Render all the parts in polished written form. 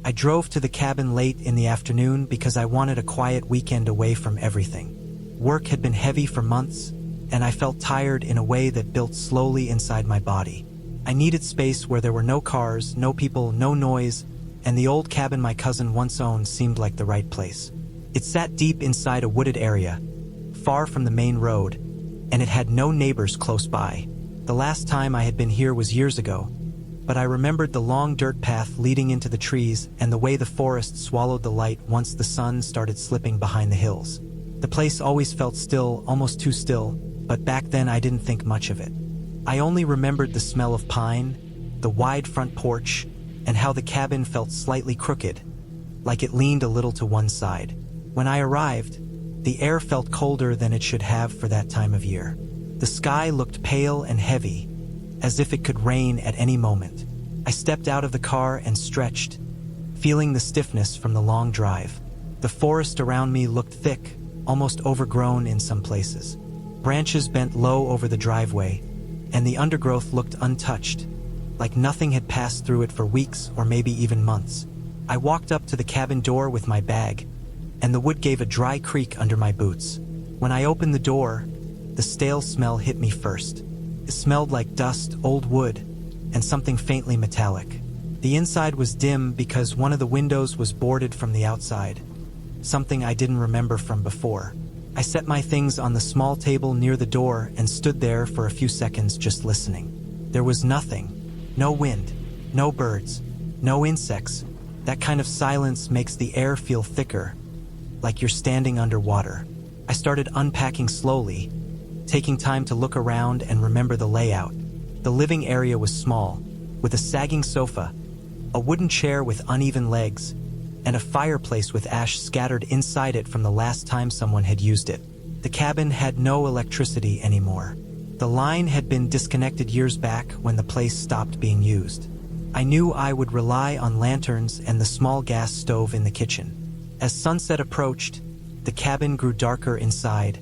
I drove to the cabin late in the afternoon because I wanted a quiet weekend away from everything. Work had been heavy for months, and I felt tired in a way that built slowly inside my body. I needed space where there were no cars, no people, no noise, and the old cabin my cousin once owned seemed like the right place. It sat deep inside a wooded area, far from the main road, and it had no neighbors close by. The last time I had been here was years ago, but I remembered the long dirt path leading into the trees and the way the forest swallowed the light once the sun started slipping behind the hills. The place always felt still, almost too still, but back then I didn't think much of it. I only remembered the smell of pine, the wide front porch, and how the cabin felt slightly crooked, like it leaned a little to one side. When I arrived, the air felt colder than it should have for that time of year. The sky looked pale and heavy, as if it could rain at any moment. I stepped out of the car and stretched, feeling the stiffness from the long drive. The forest around me looked thick, almost overgrown in some places. Branches bent low over the driveway, and the undergrowth looked untouched, like nothing had passed through it for weeks or maybe even months. I walked up to the cabin door with my bag, and the wood gave a dry creak under my boots. When I opened the door, the stale smell hit me first. It smelled like dust, old wood, and something faintly metallic. The inside was dim because one of the windows was boarded from the outside, something I didn't remember from before. I set my things on the small table near the door and stood there for a few seconds just listening. There was nothing. No wind, no birds, no insects. That kind of silence makes the air feel thicker, like you're standing underwater. I started unpacking slowly, taking time to look around and remember the layout. The living area was small, with a sagging sofa, a wooden chair with uneven legs, and a fireplace with ash scattered inside it from the last time someone had used it. The cabin had no electricity anymore. The line had been disconnected years back when the place stopped being used. I knew I would rely on lanterns and the small gas stove in the kitchen. As sunset approached, the cabin grew darker inside,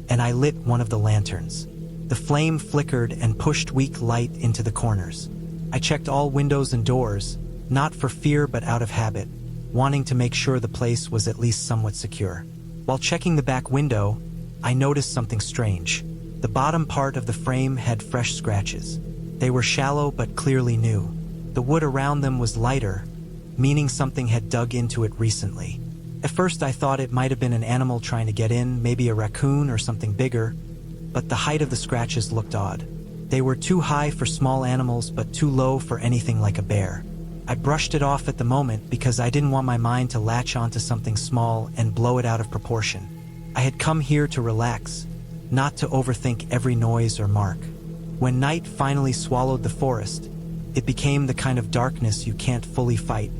and I lit one of the lanterns. The flame flickered and pushed weak light into the corners. I checked all windows and doors, not for fear but out of habit, wanting to make sure the place was at least somewhat secure. While checking the back window, I noticed something strange. The bottom part of the frame had fresh scratches. They were shallow but clearly new. The wood around them was lighter, meaning something had dug into it recently. At first I thought it might have been an animal trying to get in, maybe a raccoon or something bigger, but the height of the scratches looked odd. They were too high for small animals but too low for anything like a bear. I brushed it off at the moment because I didn't want my mind to latch onto something small and blow it out of proportion. I had come here to relax, not to overthink every noise or mark. When night finally swallowed the forest, it became the kind of darkness you can't fully fight,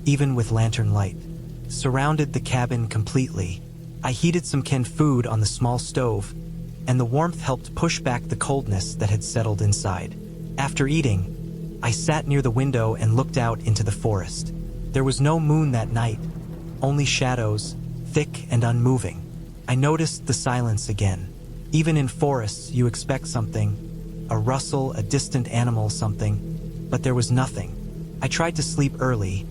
even with lantern light. Surrounded the cabin completely. I heated some canned food on the small stove, and the warmth helped push back the coldness that had settled inside. After eating, I sat near the window and looked out into the forest. There was no moon that night, only shadows, thick and unmoving. I noticed the silence again. Even in forests, you expect something, a rustle, a distant animal, something, but there was nothing. I tried to sleep early,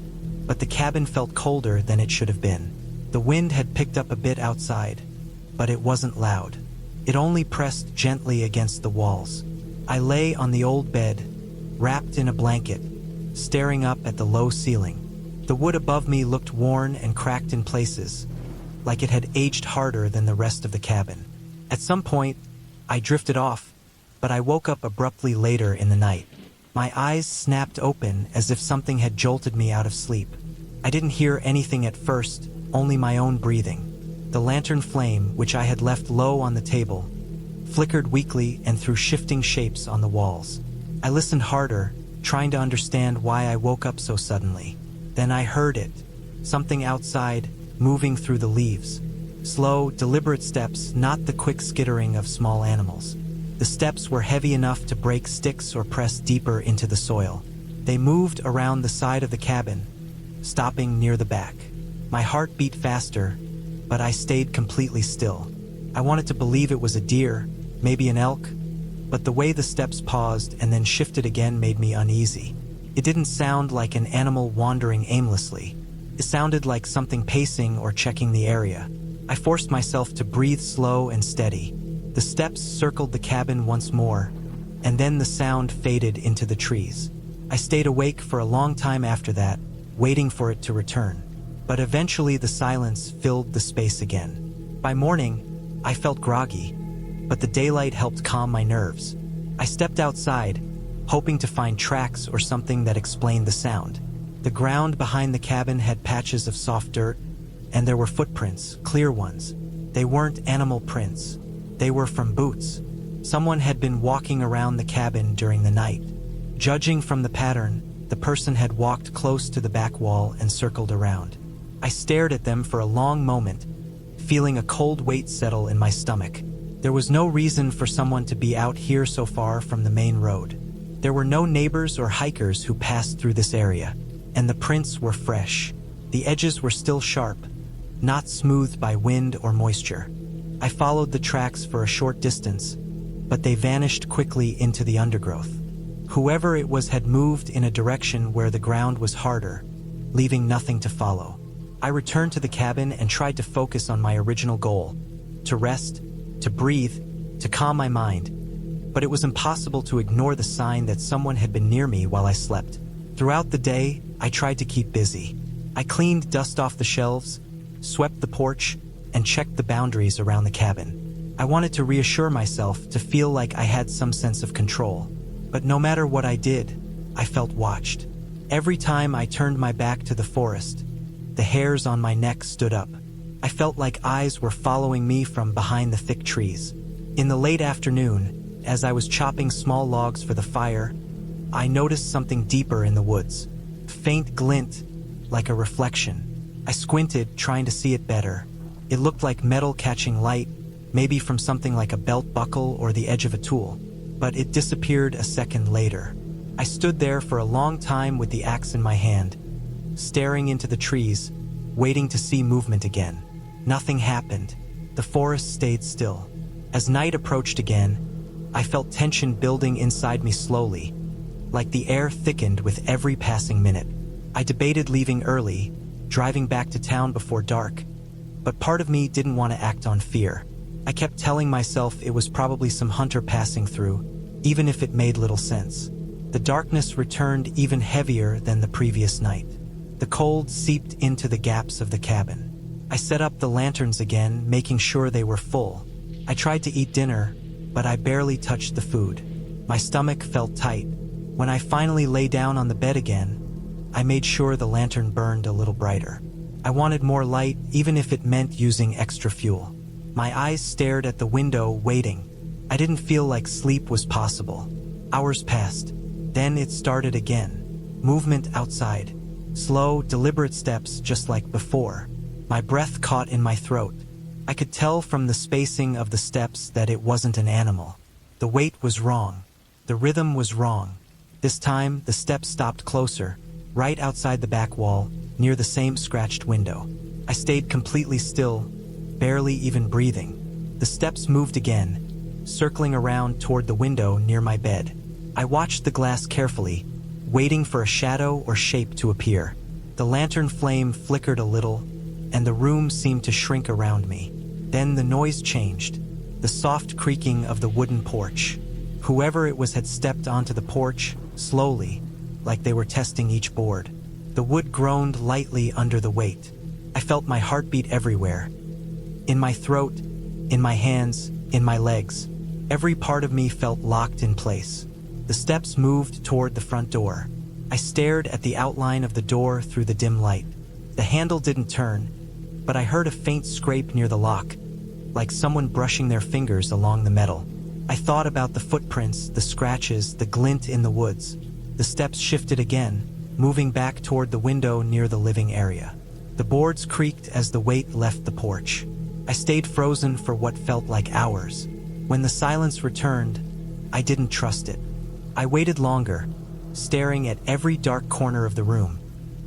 but the cabin felt colder than it should have been. The wind had picked up a bit outside, but it wasn't loud. It only pressed gently against the walls. I lay on the old bed, wrapped in a blanket, staring up at the low ceiling. The wood above me looked worn and cracked in places, like it had aged harder than the rest of the cabin. At some point, I drifted off, but I woke up abruptly later in the night. My eyes snapped open as if something had jolted me out of sleep. I didn't hear anything at first, only my own breathing. The lantern flame, which I had left low on the table, flickered weakly and threw shifting shapes on the walls. I listened harder, trying to understand why I woke up so suddenly. Then I heard it, something outside, moving through the leaves. Slow, deliberate steps, not the quick skittering of small animals. The steps were heavy enough to break sticks or press deeper into the soil. They moved around the side of the cabin, stopping near the back. My heart beat faster, but I stayed completely still. I wanted to believe it was a deer, maybe an elk, but the way the steps paused and then shifted again made me uneasy. It didn't sound like an animal wandering aimlessly. It sounded like something pacing or checking the area. I forced myself to breathe slow and steady. The steps circled the cabin once more, and then the sound faded into the trees. I stayed awake for a long time after that, waiting for it to return. But eventually the silence filled the space again. By morning, I felt groggy, but the daylight helped calm my nerves. I stepped outside, hoping to find tracks or something that explained the sound. The ground behind the cabin had patches of soft dirt, and there were footprints, clear ones. They weren't animal prints. They were from boots. Someone had been walking around the cabin during the night. Judging from the pattern, the person had walked close to the back wall and circled around. I stared at them for a long moment, feeling a cold weight settle in my stomach. There was no reason for someone to be out here so far from the main road. There were no neighbors or hikers who passed through this area, and the prints were fresh. The edges were still sharp, not smoothed by wind or moisture. I followed the tracks for a short distance, but they vanished quickly into the undergrowth. Whoever it was had moved in a direction where the ground was harder, leaving nothing to follow. I returned to the cabin and tried to focus on my original goal: to rest, to breathe, to calm my mind. But it was impossible to ignore the sign that someone had been near me while I slept. Throughout the day, I tried to keep busy. I cleaned dust off the shelves, swept the porch, and checked the boundaries around the cabin. I wanted to reassure myself, to feel like I had some sense of control. But no matter what I did, I felt watched. Every time I turned my back to the forest, the hairs on my neck stood up. I felt like eyes were following me from behind the thick trees. In the late afternoon, as I was chopping small logs for the fire, I noticed something deeper in the woods. A faint glint, like a reflection. I squinted, trying to see it better. It looked like metal catching light, maybe from something like a belt buckle or the edge of a tool. But it disappeared a second later. I stood there for a long time with the axe in my hand, staring into the trees, waiting to see movement again. Nothing happened. The forest stayed still. As night approached again, I felt tension building inside me slowly, like the air thickened with every passing minute. I debated leaving early, driving back to town before dark, but part of me didn't want to act on fear. I kept telling myself it was probably some hunter passing through, even if it made little sense. The darkness returned even heavier than the previous night. The cold seeped into the gaps of the cabin. I set up the lanterns again, making sure they were full. I tried to eat dinner, but I barely touched the food. My stomach felt tight. When I finally lay down on the bed again, I made sure the lantern burned a little brighter. I wanted more light, even if it meant using extra fuel. My eyes stared at the window, waiting. I didn't feel like sleep was possible. Hours passed. Then it started again. Movement outside. Slow, deliberate steps, just like before. My breath caught in my throat. I could tell from the spacing of the steps that it wasn't an animal. The weight was wrong. The rhythm was wrong. This time, the steps stopped closer, right outside the back wall, near the same scratched window. I stayed completely still, barely even breathing. The steps moved again, circling around toward the window near my bed. I watched the glass carefully, waiting for a shadow or shape to appear. The lantern flame flickered a little, and the room seemed to shrink around me. Then the noise changed, the soft creaking of the wooden porch. Whoever it was had stepped onto the porch, slowly, like they were testing each board. The wood groaned lightly under the weight. I felt my heartbeat everywhere. In my throat, in my hands, in my legs. Every part of me felt locked in place. The steps moved toward the front door. I stared at the outline of the door through the dim light. The handle didn't turn, but I heard a faint scrape near the lock, like someone brushing their fingers along the metal. I thought about the footprints, the scratches, the glint in the woods. The steps shifted again, moving back toward the window near the living area. The boards creaked as the weight left the porch. I stayed frozen for what felt like hours. When the silence returned, I didn't trust it. I waited longer, staring at every dark corner of the room,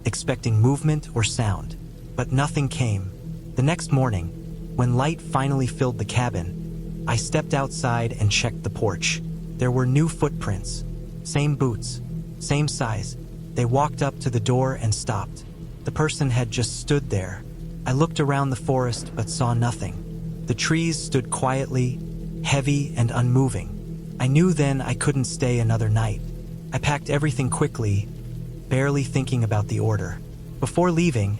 expecting movement or sound, but nothing came. The next morning, when light finally filled the cabin, I stepped outside and checked the porch. There were new footprints, same boots, same size, They walked up to the door and stopped. The person had just stood there. I looked around the forest but saw nothing. The trees stood quietly, heavy and unmoving. I knew then I couldn't stay another night. I packed everything quickly, barely thinking about the order. Before leaving,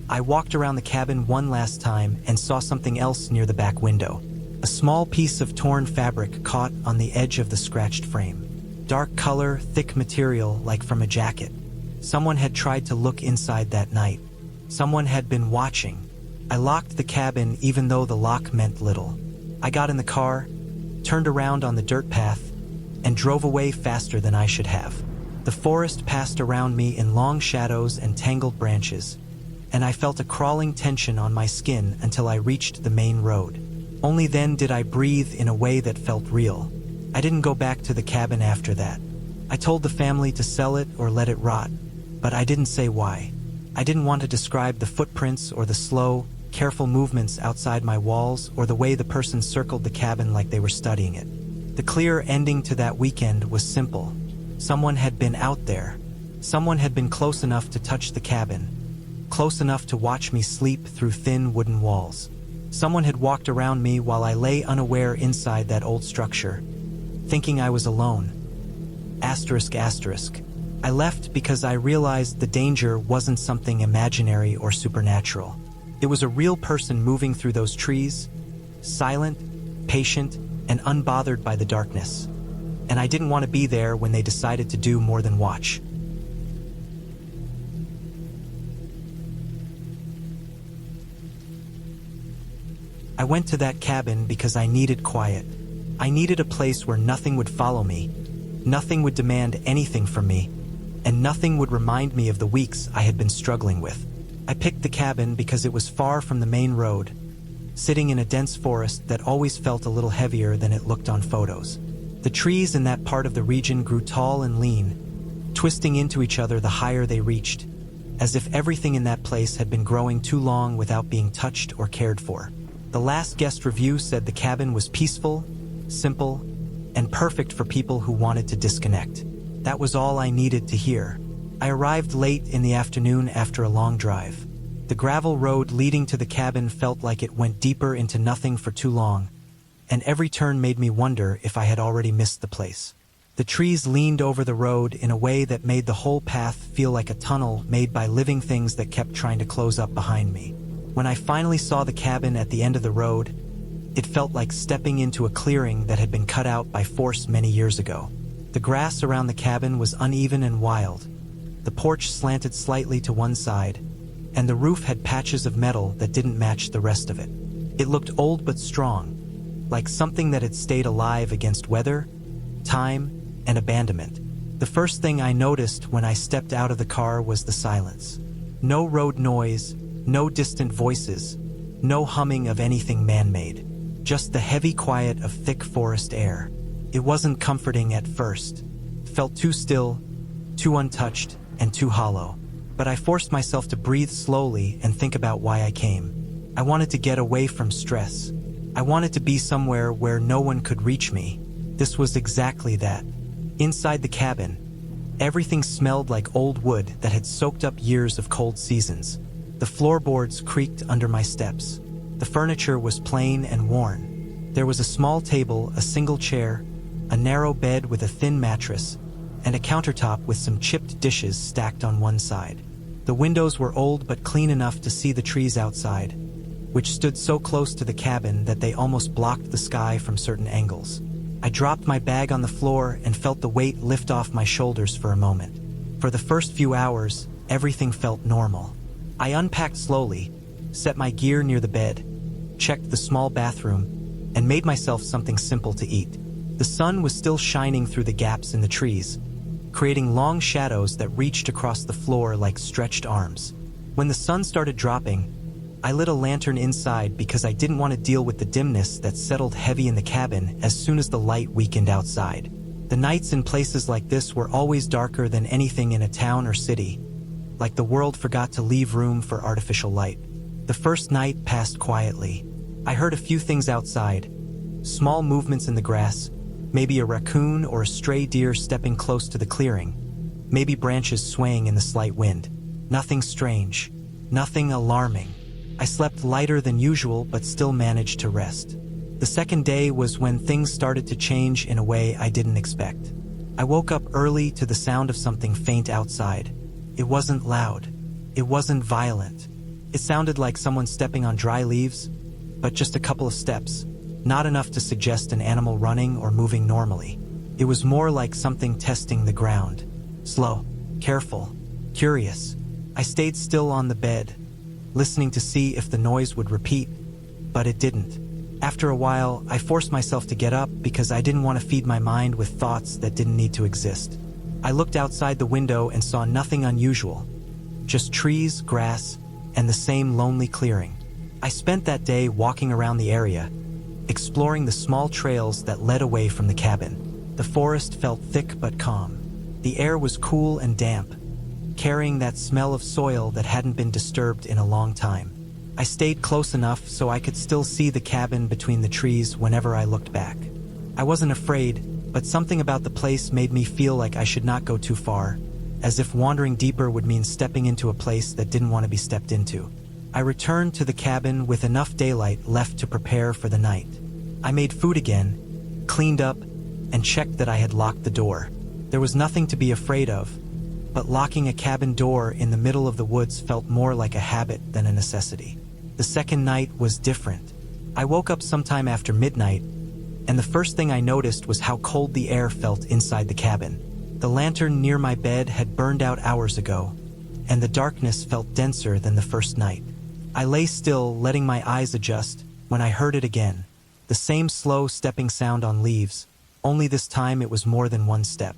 I walked around the cabin one last time and saw something else near the back window. A small piece of torn fabric caught on the edge of the scratched frame. Dark color, thick material like from a jacket. Someone had tried to look inside that night. Someone had been watching. I locked the cabin even though the lock meant little. I got in the car, turned around on the dirt path, and drove away faster than I should have. The forest passed around me in long shadows and tangled branches, and I felt a crawling tension on my skin until I reached the main road. Only then did I breathe in a way that felt real. I didn't go back to the cabin after that. I told the family to sell it or let it rot, but I didn't say why. I didn't want to describe the footprints or the slow, careful movements outside my walls or the way the person circled the cabin like they were studying it. The clear ending to that weekend was simple. Someone had been out there. Someone had been close enough to touch the cabin, close enough to watch me sleep through thin wooden walls. Someone had walked around me while I lay unaware inside that old structure, thinking I was alone. Asterisk, asterisk. I left because I realized the danger wasn't something imaginary or supernatural. It was a real person moving through those trees, silent, patient, and unbothered by the darkness. And I didn't want to be there when they decided to do more than watch. I went to that cabin because I needed quiet. I needed a place where nothing would follow me, nothing would demand anything from me, and nothing would remind me of the weeks I had been struggling with. I picked the cabin because it was far from the main road, sitting in a dense forest that always felt a little heavier than it looked on photos. The trees in that part of the region grew tall and lean, twisting into each other the higher they reached, as if everything in that place had been growing too long without being touched or cared for. The last guest review said the cabin was peaceful, simple, and perfect for people who wanted to disconnect. That was all I needed to hear. I arrived late in the afternoon after a long drive. The gravel road leading to the cabin felt like it went deeper into nothing for too long, and every turn made me wonder if I had already missed the place. The trees leaned over the road in a way that made the whole path feel like a tunnel made by living things that kept trying to close up behind me. When I finally saw the cabin at the end of the road, it felt like stepping into a clearing that had been cut out by force many years ago. The grass around the cabin was uneven and wild. The porch slanted slightly to one side, and the roof had patches of metal that didn't match the rest of it. It looked old but strong, like something that had stayed alive against weather, time, and abandonment. The first thing I noticed when I stepped out of the car was the silence. No road noise, no distant voices, no humming of anything man-made. Just the heavy quiet of thick forest air. It wasn't comforting at first. It felt too still, too untouched, and too hollow. But I forced myself to breathe slowly and think about why I came. I wanted to get away from stress. I wanted to be somewhere where no one could reach me. This was exactly that. Inside the cabin, everything smelled like old wood that had soaked up years of cold seasons. The floorboards creaked under my steps. The furniture was plain and worn. There was a small table, a single chair, a narrow bed with a thin mattress, and a countertop with some chipped dishes stacked on one side. The windows were old but clean enough to see the trees outside, which stood so close to the cabin that they almost blocked the sky from certain angles. I dropped my bag on the floor and felt the weight lift off my shoulders for a moment. For the first few hours, everything felt normal. I unpacked slowly, set my gear near the bed, checked the small bathroom, and made myself something simple to eat. The sun was still shining through the gaps in the trees, creating long shadows that reached across the floor like stretched arms. When the sun started dropping, I lit a lantern inside because I didn't want to deal with the dimness that settled heavy in the cabin as soon as the light weakened outside. The nights in places like this were always darker than anything in a town or city, like the world forgot to leave room for artificial light. The first night passed quietly. I heard a few things outside, small movements in the grass, maybe a raccoon or a stray deer stepping close to the clearing. maybe branches swaying in the slight wind. Nothing strange, nothing alarming. I slept lighter than usual but still managed to rest. The second day was when things started to change in a way I didn't expect. I woke up early to the sound of something faint outside. It wasn't loud. It wasn't violent. It sounded like someone stepping on dry leaves, but just a couple of steps, not enough to suggest an animal running or moving normally. It was more like something testing the ground. Slow, careful, curious. I stayed still on the bed, listening to see if the noise would repeat, but it didn't. After a while, I forced myself to get up because I didn't want to feed my mind with thoughts that didn't need to exist. I looked outside the window and saw nothing unusual, just trees, grass, and the same lonely clearing. I spent that day walking around the area, exploring the small trails that led away from the cabin. The forest felt thick but calm. The air was cool and damp, carrying that smell of soil that hadn't been disturbed in a long time. I stayed close enough so I could still see the cabin between the trees whenever I looked back. I wasn't afraid, but something about the place made me feel like I should not go too far, as if wandering deeper would mean stepping into a place that didn't want to be stepped into. I returned to the cabin with enough daylight left to prepare for the night. I made food again, cleaned up, and checked that I had locked the door. There was nothing to be afraid of, but locking a cabin door in the middle of the woods felt more like a habit than a necessity. The second night was different. I woke up sometime after midnight, and the first thing I noticed was how cold the air felt inside the cabin. The lantern near my bed had burned out hours ago, and the darkness felt denser than the first night. I lay still, letting my eyes adjust, when I heard it again. The same slow stepping sound on leaves, only this time it was more than one step.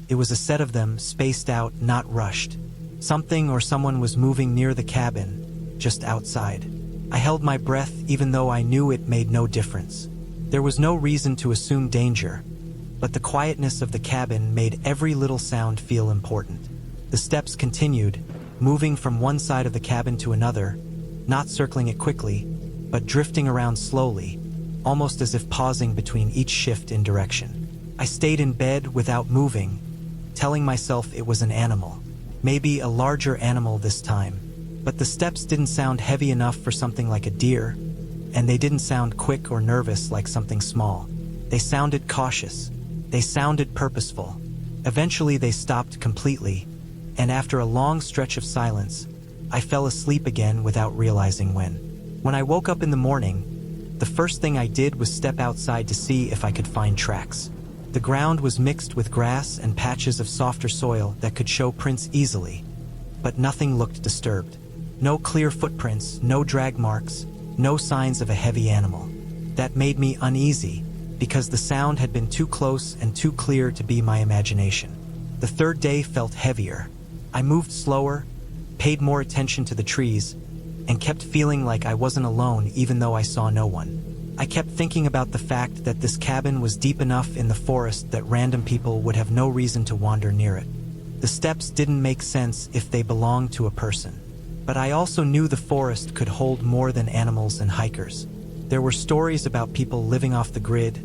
It was a set of them, spaced out, not rushed. Something or someone was moving near the cabin, just outside. I held my breath even though I knew it made no difference. There was no reason to assume danger, but the quietness of the cabin made every little sound feel important. The steps continued, moving from one side of the cabin to another, not circling it quickly, but drifting around slowly, almost as if pausing between each shift in direction. I stayed in bed without moving, telling myself it was an animal, maybe a larger animal this time. But the steps didn't sound heavy enough for something like a deer, and they didn't sound quick or nervous like something small. They sounded cautious. They sounded purposeful. Eventually they stopped completely, and after a long stretch of silence, I fell asleep again without realizing when. When I woke up in the morning, the first thing I did was step outside to see if I could find tracks. The ground was mixed with grass and patches of softer soil that could show prints easily, but nothing looked disturbed. No clear footprints, no drag marks, no signs of a heavy animal. That made me uneasy, because the sound had been too close and too clear to be my imagination. The third day felt heavier. I moved slower, paid more attention to the trees, and kept feeling like I wasn't alone even though I saw no one. I kept thinking about the fact that this cabin was deep enough in the forest that random people would have no reason to wander near it. The steps didn't make sense if they belonged to a person. But I also knew the forest could hold more than animals and hikers. There were stories about people living off the grid,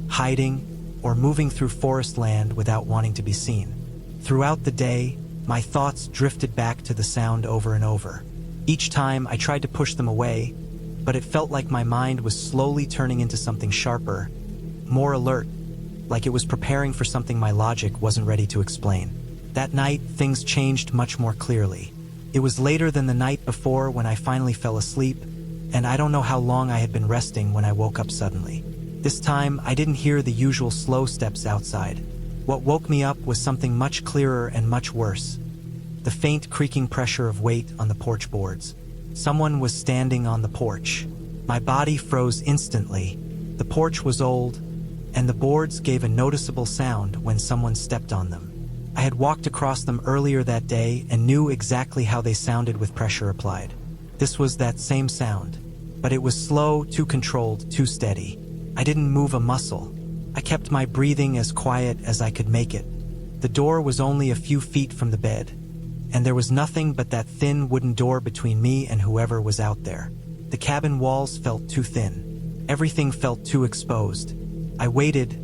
hiding, or moving through forest land without wanting to be seen. Throughout the day, my thoughts drifted back to the sound over and over. Each time I tried to push them away, but it felt like my mind was slowly turning into something sharper, more alert, like it was preparing for something my logic wasn't ready to explain. That night, things changed much more clearly. It was later than the night before when I finally fell asleep, and I don't know how long I had been resting when I woke up suddenly. This time, I didn't hear the usual slow steps outside. What woke me up was something much clearer and much worse. The faint creaking pressure of weight on the porch boards. Someone was standing on the porch. My body froze instantly. The porch was old, and the boards gave a noticeable sound when someone stepped on them. I had walked across them earlier that day and knew exactly how they sounded with pressure applied. This was that same sound, but it was slow, too controlled, too steady. I didn't move a muscle. I kept my breathing as quiet as I could make it. The door was only a few feet from the bed, and there was nothing but that thin wooden door between me and whoever was out there. The cabin walls felt too thin. Everything felt too exposed. I waited,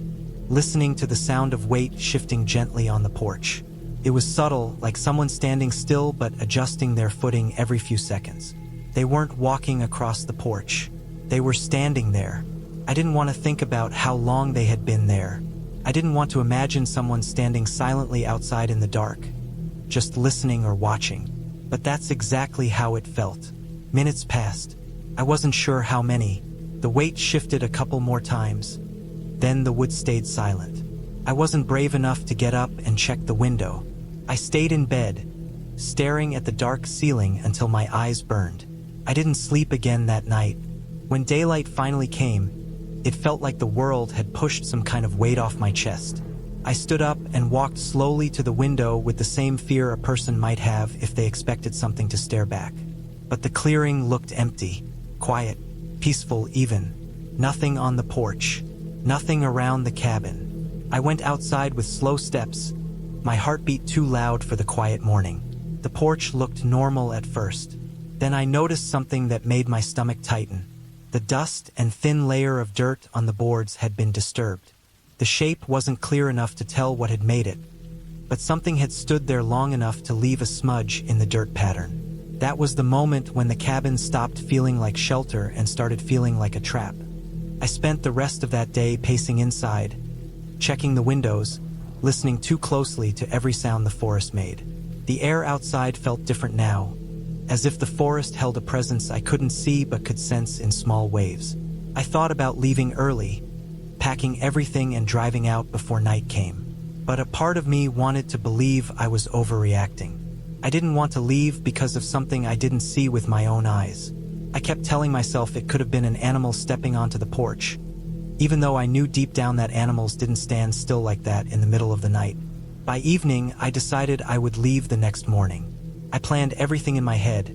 listening to the sound of weight shifting gently on the porch. It was subtle, like someone standing still but adjusting their footing every few seconds. They weren't walking across the porch. They were standing there. I didn't want to think about how long they had been there. I didn't want to imagine someone standing silently outside in the dark, just listening or watching. But that's exactly how it felt. Minutes passed. I wasn't sure how many. The weight shifted a couple more times. Then the wood stayed silent. I wasn't brave enough to get up and check the window. I stayed in bed, staring at the dark ceiling until my eyes burned. I didn't sleep again that night. When daylight finally came, it felt like the world had pushed some kind of weight off my chest. I stood up and walked slowly to the window with the same fear a person might have if they expected something to stare back. But the clearing looked empty, quiet, peaceful even. Nothing on the porch, nothing around the cabin. I went outside with slow steps, my heartbeat too loud for the quiet morning. The porch looked normal at first. Then I noticed something that made my stomach tighten. The dust and thin layer of dirt on the boards had been disturbed. The shape wasn't clear enough to tell what had made it, but something had stood there long enough to leave a smudge in the dirt pattern. That was the moment when the cabin stopped feeling like shelter and started feeling like a trap. I spent the rest of that day pacing inside, checking the windows, listening too closely to every sound the forest made. The air outside felt different now, as if the forest held a presence I couldn't see but could sense in small waves. I thought about leaving early, packing everything and driving out before night came. But a part of me wanted to believe I was overreacting. I didn't want to leave because of something I didn't see with my own eyes. I kept telling myself it could have been an animal stepping onto the porch, even though I knew deep down that animals didn't stand still like that in the middle of the night. By evening, I decided I would leave the next morning. I planned everything in my head.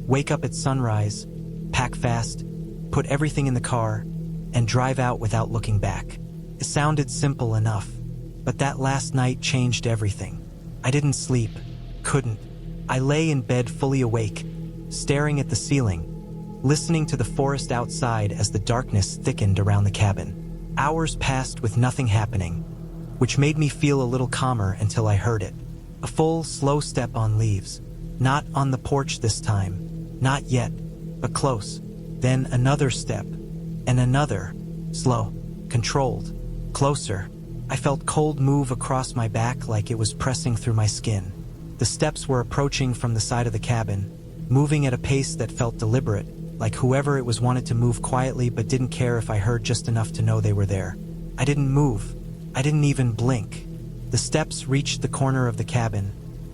Wake up at sunrise, pack fast, put everything in the car, and drive out without looking back. It sounded simple enough, but that last night changed everything. I didn't sleep, couldn't. I lay in bed fully awake, staring at the ceiling, listening to the forest outside as the darkness thickened around the cabin. Hours passed with nothing happening, which made me feel a little calmer until I heard it. A full, slow step on leaves. Not on the porch this time. Not yet, but close. Then another step. And another. Slow. Controlled. Closer. I felt cold move across my back like it was pressing through my skin. The steps were approaching from the side of the cabin, moving at a pace that felt deliberate, like whoever it was wanted to move quietly but didn't care if I heard just enough to know they were there. I didn't move. I didn't even blink. The steps reached the corner of the cabin,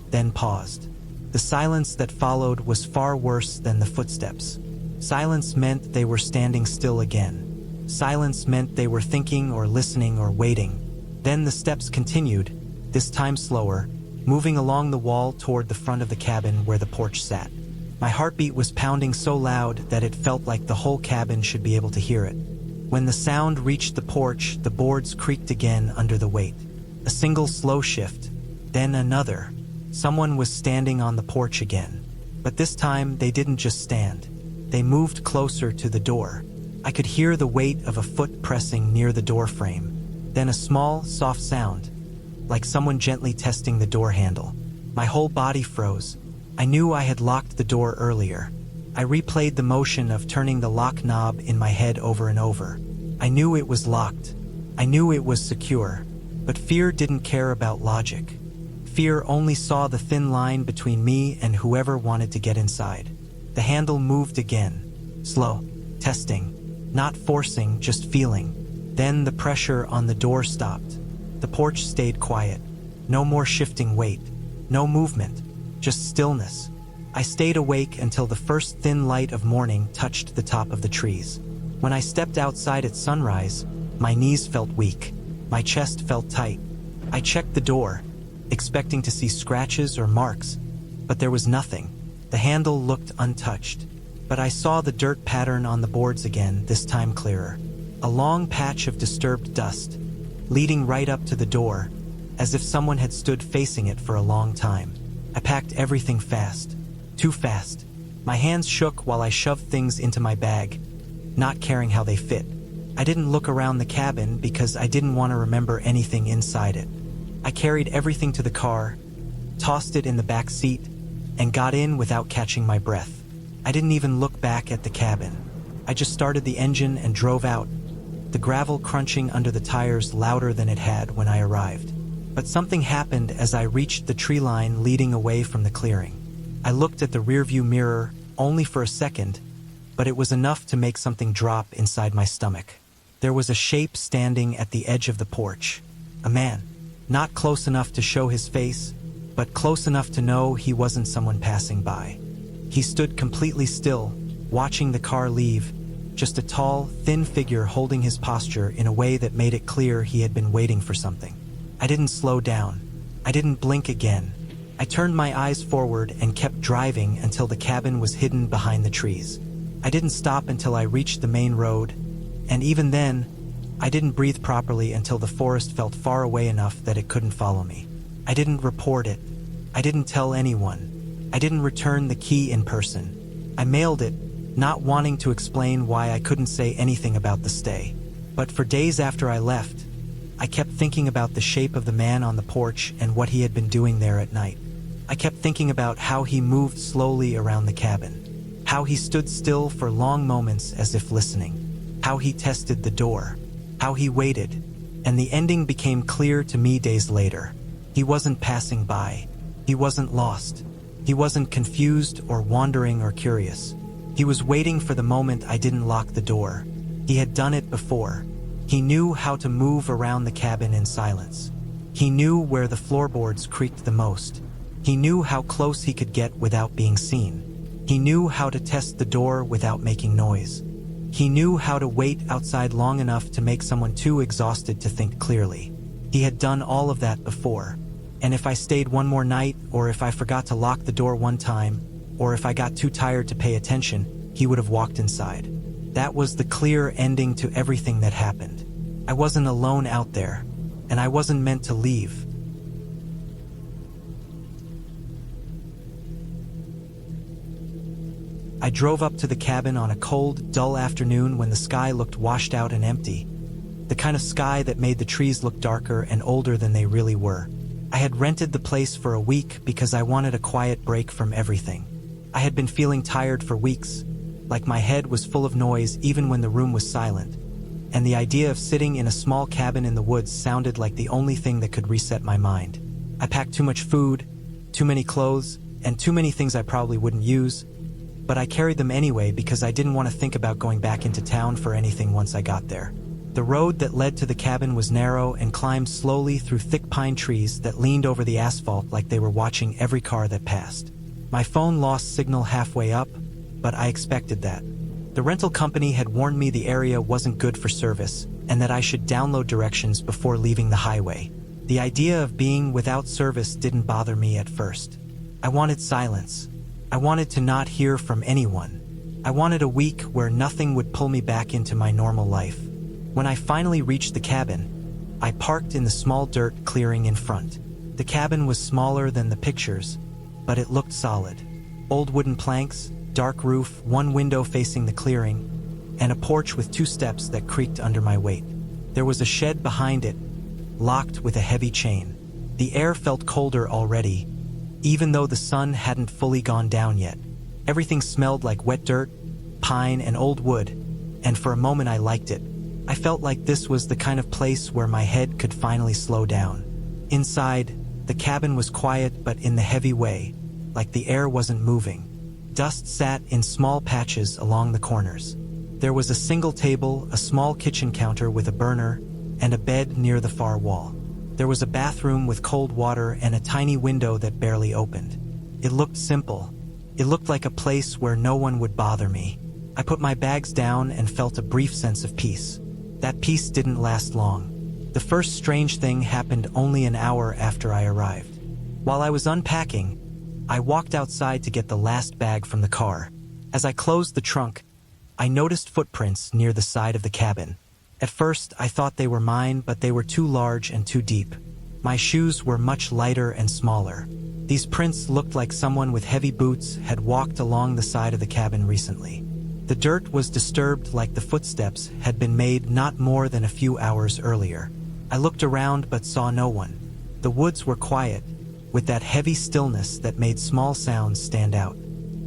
then paused. The silence that followed was far worse than the footsteps. Silence meant they were standing still again. Silence meant they were thinking or listening or waiting. Then the steps continued, this time slower, moving along the wall toward the front of the cabin where the porch sat. My heartbeat was pounding so loud that it felt like the whole cabin should be able to hear it. When the sound reached the porch, the boards creaked again under the weight. A single slow shift, then another. Someone was standing on the porch again. But this time, they didn't just stand. They moved closer to the door. I could hear the weight of a foot pressing near the door frame. Then a small, soft sound, like someone gently testing the door handle. My whole body froze. I knew I had locked the door earlier. I replayed the motion of turning the lock knob in my head over and over. I knew it was locked. I knew it was secure. But fear didn't care about logic. Fear only saw the thin line between me and whoever wanted to get inside. The handle moved again. Slow. Testing. Not forcing, just feeling. Then the pressure on the door stopped. The porch stayed quiet. No more shifting weight. No movement. Just stillness. I stayed awake until the first thin light of morning touched the top of the trees. When I stepped outside at sunrise, my knees felt weak. My chest felt tight. I checked the door, expecting to see scratches or marks, but there was nothing. The handle looked untouched, but I saw the dirt pattern on the boards again, this time clearer. A long patch of disturbed dust, leading right up to the door, as if someone had stood facing it for a long time. I packed everything fast. Too fast. My hands shook while I shoved things into my bag, not caring how they fit. I didn't look around the cabin because I didn't want to remember anything inside it. I carried everything to the car, tossed it in the back seat, and got in without catching my breath. I didn't even look back at the cabin. I just started the engine and drove out, the gravel crunching under the tires louder than it had when I arrived. But something happened as I reached the tree line leading away from the clearing. I looked at the rearview mirror only for a second, but it was enough to make something drop inside my stomach. There was a shape standing at the edge of the porch. A man. Not close enough to show his face, but close enough to know he wasn't someone passing by. He stood completely still, watching the car leave, just a tall, thin figure holding his posture in a way that made it clear he had been waiting for something. I didn't slow down. I didn't blink again. I turned my eyes forward and kept driving until the cabin was hidden behind the trees. I didn't stop until I reached the main road, and even then, I didn't breathe properly until the forest felt far away enough that it couldn't follow me. I didn't report it. I didn't tell anyone. I didn't return the key in person. I mailed it, not wanting to explain why I couldn't say anything about the stay. But for days after I left, I kept thinking about the shape of the man on the porch and what he had been doing there at night. I kept thinking about how he moved slowly around the cabin, how he stood still for long moments as if listening, how he tested the door, how he waited, and the ending became clear to me days later. He wasn't passing by. He wasn't lost. He wasn't confused or wandering or curious. He was waiting for the moment I didn't lock the door. He had done it before. He knew how to move around the cabin in silence. He knew where the floorboards creaked the most. He knew how close he could get without being seen. He knew how to test the door without making noise. He knew how to wait outside long enough to make someone too exhausted to think clearly. He had done all of that before. And if I stayed one more night, or if I forgot to lock the door one time, or if I got too tired to pay attention, he would have walked inside. That was the clear ending to everything that happened. I wasn't alone out there, and I wasn't meant to leave. I drove up to the cabin on a cold, dull afternoon when the sky looked washed out and empty, the kind of sky that made the trees look darker and older than they really were. I had rented the place for a week because I wanted a quiet break from everything. I had been feeling tired for weeks, like my head was full of noise even when the room was silent, and the idea of sitting in a small cabin in the woods sounded like the only thing that could reset my mind. I packed too much food, too many clothes, and too many things I probably wouldn't use, but I carried them anyway because I didn't want to think about going back into town for anything once I got there. The road that led to the cabin was narrow and climbed slowly through thick pine trees that leaned over the asphalt like they were watching every car that passed. My phone lost signal halfway up, but I expected that. The rental company had warned me the area wasn't good for service and that I should download directions before leaving the highway. The idea of being without service didn't bother me at first. I wanted silence. I wanted to not hear from anyone. I wanted a week where nothing would pull me back into my normal life. When I finally reached the cabin, I parked in the small dirt clearing in front. The cabin was smaller than the pictures, but it looked solid. Old wooden planks, dark roof, one window facing the clearing, and a porch with 2 steps that creaked under my weight. There was a shed behind it, locked with a heavy chain. The air felt colder already, even though the sun hadn't fully gone down yet. Everything smelled like wet dirt, pine, and old wood, and for a moment I liked it. I felt like this was the kind of place where my head could finally slow down. Inside, the cabin was quiet but in the heavy way, like the air wasn't moving. Dust sat in small patches along the corners. There was a single table, a small kitchen counter with a burner, and a bed near the far wall. There was a bathroom with cold water and a tiny window that barely opened. It looked simple. It looked like a place where no one would bother me. I put my bags down and felt a brief sense of peace. That peace didn't last long. The first strange thing happened only an hour after I arrived. While I was unpacking, I walked outside to get the last bag from the car. As I closed the trunk, I noticed footprints near the side of the cabin. At first, I thought they were mine, but they were too large and too deep. My shoes were much lighter and smaller. These prints looked like someone with heavy boots had walked along the side of the cabin recently. The dirt was disturbed like the footsteps had been made not more than a few hours earlier. I looked around but saw no one. The woods were quiet, with that heavy stillness that made small sounds stand out.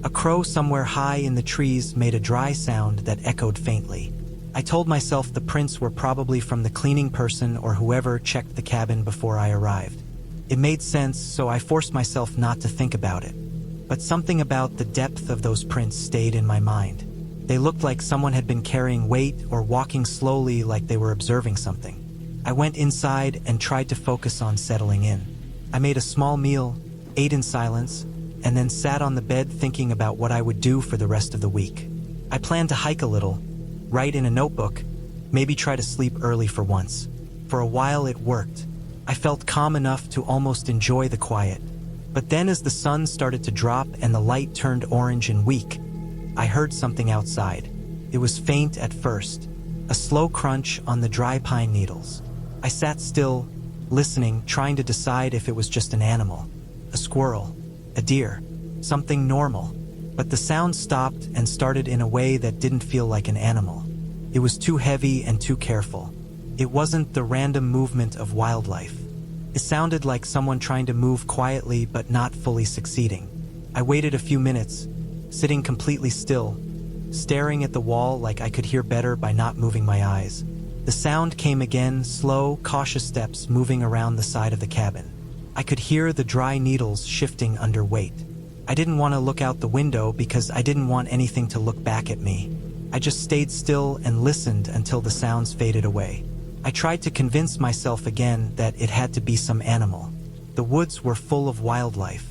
A crow somewhere high in the trees made a dry sound that echoed faintly. I told myself the prints were probably from the cleaning person or whoever checked the cabin before I arrived. It made sense, so I forced myself not to think about it. But something about the depth of those prints stayed in my mind. They looked like someone had been carrying weight or walking slowly, like they were observing something. I went inside and tried to focus on settling in. I made a small meal, ate in silence, and then sat on the bed thinking about what I would do for the rest of the week. I planned to hike a little, write in a notebook, maybe try to sleep early for once. For a while it worked. I felt calm enough to almost enjoy the quiet. But then as the sun started to drop and the light turned orange and weak, I heard something outside. It was faint at first, a slow crunch on the dry pine needles. I sat still, listening, trying to decide if it was just an animal, a squirrel, a deer, something normal. But the sound stopped and started in a way that didn't feel like an animal. It was too heavy and too careful. It wasn't the random movement of wildlife. It sounded like someone trying to move quietly but not fully succeeding. I waited a few minutes, sitting completely still, staring at the wall like I could hear better by not moving my eyes. The sound came again, slow, cautious steps moving around the side of the cabin. I could hear the dry needles shifting under weight. I didn't want to look out the window because I didn't want anything to look back at me. I just stayed still and listened until the sounds faded away. I tried to convince myself again that it had to be some animal. The woods were full of wildlife.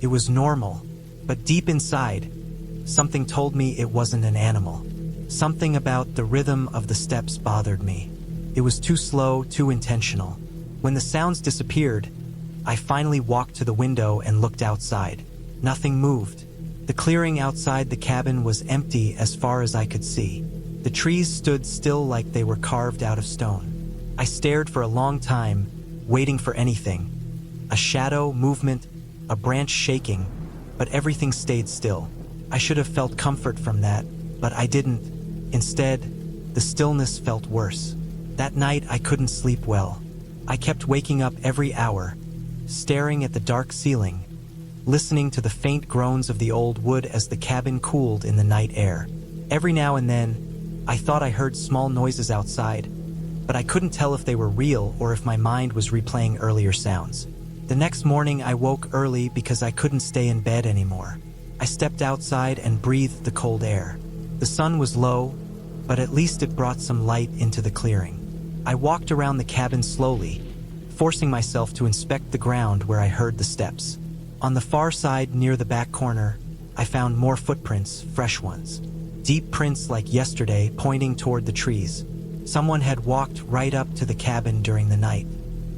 It was normal, but deep inside, something told me it wasn't an animal. Something about the rhythm of the steps bothered me. It was too slow, too intentional. When the sounds disappeared, I finally walked to the window and looked outside. Nothing moved. The clearing outside the cabin was empty as far as I could see. The trees stood still like they were carved out of stone. I stared for a long time, waiting for anything. A shadow, movement, a branch shaking, but everything stayed still. I should have felt comfort from that, but I didn't. Instead, the stillness felt worse. That night I couldn't sleep well. I kept waking up every hour, staring at the dark ceiling, listening to the faint groans of the old wood as the cabin cooled in the night air. Every now and then, I thought I heard small noises outside, but I couldn't tell if they were real or if my mind was replaying earlier sounds. The next morning I woke early because I couldn't stay in bed anymore. I stepped outside and breathed the cold air. The sun was low, but at least it brought some light into the clearing. I walked around the cabin slowly, forcing myself to inspect the ground where I heard the steps. On the far side near the back corner, I found more footprints, fresh ones. Deep prints like yesterday pointing toward the trees. Someone had walked right up to the cabin during the night.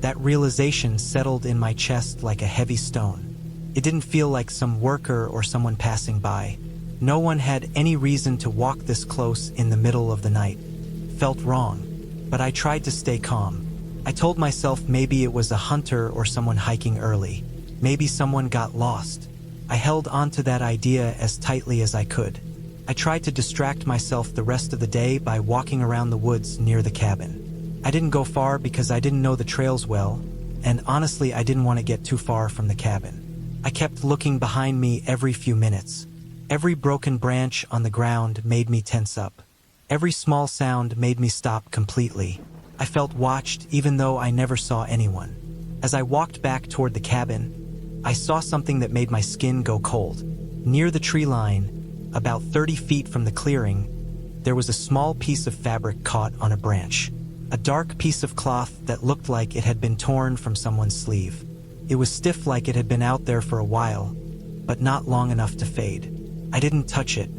That realization settled in my chest like a heavy stone. It didn't feel like some worker or someone passing by. No one had any reason to walk this close in the middle of the night. Felt wrong, but I tried to stay calm. I told myself maybe it was a hunter or someone hiking early. Maybe someone got lost. I held onto that idea as tightly as I could. I tried to distract myself the rest of the day by walking around the woods near the cabin. I didn't go far because I didn't know the trails well, and honestly I didn't want to get too far from the cabin. I kept looking behind me every few minutes. Every broken branch on the ground made me tense up. Every small sound made me stop completely. I felt watched even though I never saw anyone. As I walked back toward the cabin, I saw something that made my skin go cold. Near the tree line, about 30 feet from the clearing, there was a small piece of fabric caught on a branch. A dark piece of cloth that looked like it had been torn from someone's sleeve. It was stiff like it had been out there for a while, but not long enough to fade. I didn't touch it.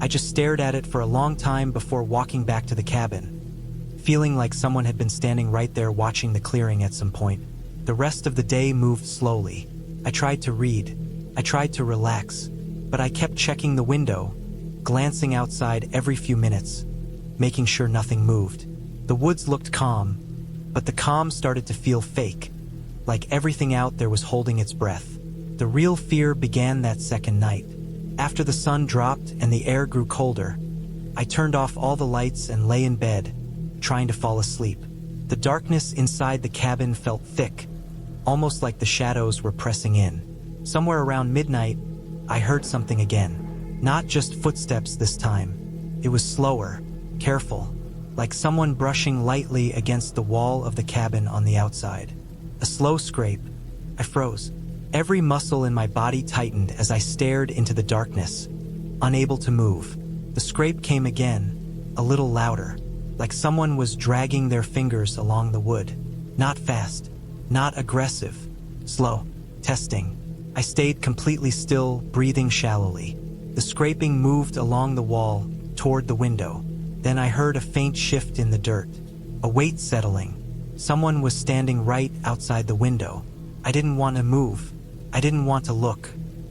I just stared at it for a long time before walking back to the cabin, feeling like someone had been standing right there watching the clearing at some point. The rest of the day moved slowly. I tried to read. I tried to relax, but I kept checking the window, glancing outside every few minutes, making sure nothing moved. The woods looked calm, but the calm started to feel fake, like everything out there was holding its breath. The real fear began that second night. After the sun dropped and the air grew colder, I turned off all the lights and lay in bed, trying to fall asleep. The darkness inside the cabin felt thick, almost like the shadows were pressing in. Somewhere around midnight, I heard something again. Not just footsteps this time. It was slower, careful, like someone brushing lightly against the wall of the cabin on the outside. A slow scrape. I froze. Every muscle in my body tightened as I stared into the darkness, unable to move. The scrape came again, a little louder, like someone was dragging their fingers along the wood. Not fast, not aggressive, slow, testing. I stayed completely still, breathing shallowly. The scraping moved along the wall, toward the window. Then I heard a faint shift in the dirt, a weight settling. Someone was standing right outside the window. I didn't want to move. I didn't want to look.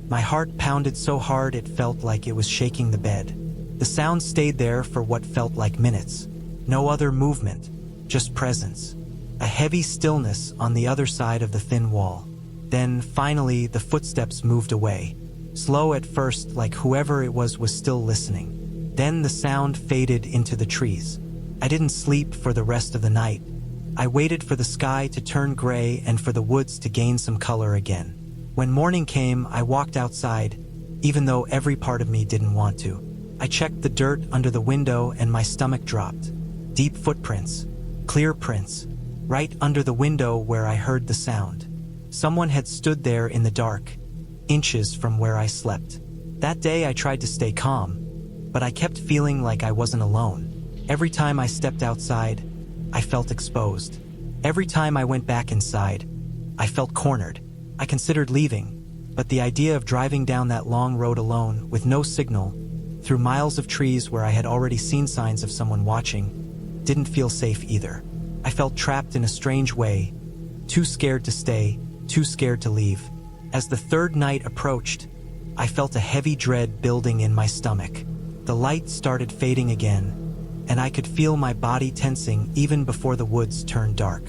My heart pounded so hard it felt like it was shaking the bed. The sound stayed there for what felt like minutes. No other movement, just presence. A heavy stillness on the other side of the thin wall. Then, finally, the footsteps moved away. Slow at first, like whoever it was still listening. Then the sound faded into the trees. I didn't sleep for the rest of the night. I waited for the sky to turn gray and for the woods to gain some color again. When morning came, I walked outside, even though every part of me didn't want to. I checked the dirt under the window and my stomach dropped. Deep footprints, clear prints, right under the window where I heard the sound. Someone had stood there in the dark, inches from where I slept. That day I tried to stay calm, but I kept feeling like I wasn't alone. Every time I stepped outside, I felt exposed. Every time I went back inside, I felt cornered. I considered leaving, but the idea of driving down that long road alone, with no signal, through miles of trees where I had already seen signs of someone watching, didn't feel safe either. I felt trapped in a strange way, too scared to stay, too scared to leave. As the third night approached, I felt a heavy dread building in my stomach. The light started fading again, and I could feel my body tensing even before the woods turned dark.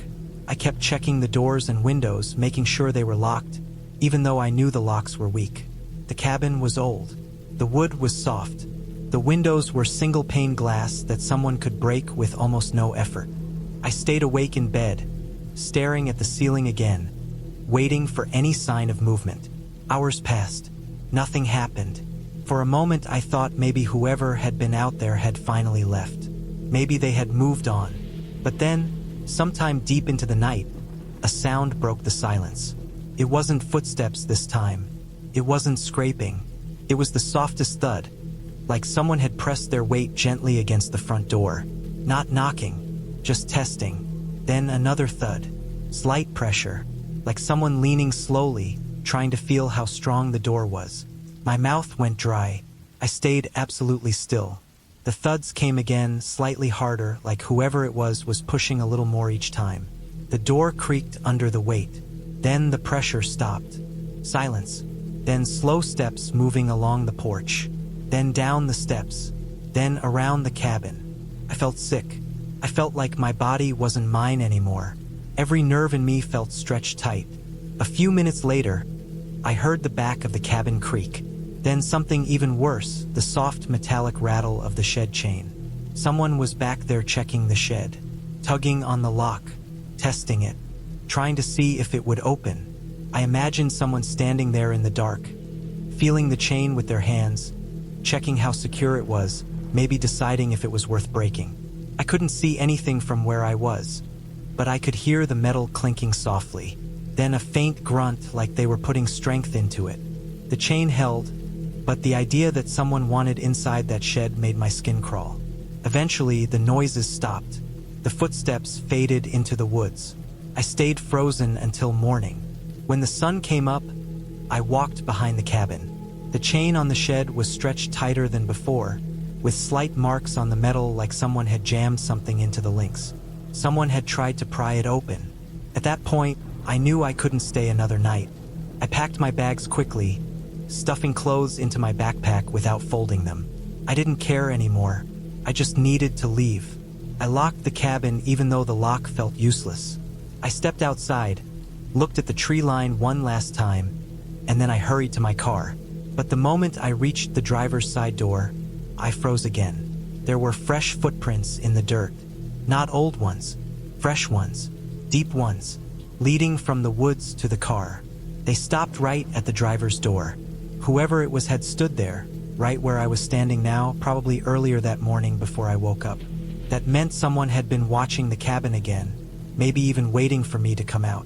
I kept checking the doors and windows, making sure they were locked, even though I knew the locks were weak. The cabin was old. The wood was soft. The windows were single-pane glass that someone could break with almost no effort. I stayed awake in bed, staring at the ceiling again, waiting for any sign of movement. Hours passed. Nothing happened. For a moment I thought maybe whoever had been out there had finally left. Maybe they had moved on. But then, sometime deep into the night, a sound broke the silence. It wasn't footsteps this time. It wasn't scraping. It was the softest thud, like someone had pressed their weight gently against the front door. Not knocking, just testing. Then another thud. Slight pressure, like someone leaning slowly, trying to feel how strong the door was. My mouth went dry. I stayed absolutely still. The thuds came again, slightly harder, like whoever it was pushing a little more each time. The door creaked under the weight. Then the pressure stopped. Silence. Then slow steps moving along the porch. Then down the steps. Then around the cabin. I felt sick. I felt like my body wasn't mine anymore. Every nerve in me felt stretched tight. A few minutes later, I heard the back of the cabin creak. Then something even worse, the soft metallic rattle of the shed chain. Someone was back there checking the shed, tugging on the lock, testing it, trying to see if it would open. I imagined someone standing there in the dark, feeling the chain with their hands, checking how secure it was, maybe deciding if it was worth breaking. I couldn't see anything from where I was, but I could hear the metal clinking softly. Then a faint grunt like they were putting strength into it. The chain held, but the idea that someone wanted inside that shed made my skin crawl. Eventually, the noises stopped. The footsteps faded into the woods. I stayed frozen until morning. When the sun came up, I walked behind the cabin. The chain on the shed was stretched tighter than before, with slight marks on the metal like someone had jammed something into the links. Someone had tried to pry it open. At that point, I knew I couldn't stay another night. I packed my bags quickly, stuffing clothes into my backpack without folding them. I didn't care anymore. I just needed to leave. I locked the cabin even though the lock felt useless. I stepped outside, looked at the tree line one last time, and then I hurried to my car. But the moment I reached the driver's side door, I froze again. There were fresh footprints in the dirt. Not old ones, fresh ones, deep ones. leading from the woods to the car. They stopped right at the driver's door. Whoever it was had stood there, right where I was standing now, probably earlier that morning before I woke up. That meant someone had been watching the cabin again, maybe even waiting for me to come out.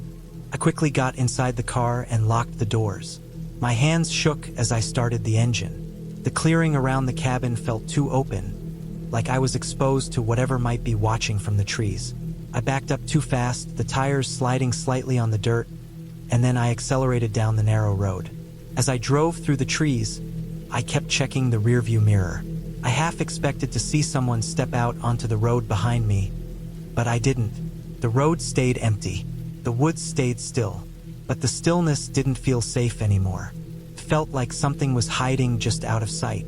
I quickly got inside the car and locked the doors. My hands shook as I started the engine. The clearing around the cabin felt too open, like I was exposed to whatever might be watching from the trees. I backed up too fast, the tires sliding slightly on the dirt, and then I accelerated down the narrow road. As I drove through the trees, I kept checking the rearview mirror. I half expected to see someone step out onto the road behind me, but I didn't. The road stayed empty. The woods stayed still, but the stillness didn't feel safe anymore. It felt like something was hiding just out of sight.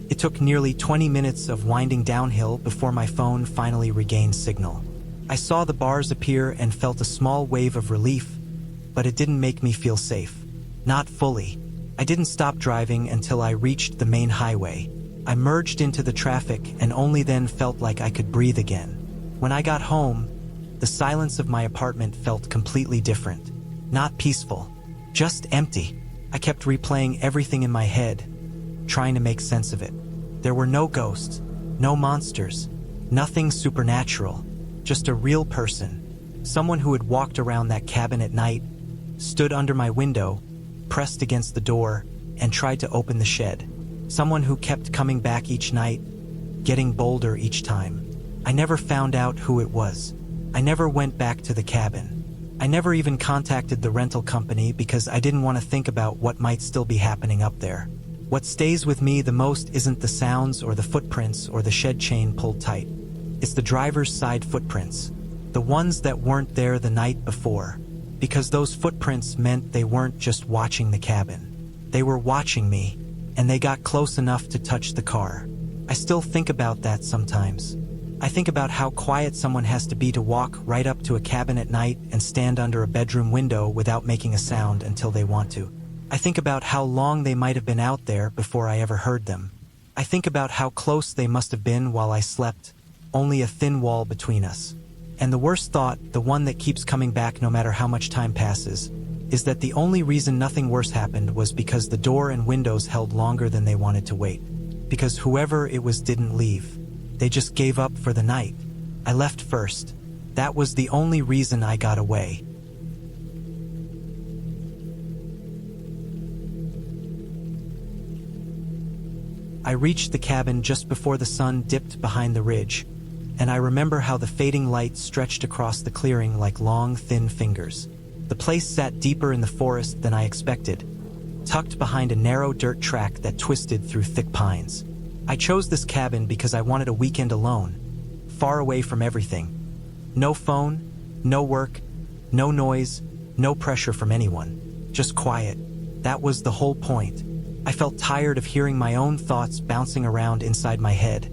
It took nearly 20 minutes of winding downhill before my phone finally regained signal. I saw the bars appear and felt a small wave of relief, but it didn't make me feel safe. Not fully. I didn't stop driving until I reached the main highway. I merged into the traffic and only then felt like I could breathe again. When I got home, the silence of my apartment felt completely different. Not peaceful, just empty. I kept replaying everything in my head, trying to make sense of it. There were no ghosts, no monsters, nothing supernatural, just a real person. Someone who had walked around that cabin at night, stood under my window, pressed against the door, and tried to open the shed. Someone who kept coming back each night, getting bolder each time. I never found out who it was. I never went back to the cabin. I never even contacted the rental company because I didn't want to think about what might still be happening up there. What stays with me the most isn't the sounds or the footprints or the shed chain pulled tight. It's the driver's side footprints, the ones that weren't there the night before, because those footprints meant they weren't just watching the cabin. They were watching me, and they got close enough to touch the car. I still think about that sometimes. I think about how quiet someone has to be to walk right up to a cabin at night and stand under a bedroom window without making a sound until they want to. I think about how long they might have been out there before I ever heard them. I think about how close they must have been while I slept, only a thin wall between us. And the worst thought, the one that keeps coming back no matter how much time passes, is that the only reason nothing worse happened was because the door and windows held longer than they wanted to wait. Because whoever it was didn't leave. They just gave up for the night. I left first. That was the only reason I got away. I reached the cabin just before the sun dipped behind the ridge, and I remember how the fading light stretched across the clearing like long, thin fingers. The place sat deeper in the forest than I expected, tucked behind a narrow dirt track that twisted through thick pines. I chose this cabin because I wanted a weekend alone, far away from everything. No phone, no work, no noise, no pressure from anyone. Just quiet. That was the whole point. I felt tired of hearing my own thoughts bouncing around inside my head,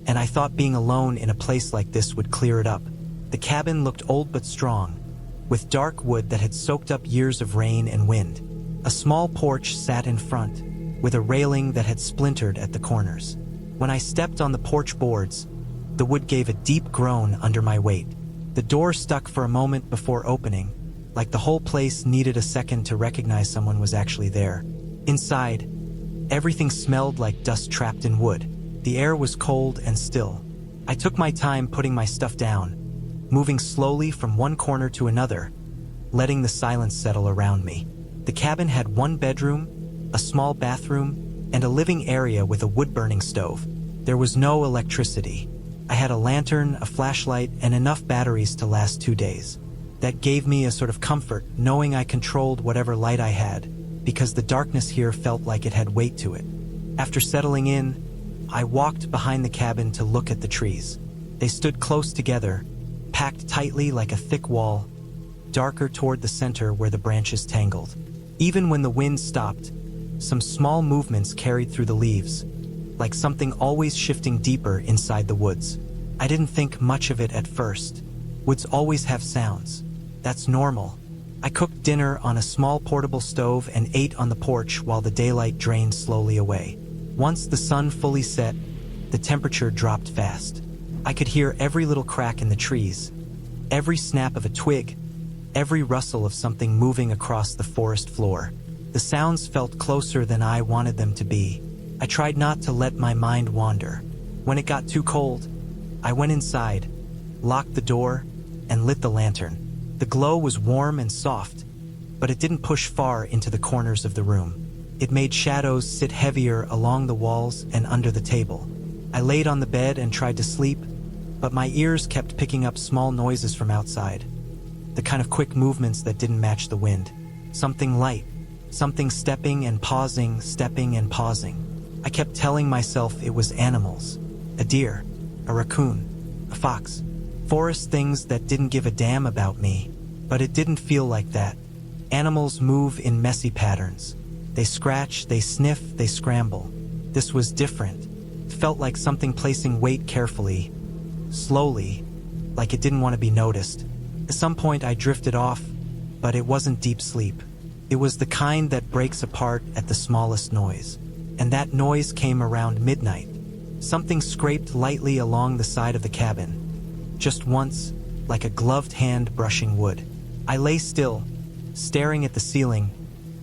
and I thought being alone in a place like this would clear it up. The cabin looked old but strong, with dark wood that had soaked up years of rain and wind. A small porch sat in front, with a railing that had splintered at the corners. When I stepped on the porch boards, the wood gave a deep groan under my weight. The door stuck for a moment before opening, like the whole place needed a second to recognize someone was actually there. Inside, everything smelled like dust trapped in wood. The air was cold and still. I took my time putting my stuff down, moving slowly from one corner to another, letting the silence settle around me. The cabin had one bedroom, a small bathroom, and a living area with a wood-burning stove. There was no electricity. I had a lantern, a flashlight, and enough batteries to last 2 days. That gave me a sort of comfort, knowing I controlled whatever light I had, because the darkness here felt like it had weight to it. After settling in, I walked behind the cabin to look at the trees. They stood close together, packed tightly like a thick wall, darker toward the center where the branches tangled. Even when the wind stopped, some small movements carried through the leaves, like something always shifting deeper inside the woods. I didn't think much of it at first. Woods always have sounds. That's normal. I cooked dinner on a small portable stove and ate on the porch while the daylight drained slowly away. Once the sun fully set, the temperature dropped fast. I could hear every little crack in the trees, every snap of a twig, every rustle of something moving across the forest floor. The sounds felt closer than I wanted them to be. I tried not to let my mind wander. When it got too cold, I went inside, locked the door, and lit the lantern. The glow was warm and soft, but it didn't push far into the corners of the room. It made shadows sit heavier along the walls and under the table. I laid on the bed and tried to sleep, but my ears kept picking up small noises from outside. The kind of quick movements that didn't match the wind. Something light, something stepping and pausing, stepping and pausing. I kept telling myself it was animals. A deer, a raccoon, a fox. Forest things that didn't give a damn about me. But it didn't feel like that. Animals move in messy patterns. They scratch, they sniff, they scramble. This was different. It felt like something placing weight carefully, slowly, like it didn't want to be noticed. At some point I drifted off, but it wasn't deep sleep. It was the kind that breaks apart at the smallest noise. And that noise came around midnight. Something scraped lightly along the side of the cabin. Just once, like a gloved hand brushing wood. I lay still, staring at the ceiling,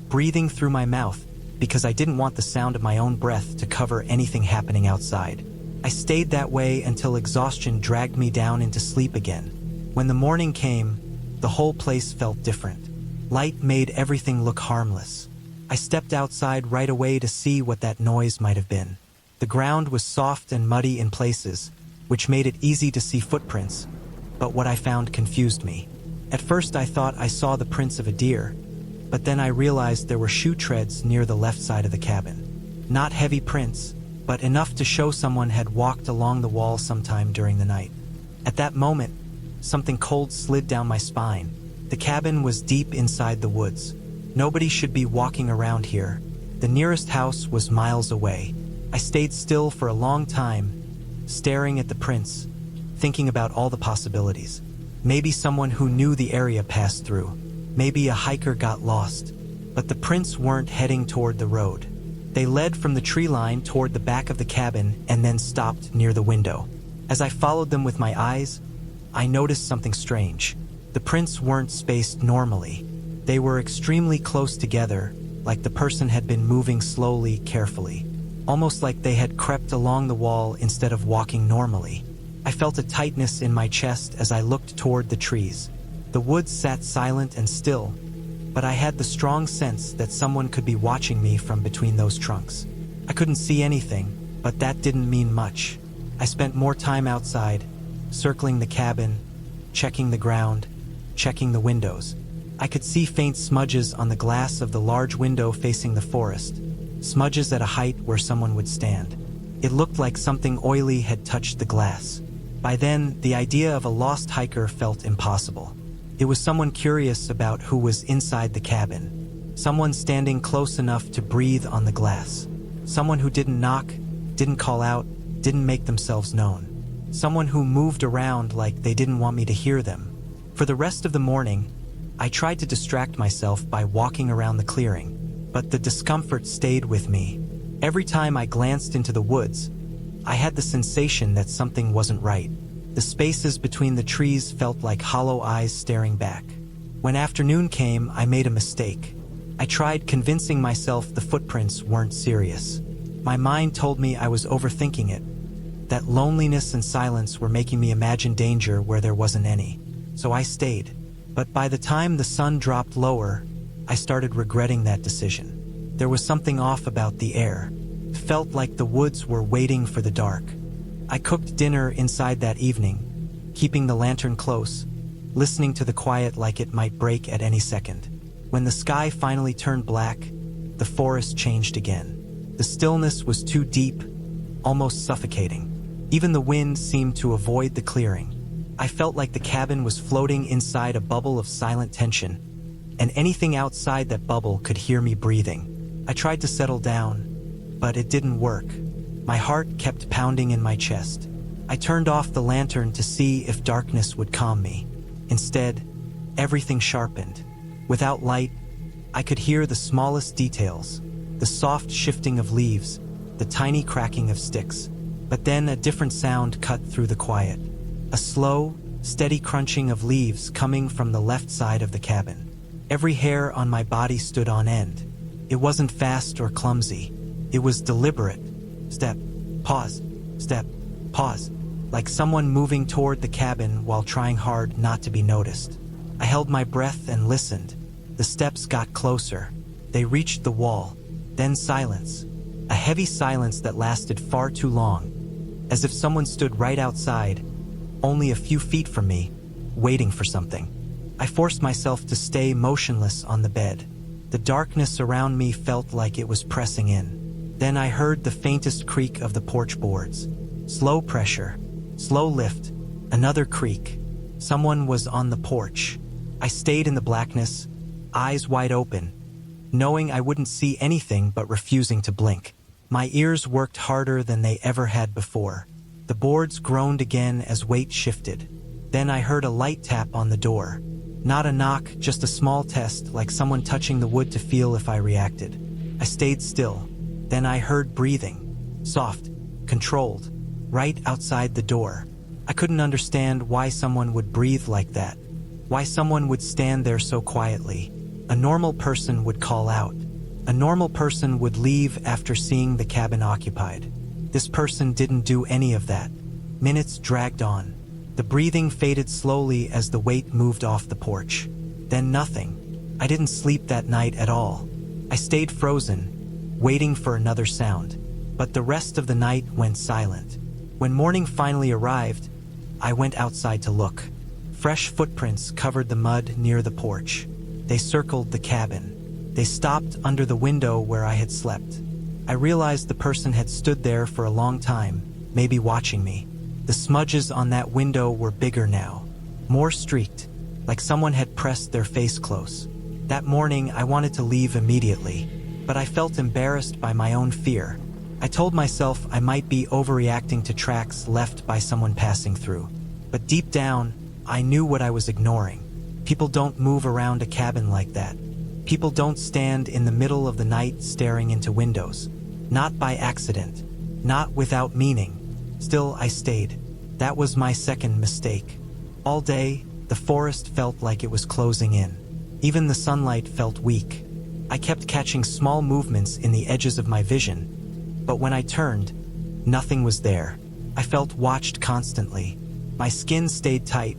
breathing through my mouth, because I didn't want the sound of my own breath to cover anything happening outside. I stayed that way until exhaustion dragged me down into sleep again. When the morning came, the whole place felt different. Light made everything look harmless. I stepped outside right away to see what that noise might have been. The ground was soft and muddy in places, which made it easy to see footprints, but what I found confused me. At first I thought I saw the prints of a deer, but then I realized there were shoe treads near the left side of the cabin. Not heavy prints, but enough to show someone had walked along the wall sometime during the night. At that moment, something cold slid down my spine. The cabin was deep inside the woods. Nobody should be walking around here. The nearest house was miles away. I stayed still for a long time, staring at the prints, thinking about all the possibilities. Maybe someone who knew the area passed through. Maybe a hiker got lost. But the prints weren't heading toward the road. They led from the tree line toward the back of the cabin and then stopped near the window. As I followed them with my eyes, I noticed something strange. The prints weren't spaced normally. They were extremely close together, like the person had been moving slowly, carefully. Almost like they had crept along the wall instead of walking normally. I felt a tightness in my chest as I looked toward the trees. The woods sat silent and still, but I had the strong sense that someone could be watching me from between those trunks. I couldn't see anything, but that didn't mean much. I spent more time outside, circling the cabin, checking the ground, checking the windows. I could see faint smudges on the glass of the large window facing the forest. Smudges at a height where someone would stand. It looked like something oily had touched the glass. By then, the idea of a lost hiker felt impossible. It was someone curious about who was inside the cabin. Someone standing close enough to breathe on the glass. Someone who didn't knock, didn't call out, didn't make themselves known. Someone who moved around like they didn't want me to hear them. For the rest of the morning, I tried to distract myself by walking around the clearing. But the discomfort stayed with me. Every time I glanced into the woods, I had the sensation that something wasn't right. The spaces between the trees felt like hollow eyes staring back. When afternoon came, I made a mistake. I tried convincing myself the footprints weren't serious. My mind told me I was overthinking it, that loneliness and silence were making me imagine danger where there wasn't any. So I stayed. But by the time the sun dropped lower, I started regretting that decision. There was something off about the air. It felt like the woods were waiting for the dark. I cooked dinner inside that evening, keeping the lantern close, listening to the quiet like it might break at any second. When the sky finally turned black, the forest changed again. The stillness was too deep, almost suffocating. Even the wind seemed to avoid the clearing. I felt like the cabin was floating inside a bubble of silent tension, and anything outside that bubble could hear me breathing. I tried to settle down, but it didn't work. My heart kept pounding in my chest. I turned off the lantern to see if darkness would calm me. Instead, everything sharpened. Without light, I could hear the smallest details, the soft shifting of leaves, the tiny cracking of sticks. But then a different sound cut through the quiet. A slow, steady crunching of leaves coming from the left side of the cabin. Every hair on my body stood on end. It wasn't fast or clumsy. It was deliberate. Step, pause, step, pause, like someone moving toward the cabin while trying hard not to be noticed. I held my breath and listened. The steps got closer. They reached the wall. Then silence. A heavy silence that lasted far too long, as if someone stood right outside, only a few feet from me, waiting for something. I forced myself to stay motionless on the bed. The darkness around me felt like it was pressing in. Then I heard the faintest creak of the porch boards. Slow pressure, slow lift, another creak. Someone was on the porch. I stayed in the blackness, eyes wide open, knowing I wouldn't see anything but refusing to blink. My ears worked harder than they ever had before. The boards groaned again as weight shifted. Then I heard a light tap on the door. Not a knock, just a small test, like someone touching the wood to feel if I reacted. I stayed still. Then I heard breathing. Soft, controlled, right outside the door. I couldn't understand why someone would breathe like that. Why someone would stand there so quietly. A normal person would call out. A normal person would leave after seeing the cabin occupied. This person didn't do any of that. Minutes dragged on. The breathing faded slowly as the weight moved off the porch. Then nothing. I didn't sleep that night at all. I stayed frozen, waiting for another sound. But the rest of the night went silent. When morning finally arrived, I went outside to look. Fresh footprints covered the mud near the porch. They circled the cabin. They stopped under the window where I had slept. I realized the person had stood there for a long time, maybe watching me. The smudges on that window were bigger now, more streaked, like someone had pressed their face close. That morning, I wanted to leave immediately, but I felt embarrassed by my own fear. I told myself I might be overreacting to tracks left by someone passing through. But deep down, I knew what I was ignoring. People don't move around a cabin like that. People don't stand in the middle of the night staring into windows. Not by accident. Not without meaning. Still, I stayed. That was my second mistake. All day, the forest felt like it was closing in. Even the sunlight felt weak. I kept catching small movements in the edges of my vision. But when I turned, nothing was there. I felt watched constantly. My skin stayed tight,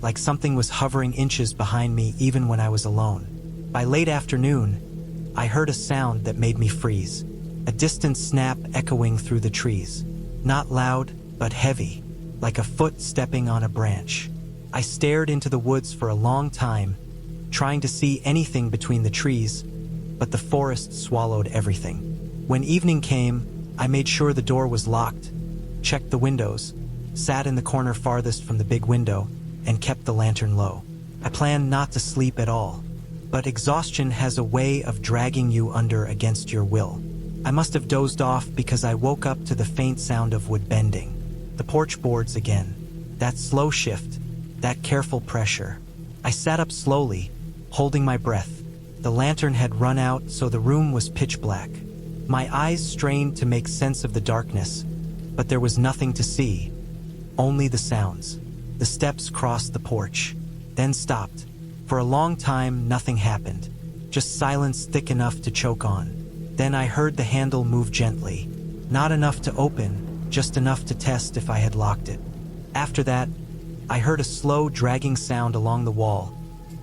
like something was hovering inches behind me even when I was alone. By late afternoon, I heard a sound that made me freeze. A distant snap echoing through the trees. Not loud, but heavy, like a foot stepping on a branch. I stared into the woods for a long time, trying to see anything between the trees, but the forest swallowed everything. When evening came, I made sure the door was locked, checked the windows, sat in the corner farthest from the big window, and kept the lantern low. I planned not to sleep at all, but exhaustion has a way of dragging you under against your will. I must have dozed off because I woke up to the faint sound of wood bending. The porch boards again. That slow shift, that careful pressure. I sat up slowly, holding my breath. The lantern had run out, so the room was pitch black. My eyes strained to make sense of the darkness, but there was nothing to see. Only the sounds. The steps crossed the porch, then stopped. For a long time, nothing happened. Just silence thick enough to choke on. Then I heard the handle move gently. Not enough to open, just enough to test if I had locked it. After that, I heard a slow, dragging sound along the wall,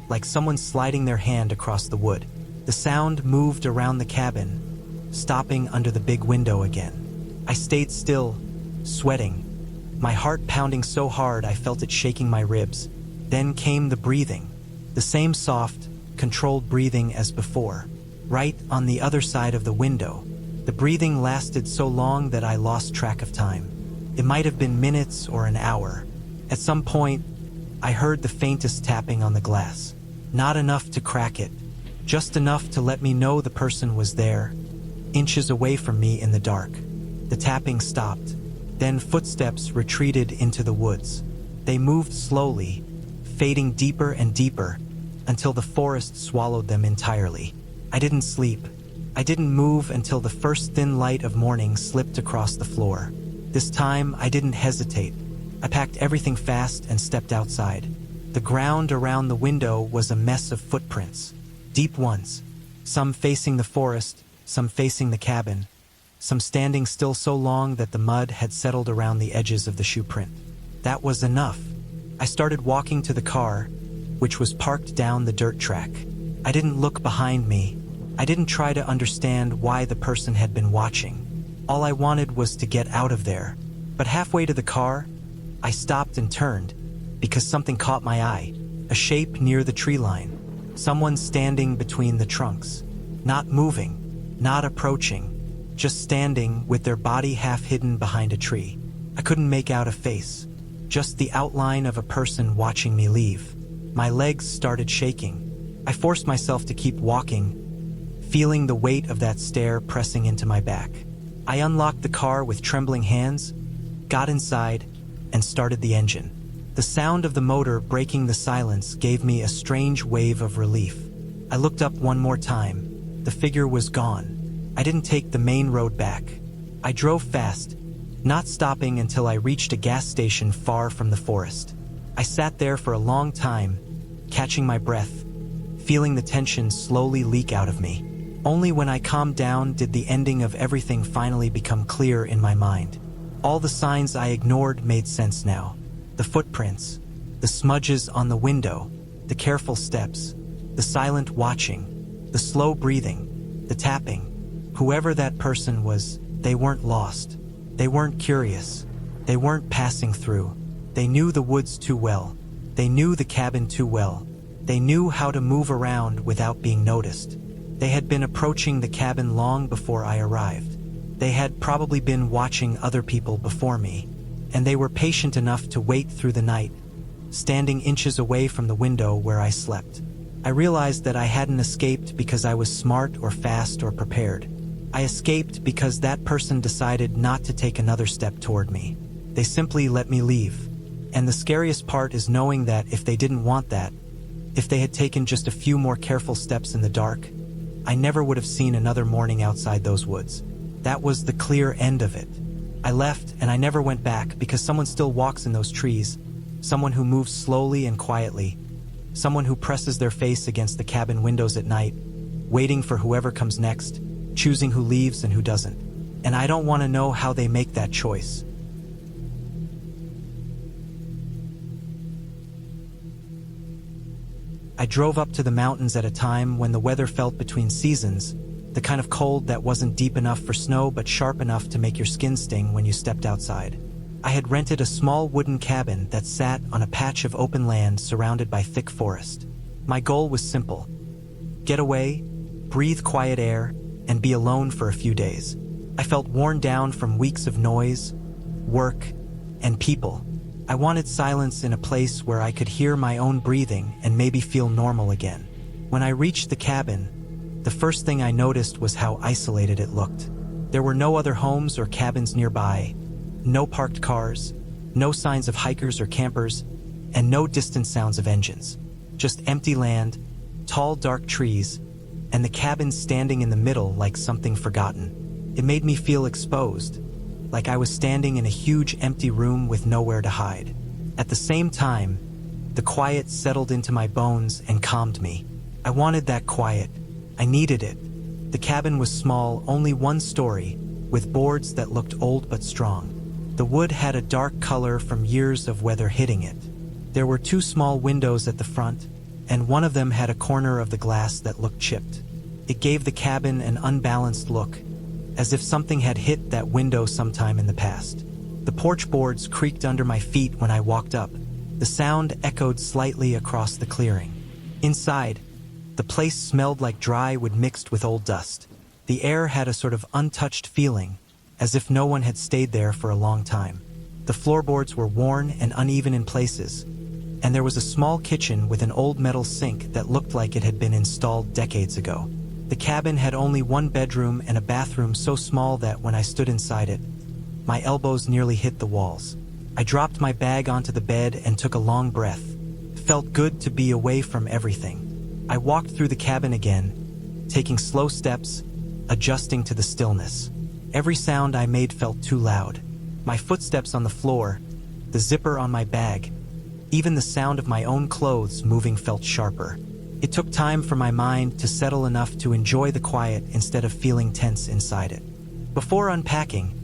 like someone sliding their hand across the wood. The sound moved around the cabin, stopping under the big window again. I stayed still, sweating, my heart pounding so hard I felt it shaking my ribs. Then came the breathing, the same soft, controlled breathing as before. Right on the other side of the window. The breathing lasted so long that I lost track of time. It might have been minutes or an hour. At some point, I heard the faintest tapping on the glass. Not enough to crack it, just enough to let me know the person was there, inches away from me in the dark. The tapping stopped. Then footsteps retreated into the woods. They moved slowly, fading deeper and deeper, until the forest swallowed them entirely. I didn't sleep. I didn't move until the first thin light of morning slipped across the floor. This time, I didn't hesitate. I packed everything fast and stepped outside. The ground around the window was a mess of footprints, deep ones, some facing the forest, some facing the cabin, some standing still so long that the mud had settled around the edges of the shoe print. That was enough. I started walking to the car, which was parked down the dirt track. I didn't look behind me. I didn't try to understand why the person had been watching. All I wanted was to get out of there. But halfway to the car, I stopped and turned because something caught my eye. A shape near the tree line. Someone standing between the trunks. Not moving, not approaching, just standing with their body half hidden behind a tree. I couldn't make out a face, just the outline of a person watching me leave. My legs started shaking. I forced myself to keep walking, feeling the weight of that stare pressing into my back. I unlocked the car with trembling hands, got inside, and started the engine. The sound of the motor breaking the silence gave me a strange wave of relief. I looked up one more time. The figure was gone. I didn't take the main road back. I drove fast, not stopping until I reached a gas station far from the forest. I sat there for a long time, catching my breath, feeling the tension slowly leak out of me. Only when I calmed down did the ending of everything finally become clear in my mind. All the signs I ignored made sense now. The footprints, the smudges on the window, the careful steps, the silent watching, the slow breathing, the tapping. Whoever that person was, they weren't lost. They weren't curious. They weren't passing through. They knew the woods too well. They knew the cabin too well. They knew how to move around without being noticed. They had been approaching the cabin long before I arrived. They had probably been watching other people before me, and they were patient enough to wait through the night, standing inches away from the window where I slept. I realized that I hadn't escaped because I was smart or fast or prepared. I escaped because that person decided not to take another step toward me. They simply let me leave. And the scariest part is knowing that if they didn't want that, if they had taken just a few more careful steps in the dark, I never would have seen another morning outside those woods. That was the clear end of it. I left and I never went back because someone still walks in those trees, someone who moves slowly and quietly, someone who presses their face against the cabin windows at night, waiting for whoever comes next, choosing who leaves and who doesn't. And I don't want to know how they make that choice. I drove up to the mountains at a time when the weather felt between seasons, the kind of cold that wasn't deep enough for snow but sharp enough to make your skin sting when you stepped outside. I had rented a small wooden cabin that sat on a patch of open land surrounded by thick forest. My goal was simple: get away, breathe quiet air, and be alone for a few days. I felt worn down from weeks of noise, work, and people. I wanted silence in a place where I could hear my own breathing and maybe feel normal again. When I reached the cabin, the first thing I noticed was how isolated it looked. There were no other homes or cabins nearby, no parked cars, no signs of hikers or campers, and no distant sounds of engines. Just empty land, tall dark trees, and the cabin standing in the middle like something forgotten. It made me feel exposed, like I was standing in a huge empty room with nowhere to hide. At the same time, the quiet settled into my bones and calmed me. I wanted that quiet. I needed it. The cabin was small, only one story, with boards that looked old but strong. The wood had a dark color from years of weather hitting it. There were two small windows at the front, and one of them had a corner of the glass that looked chipped. It gave the cabin an unbalanced look, as if something had hit that window sometime in the past. The porch boards creaked under my feet when I walked up. The sound echoed slightly across the clearing. Inside, the place smelled like dry wood mixed with old dust. The air had a sort of untouched feeling, as if no one had stayed there for a long time. The floorboards were worn and uneven in places, and there was a small kitchen with an old metal sink that looked like it had been installed decades ago. The cabin had only one bedroom and a bathroom so small that when I stood inside it, my elbows nearly hit the walls. I dropped my bag onto the bed and took a long breath. It felt good to be away from everything. I walked through the cabin again, taking slow steps, adjusting to the stillness. Every sound I made felt too loud. My footsteps on the floor, the zipper on my bag. Even the sound of my own clothes moving felt sharper. It took time for my mind to settle enough to enjoy the quiet instead of feeling tense inside it. Before unpacking,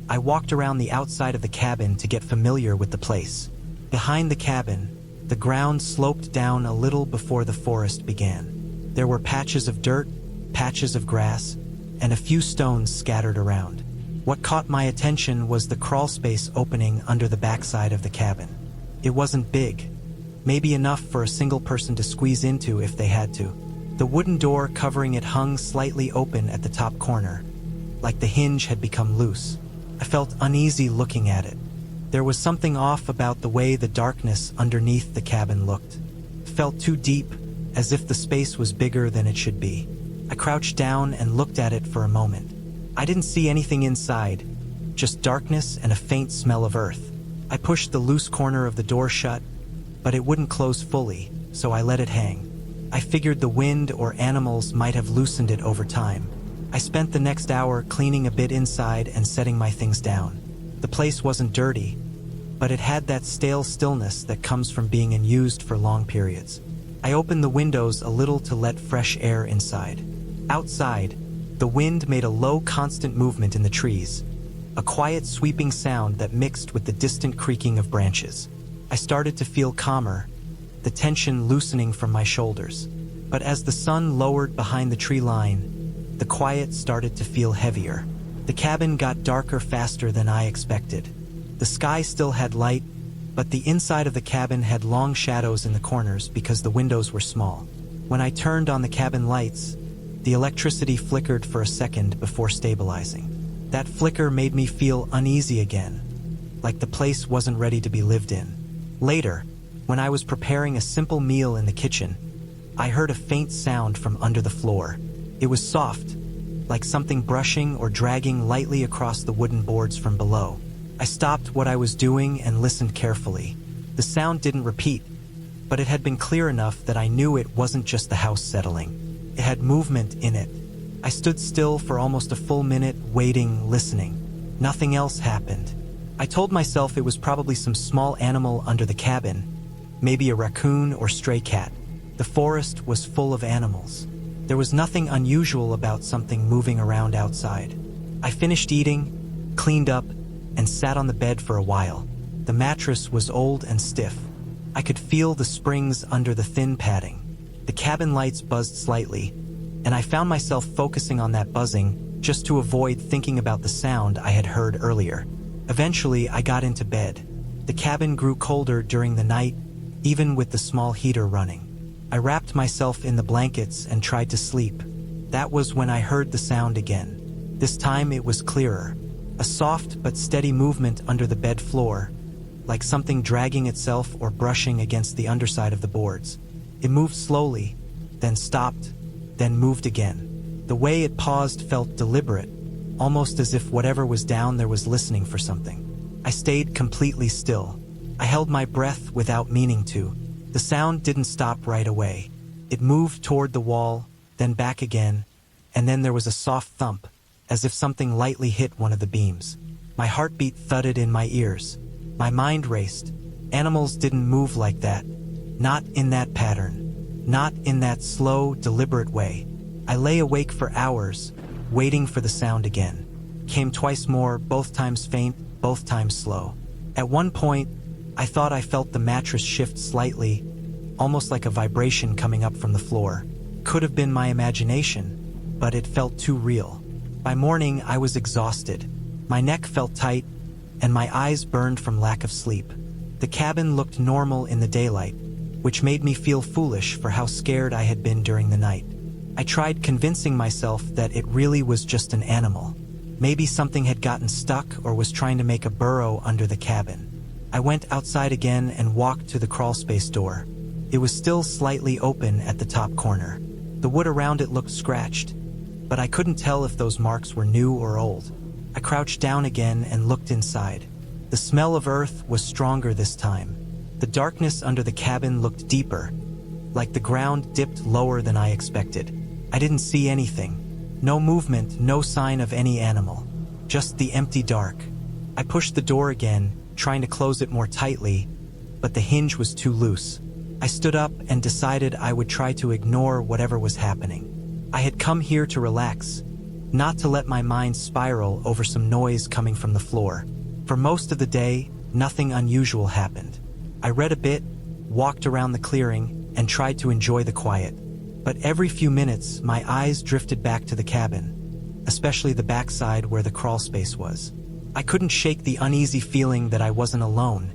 I walked around the outside of the cabin to get familiar with the place. Behind the cabin, the ground sloped down a little before the forest began. There were patches of dirt, patches of grass, and a few stones scattered around. What caught my attention was the crawl space opening under the backside of the cabin. It wasn't big, maybe enough for a single person to squeeze into if they had to. The wooden door covering it hung slightly open at the top corner, like the hinge had become loose. I felt uneasy looking at it. There was something off about the way the darkness underneath the cabin looked. It felt too deep, as if the space was bigger than it should be. I crouched down and looked at it for a moment. I didn't see anything inside, just darkness and a faint smell of earth. I pushed the loose corner of the door shut, but it wouldn't close fully, so I let it hang. I figured the wind or animals might have loosened it over time. I spent the next hour cleaning a bit inside and setting my things down. The place wasn't dirty, but it had that stale stillness that comes from being unused for long periods. I opened the windows a little to let fresh air inside. Outside, the wind made a low, constant movement in the trees, a quiet, sweeping sound that mixed with the distant creaking of branches. I started to feel calmer, the tension loosening from my shoulders. But as the sun lowered behind the tree line, the quiet started to feel heavier. The cabin got darker faster than I expected. The sky still had light, but the inside of the cabin had long shadows in the corners because the windows were small. When I turned on the cabin lights, the electricity flickered for a second before stabilizing. That flicker made me feel uneasy again, like the place wasn't ready to be lived in. Later, when I was preparing a simple meal in the kitchen, I heard a faint sound from under the floor. It was soft, like something brushing or dragging lightly across the wooden boards from below. I stopped what I was doing and listened carefully. The sound didn't repeat, but it had been clear enough that I knew it wasn't just the house settling. It had movement in it. I stood still for almost a full minute, waiting, listening. Nothing else happened. I told myself it was probably some small animal under the cabin, maybe a raccoon or stray cat. The forest was full of animals. There was nothing unusual about something moving around outside. I finished eating, cleaned up, and sat on the bed for a while. The mattress was old and stiff. I could feel the springs under the thin padding. The cabin lights buzzed slightly, and I found myself focusing on that buzzing just to avoid thinking about the sound I had heard earlier. Eventually, I got into bed. The cabin grew colder during the night, even with the small heater running. I wrapped myself in the blankets and tried to sleep. That was when I heard the sound again. This time it was clearer. A soft but steady movement under the bed floor, like something dragging itself or brushing against the underside of the boards. It moved slowly, then stopped, then moved again. The way it paused felt deliberate, almost as if whatever was down there was listening for something. I stayed completely still. I held my breath without meaning to. The sound didn't stop right away. It moved toward the wall, then back again, and then there was a soft thump, as if something lightly hit one of the beams. My heartbeat thudded in my ears. My mind raced. Animals didn't move like that. Not in that pattern. Not in that slow, deliberate way. I lay awake for hours, waiting for the sound again. Came twice more, both times faint, both times slow. At one point, I thought I felt the mattress shift slightly, almost like a vibration coming up from the floor. Could have been my imagination, but it felt too real. By morning, I was exhausted. My neck felt tight, and my eyes burned from lack of sleep. The cabin looked normal in the daylight, which made me feel foolish for how scared I had been during the night. I tried convincing myself that it really was just an animal. Maybe something had gotten stuck or was trying to make a burrow under the cabin. I went outside again and walked to the crawlspace door. It was still slightly open at the top corner. The wood around it looked scratched, but I couldn't tell if those marks were new or old. I crouched down again and looked inside. The smell of earth was stronger this time. The darkness under the cabin looked deeper, like the ground dipped lower than I expected. I didn't see anything. No movement, no sign of any animal. Just the empty dark. I pushed the door again, trying to close it more tightly, but the hinge was too loose. I stood up and decided I would try to ignore whatever was happening. I had come here to relax, not to let my mind spiral over some noise coming from the floor. For most of the day, nothing unusual happened. I read a bit, walked around the clearing, and tried to enjoy the quiet. But every few minutes, my eyes drifted back to the cabin, especially the backside where the crawl space was. I couldn't shake the uneasy feeling that I wasn't alone,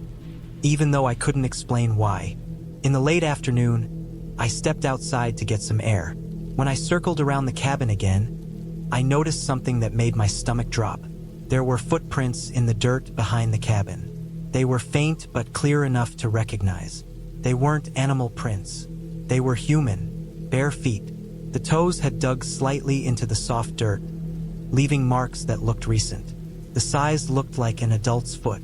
even though I couldn't explain why. In the late afternoon, I stepped outside to get some air. When I circled around the cabin again, I noticed something that made my stomach drop. There were footprints in the dirt behind the cabin. They were faint but clear enough to recognize. They weren't animal prints. They were human, bare feet. The toes had dug slightly into the soft dirt, leaving marks that looked recent. The size looked like an adult's foot.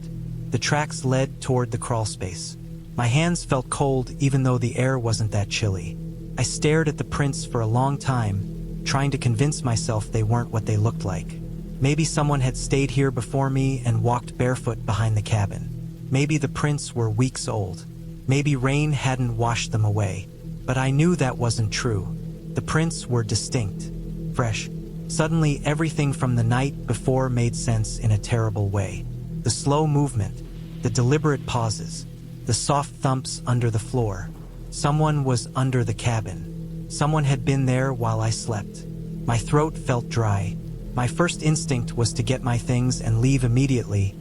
The tracks led toward the crawl space. My hands felt cold even though the air wasn't that chilly. I stared at the prints for a long time, trying to convince myself they weren't what they looked like. Maybe someone had stayed here before me and walked barefoot behind the cabin. Maybe the prints were weeks old. Maybe rain hadn't washed them away. But I knew that wasn't true. The prints were distinct, fresh. Suddenly, everything from the night before made sense in a terrible way. The slow movement, the deliberate pauses, the soft thumps under the floor. Someone was under the cabin. Someone had been there while I slept. My throat felt dry. My first instinct was to get my things and leave immediately,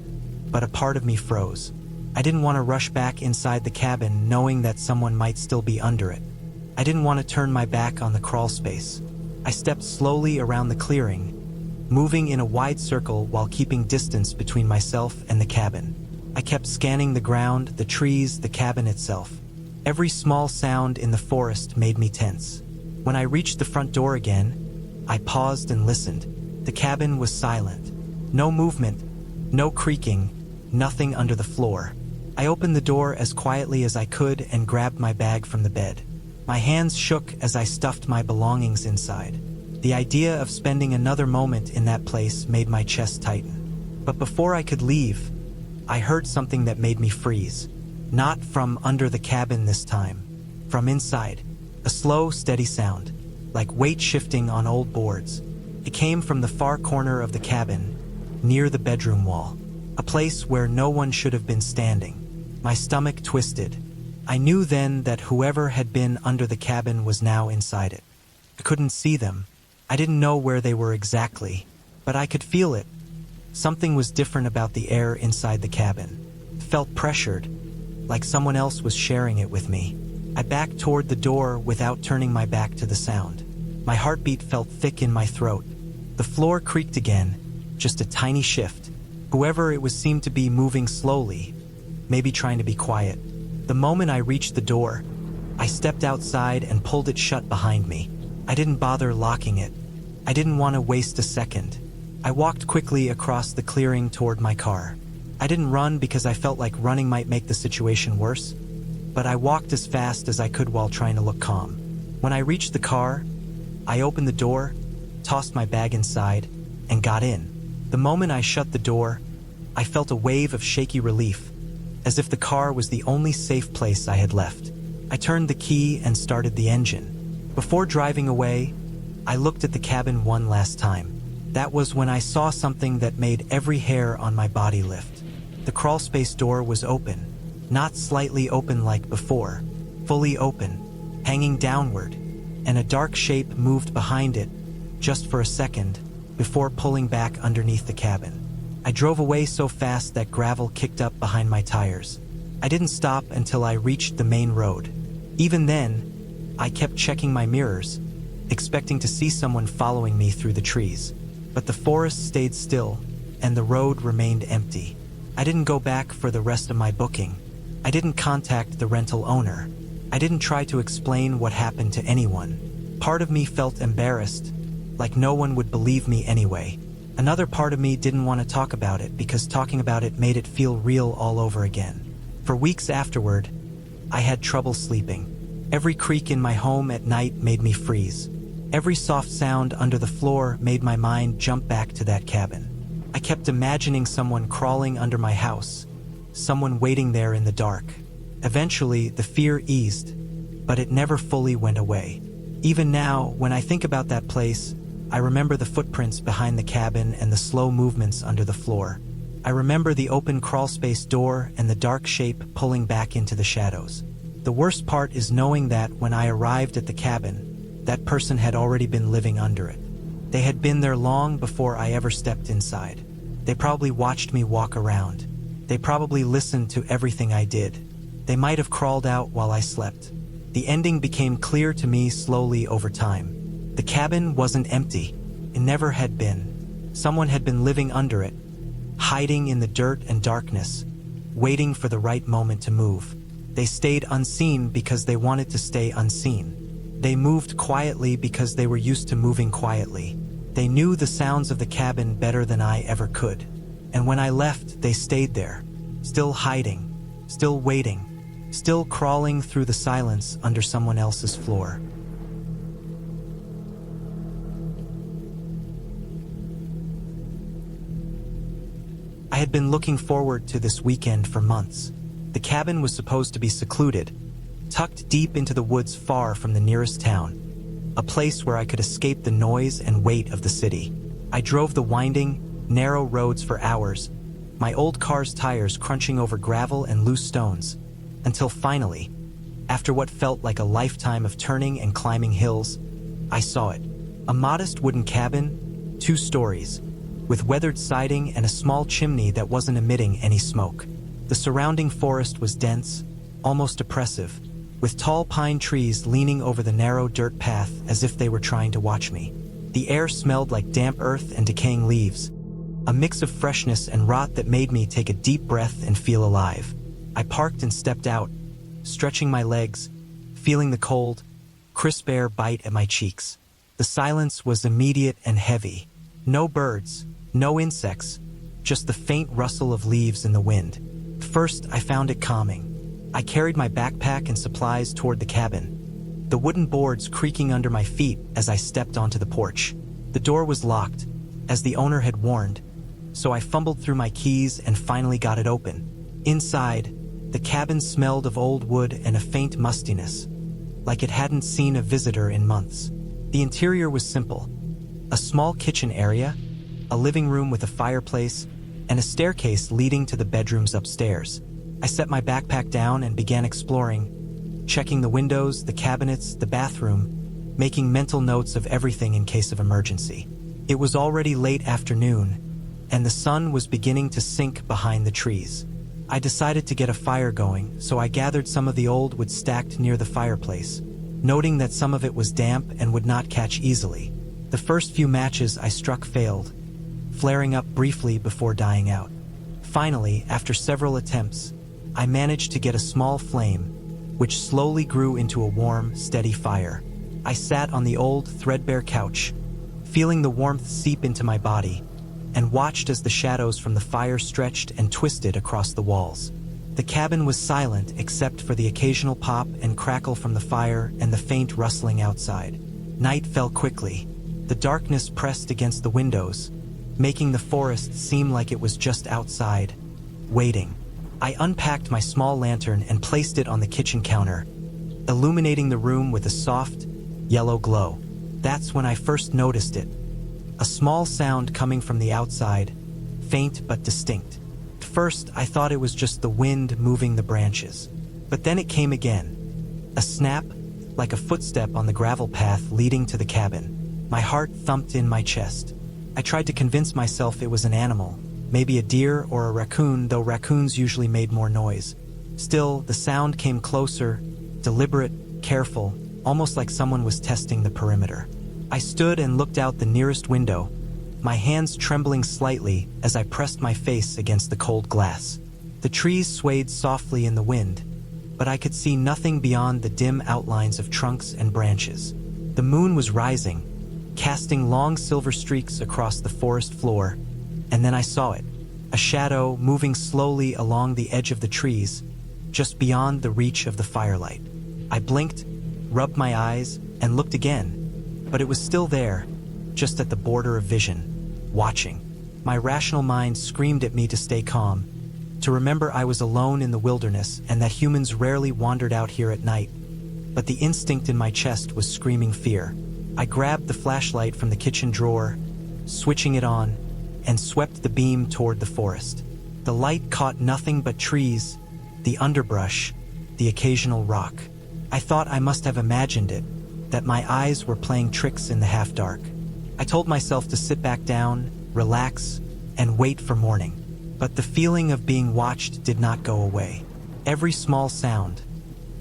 but a part of me froze. I didn't want to rush back inside the cabin knowing that someone might still be under it. I didn't want to turn my back on the crawl space. I stepped slowly around the clearing, moving in a wide circle while keeping distance between myself and the cabin. I kept scanning the ground, the trees, the cabin itself. Every small sound in the forest made me tense. When I reached the front door again, I paused and listened. The cabin was silent. No movement, no creaking, nothing under the floor. I opened the door as quietly as I could and grabbed my bag from the bed. My hands shook as I stuffed my belongings inside. The idea of spending another moment in that place made my chest tighten. But before I could leave, I heard something that made me freeze. Not from under the cabin this time. From inside. A slow, steady sound, like weight shifting on old boards. It came from the far corner of the cabin, near the bedroom wall. A place where no one should have been standing. My stomach twisted. I knew then that whoever had been under the cabin was now inside it. I couldn't see them. I didn't know where they were exactly, but I could feel it. Something was different about the air inside the cabin. It felt pressured, like someone else was sharing it with me. I backed toward the door without turning my back to the sound. My heartbeat felt thick in my throat. The floor creaked again, just a tiny shift. Whoever it was seemed to be moving slowly, maybe trying to be quiet. The moment I reached the door, I stepped outside and pulled it shut behind me. I didn't bother locking it. I didn't want to waste a second. I walked quickly across the clearing toward my car. I didn't run because I felt like running might make the situation worse, but I walked as fast as I could while trying to look calm. When I reached the car, I opened the door, tossed my bag inside, and got in. The moment I shut the door, I felt a wave of shaky relief, as if the car was the only safe place I had left. I turned the key and started the engine. Before driving away, I looked at the cabin one last time. That was when I saw something that made every hair on my body lift. The crawl space door was open, not slightly open like before, fully open, hanging downward, and a dark shape moved behind it, just for a second, before pulling back underneath the cabin. I drove away so fast that gravel kicked up behind my tires. I didn't stop until I reached the main road. Even then, I kept checking my mirrors, expecting to see someone following me through the trees. But the forest stayed still, and the road remained empty. I didn't go back for the rest of my booking. I didn't contact the rental owner. I didn't try to explain what happened to anyone. Part of me felt embarrassed, like no one would believe me anyway. Another part of me didn't want to talk about it because talking about it made it feel real all over again. For weeks afterward, I had trouble sleeping. Every creak in my home at night made me freeze. Every soft sound under the floor made my mind jump back to that cabin. I kept imagining someone crawling under my house, someone waiting there in the dark. Eventually, the fear eased, but it never fully went away. Even now, when I think about that place, I remember the footprints behind the cabin and the slow movements under the floor. I remember the open crawlspace door and the dark shape pulling back into the shadows. The worst part is knowing that when I arrived at the cabin, that person had already been living under it. They had been there long before I ever stepped inside. They probably watched me walk around. They probably listened to everything I did. They might have crawled out while I slept. The ending became clear to me slowly over time. The cabin wasn't empty. It never had been. Someone had been living under it, hiding in the dirt and darkness, waiting for the right moment to move. They stayed unseen because they wanted to stay unseen. They moved quietly because they were used to moving quietly. They knew the sounds of the cabin better than I ever could. And when I left, they stayed there, still hiding, still waiting, still crawling through the silence under someone else's floor. I had been looking forward to this weekend for months. The cabin was supposed to be secluded, tucked deep into the woods far from the nearest town, a place where I could escape the noise and weight of the city. I drove the winding, narrow roads for hours, my old car's tires crunching over gravel and loose stones, until finally, after what felt like a lifetime of turning and climbing hills, I saw it. A modest wooden cabin, 2 stories, with weathered siding and a small chimney that wasn't emitting any smoke. The surrounding forest was dense, almost oppressive, with tall pine trees leaning over the narrow dirt path as if they were trying to watch me. The air smelled like damp earth and decaying leaves, a mix of freshness and rot that made me take a deep breath and feel alive. I parked and stepped out, stretching my legs, feeling the cold, crisp air bite at my cheeks. The silence was immediate and heavy. No birds, no insects, just the faint rustle of leaves in the wind. First, I found it calming. I carried my backpack and supplies toward the cabin, the wooden boards creaking under my feet as I stepped onto the porch. The door was locked, as the owner had warned, so I fumbled through my keys and finally got it open. Inside, the cabin smelled of old wood and a faint mustiness, like it hadn't seen a visitor in months. The interior was simple: a small kitchen area, a living room with a fireplace, and a staircase leading to the bedrooms upstairs. I set my backpack down and began exploring, checking the windows, the cabinets, the bathroom, making mental notes of everything in case of emergency. It was already late afternoon, and the sun was beginning to sink behind the trees. I decided to get a fire going, so I gathered some of the old wood stacked near the fireplace, noting that some of it was damp and would not catch easily. The first few matches I struck failed, flaring up briefly before dying out. Finally, after several attempts, I managed to get a small flame, which slowly grew into a warm, steady fire. I sat on the old, threadbare couch, feeling the warmth seep into my body, and watched as the shadows from the fire stretched and twisted across the walls. The cabin was silent except for the occasional pop and crackle from the fire and the faint rustling outside. Night fell quickly. The darkness pressed against the windows, making the forest seem like it was just outside, waiting. I unpacked my small lantern and placed it on the kitchen counter, illuminating the room with a soft, yellow glow. That's when I first noticed it. A small sound coming from the outside, faint but distinct. At first, I thought it was just the wind moving the branches. But then it came again. A snap, like a footstep on the gravel path leading to the cabin. My heart thumped in my chest. I tried to convince myself it was an animal, maybe a deer or a raccoon, though raccoons usually made more noise. Still, the sound came closer, deliberate, careful, almost like someone was testing the perimeter. I stood and looked out the nearest window, my hands trembling slightly as I pressed my face against the cold glass. The trees swayed softly in the wind, but I could see nothing beyond the dim outlines of trunks and branches. The moon was rising, casting long silver streaks across the forest floor, and then I saw it, a shadow moving slowly along the edge of the trees, just beyond the reach of the firelight. I blinked, rubbed my eyes, and looked again, but it was still there, just at the border of vision, watching. My rational mind screamed at me to stay calm, to remember I was alone in the wilderness and that humans rarely wandered out here at night. But the instinct in my chest was screaming fear. I grabbed the flashlight from the kitchen drawer, switching it on, and swept the beam toward the forest. The light caught nothing but trees, the underbrush, the occasional rock. I thought I must have imagined it, that my eyes were playing tricks in the half-dark. I told myself to sit back down, relax, and wait for morning. But the feeling of being watched did not go away. Every small sound,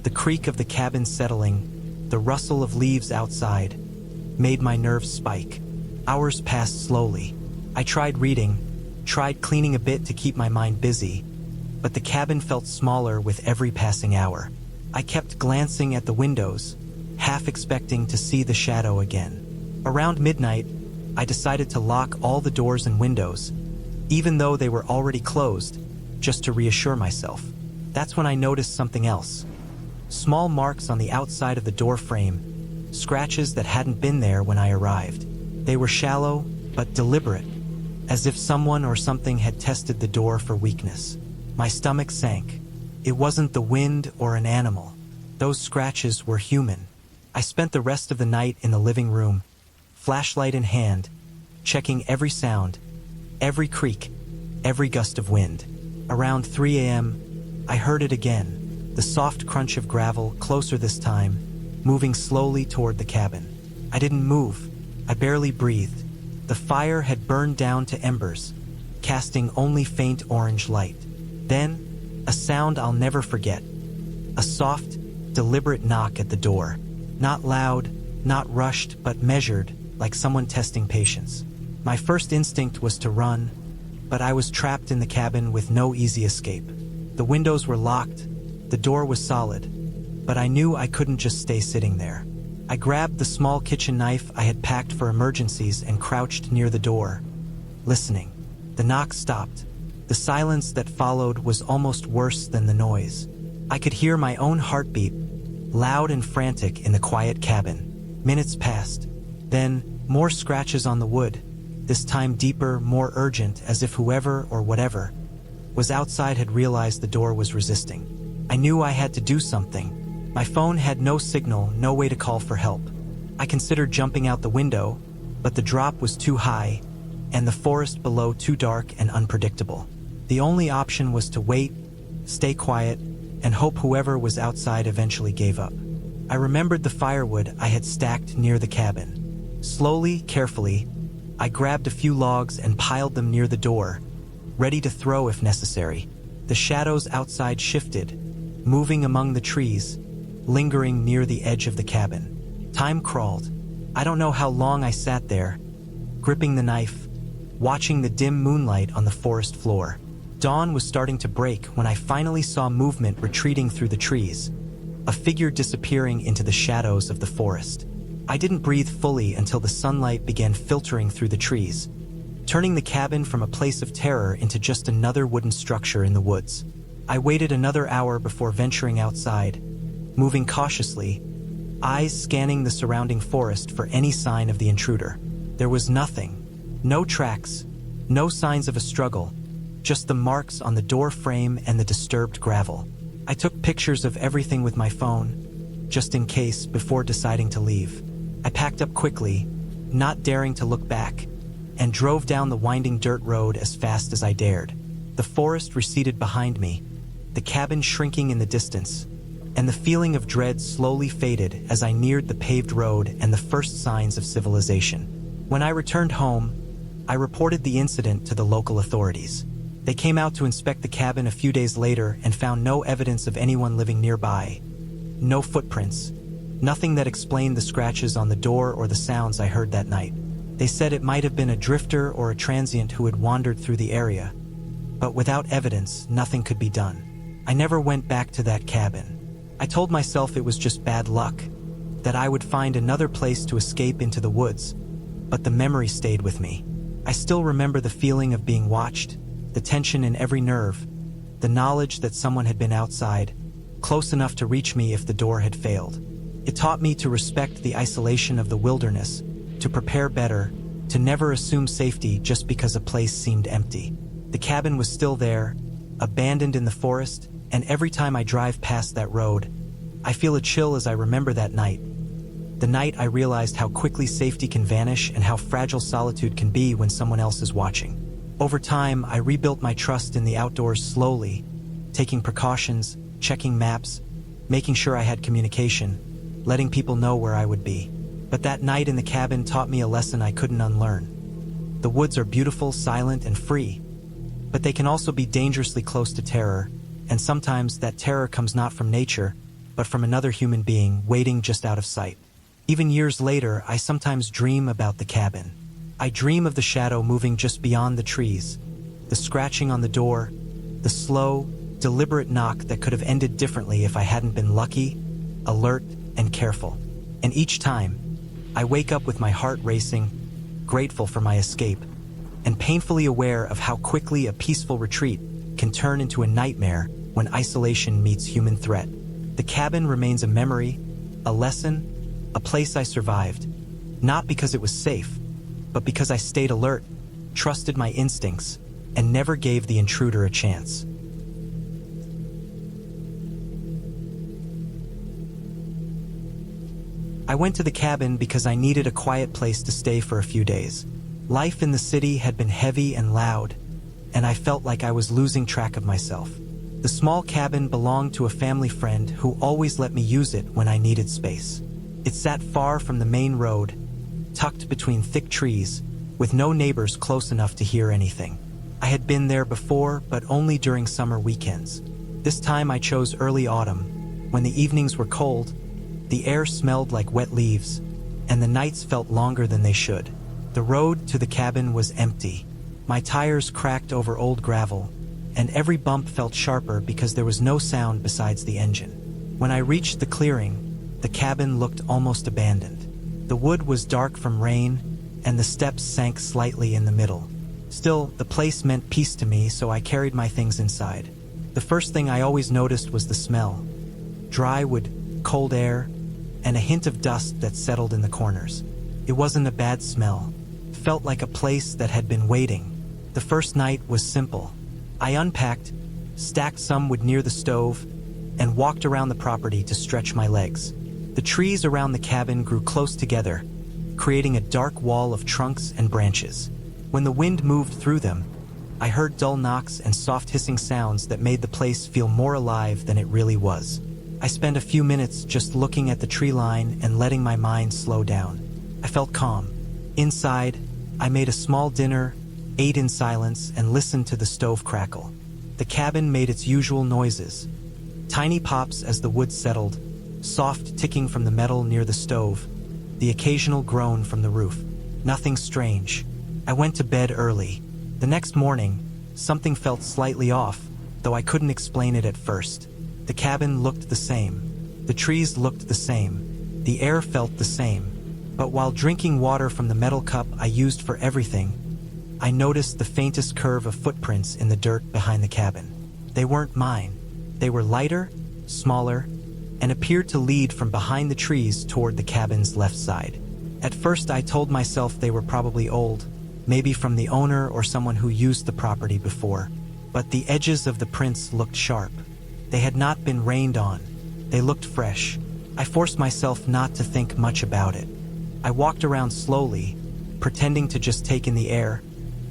the creak of the cabin settling, the rustle of leaves outside, made my nerves spike. Hours passed slowly. I tried reading, tried cleaning a bit to keep my mind busy, but the cabin felt smaller with every passing hour. I kept glancing at the windows, half expecting to see the shadow again. Around midnight, I decided to lock all the doors and windows, even though they were already closed, just to reassure myself. That's when I noticed something else. Small marks on the outside of the door frame, scratches that hadn't been there when I arrived. They were shallow, but deliberate, as if someone or something had tested the door for weakness. My stomach sank. It wasn't the wind or an animal. Those scratches were human. I spent the rest of the night in the living room, flashlight in hand, checking every sound, every creak, every gust of wind. Around 3 a.m., I heard it again, the soft crunch of gravel, closer this time, moving slowly toward the cabin. I didn't move. I barely breathed. The fire had burned down to embers, casting only faint orange light. Then, a sound I'll never forget. A soft, deliberate knock at the door. Not loud, not rushed, but measured, like someone testing patience. My first instinct was to run, but I was trapped in the cabin with no easy escape. The windows were locked, the door was solid, but I knew I couldn't just stay sitting there. I grabbed the small kitchen knife I had packed for emergencies and crouched near the door, listening. The knock stopped. The silence that followed was almost worse than the noise. I could hear my own heartbeat, loud and frantic in the quiet cabin. Minutes passed. Then, more scratches on the wood, this time deeper, more urgent, as if whoever or whatever was outside had realized the door was resisting. I knew I had to do something. My phone had no signal, no way to call for help. I considered jumping out the window, but the drop was too high, and the forest below too dark and unpredictable. The only option was to wait, stay quiet, and hope whoever was outside eventually gave up. I remembered the firewood I had stacked near the cabin. Slowly, carefully, I grabbed a few logs and piled them near the door, ready to throw if necessary. The shadows outside shifted, moving among the trees, lingering near the edge of the cabin. Time crawled. I don't know how long I sat there, gripping the knife, watching the dim moonlight on the forest floor. Dawn was starting to break when I finally saw movement retreating through the trees, a figure disappearing into the shadows of the forest. I didn't breathe fully until the sunlight began filtering through the trees, turning the cabin from a place of terror into just another wooden structure in the woods. I waited another hour before venturing outside, moving cautiously, eyes scanning the surrounding forest for any sign of the intruder. There was nothing. No tracks, no signs of a struggle, just the marks on the door frame and the disturbed gravel. I took pictures of everything with my phone, just in case, before deciding to leave. I packed up quickly, not daring to look back, and drove down the winding dirt road as fast as I dared. The forest receded behind me, the cabin shrinking in the distance, and the feeling of dread slowly faded as I neared the paved road and the first signs of civilization. When I returned home, I reported the incident to the local authorities. They came out to inspect the cabin a few days later and found no evidence of anyone living nearby. No footprints. Nothing that explained the scratches on the door or the sounds I heard that night. They said it might have been a drifter or a transient who had wandered through the area. But without evidence, nothing could be done. I never went back to that cabin. I told myself it was just bad luck, that I would find another place to escape into the woods, but the memory stayed with me. I still remember the feeling of being watched, the tension in every nerve, the knowledge that someone had been outside, close enough to reach me if the door had failed. It taught me to respect the isolation of the wilderness, to prepare better, to never assume safety just because a place seemed empty. The cabin was still there, abandoned in the forest, and every time I drive past that road, I feel a chill as I remember that night. The night I realized how quickly safety can vanish and how fragile solitude can be when someone else is watching. Over time, I rebuilt my trust in the outdoors slowly, taking precautions, checking maps, making sure I had communication, letting people know where I would be. But that night in the cabin taught me a lesson I couldn't unlearn. The woods are beautiful, silent, and free, but they can also be dangerously close to terror, and sometimes that terror comes not from nature, but from another human being waiting just out of sight. Even years later, I sometimes dream about the cabin. I dream of the shadow moving just beyond the trees, the scratching on the door, the slow, deliberate knock that could have ended differently if I hadn't been lucky, alert, and careful. And each time, I wake up with my heart racing, grateful for my escape, and painfully aware of how quickly a peaceful retreat can turn into a nightmare when isolation meets human threat. The cabin remains a memory, a lesson, a place I survived, not because it was safe, but because I stayed alert, trusted my instincts, and never gave the intruder a chance. I went to the cabin because I needed a quiet place to stay for a few days. Life in the city had been heavy and loud, and I felt like I was losing track of myself. The small cabin belonged to a family friend who always let me use it when I needed space. It sat far from the main road, tucked between thick trees, with no neighbors close enough to hear anything. I had been there before, but only during summer weekends. This time I chose early autumn, when the evenings were cold, the air smelled like wet leaves, and the nights felt longer than they should. The road to the cabin was empty. My tires cracked over old gravel, and every bump felt sharper because there was no sound besides the engine. When I reached the clearing, the cabin looked almost abandoned. The wood was dark from rain, and the steps sank slightly in the middle. Still, the place meant peace to me, so I carried my things inside. The first thing I always noticed was the smell. Dry wood, cold air, and a hint of dust that settled in the corners. It wasn't a bad smell. It felt like a place that had been waiting. The first night was simple. I unpacked, stacked some wood near the stove, and walked around the property to stretch my legs. The trees around the cabin grew close together, creating a dark wall of trunks and branches. When the wind moved through them, I heard dull knocks and soft hissing sounds that made the place feel more alive than it really was. I spent a few minutes just looking at the tree line and letting my mind slow down. I felt calm. Inside, I made a small dinner, ate in silence, and listened to the stove crackle. The cabin made its usual noises. Tiny pops as the wood settled, soft ticking from the metal near the stove, the occasional groan from the roof. Nothing strange. I went to bed early. The next morning, something felt slightly off, though I couldn't explain it at first. The cabin looked the same. The trees looked the same. The air felt the same. But while drinking water from the metal cup I used for everything, I noticed the faintest curve of footprints in the dirt behind the cabin. They weren't mine. They were lighter, smaller, and appeared to lead from behind the trees toward the cabin's left side. At first I told myself they were probably old, maybe from the owner or someone who used the property before. But the edges of the prints looked sharp. They had not been rained on. They looked fresh. I forced myself not to think much about it. I walked around slowly, pretending to just take in the air,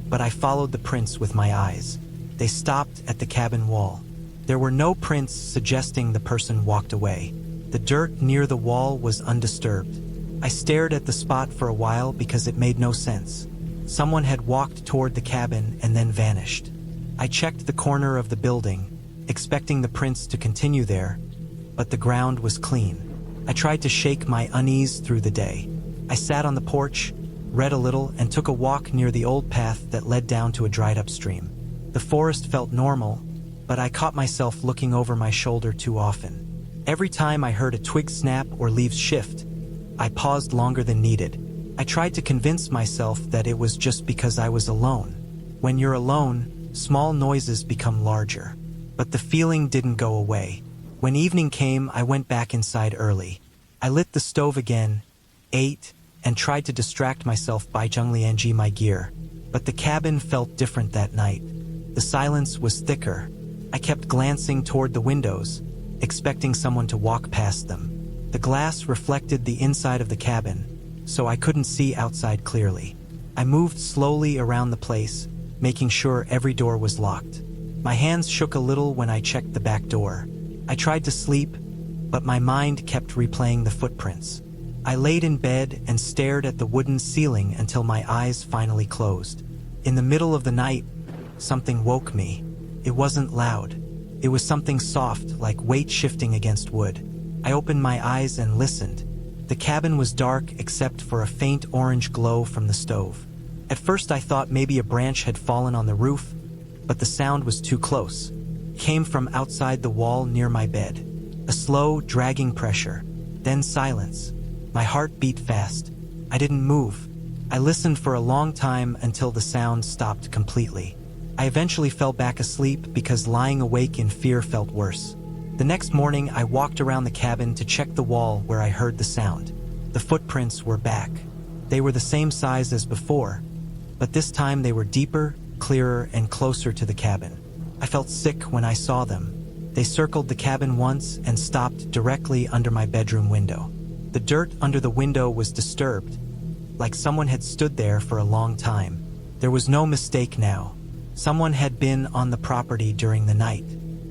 but I followed the prints with my eyes. They stopped at the cabin wall. There were no prints suggesting the person walked away. The dirt near the wall was undisturbed. I stared at the spot for a while because it made no sense. Someone had walked toward the cabin and then vanished. I checked the corner of the building, expecting the prints to continue there, but the ground was clean. I tried to shake my unease through the day. I sat on the porch, read a little, and took a walk near the old path that led down to a dried-up stream. The forest felt normal, but I caught myself looking over my shoulder too often. Every time I heard a twig snap or leaves shift, I paused longer than needed. I tried to convince myself that it was just because I was alone. When you're alone, small noises become larger. But the feeling didn't go away. When evening came, I went back inside early. I lit the stove again, ate, and tried to distract myself by jungliang my gear. But the cabin felt different that night. The silence was thicker, I kept glancing toward the windows, expecting someone to walk past them. The glass reflected the inside of the cabin, so I couldn't see outside clearly. I moved slowly around the place, making sure every door was locked. My hands shook a little when I checked the back door. I tried to sleep, but my mind kept replaying the footprints. I laid in bed and stared at the wooden ceiling until my eyes finally closed. In the middle of the night, something woke me. It wasn't loud. It was something soft, like weight shifting against wood. I opened my eyes and listened. The cabin was dark except for a faint orange glow from the stove. At first I thought maybe a branch had fallen on the roof, but the sound was too close. It came from outside the wall near my bed. A slow, dragging pressure, then silence. My heart beat fast. I didn't move. I listened for a long time until the sound stopped completely. I eventually fell back asleep because lying awake in fear felt worse. The next morning, I walked around the cabin to check the wall where I heard the sound. The footprints were back. They were the same size as before, but this time they were deeper, clearer, and closer to the cabin. I felt sick when I saw them. They circled the cabin once and stopped directly under my bedroom window. The dirt under the window was disturbed, like someone had stood there for a long time. There was no mistake now. Someone had been on the property during the night.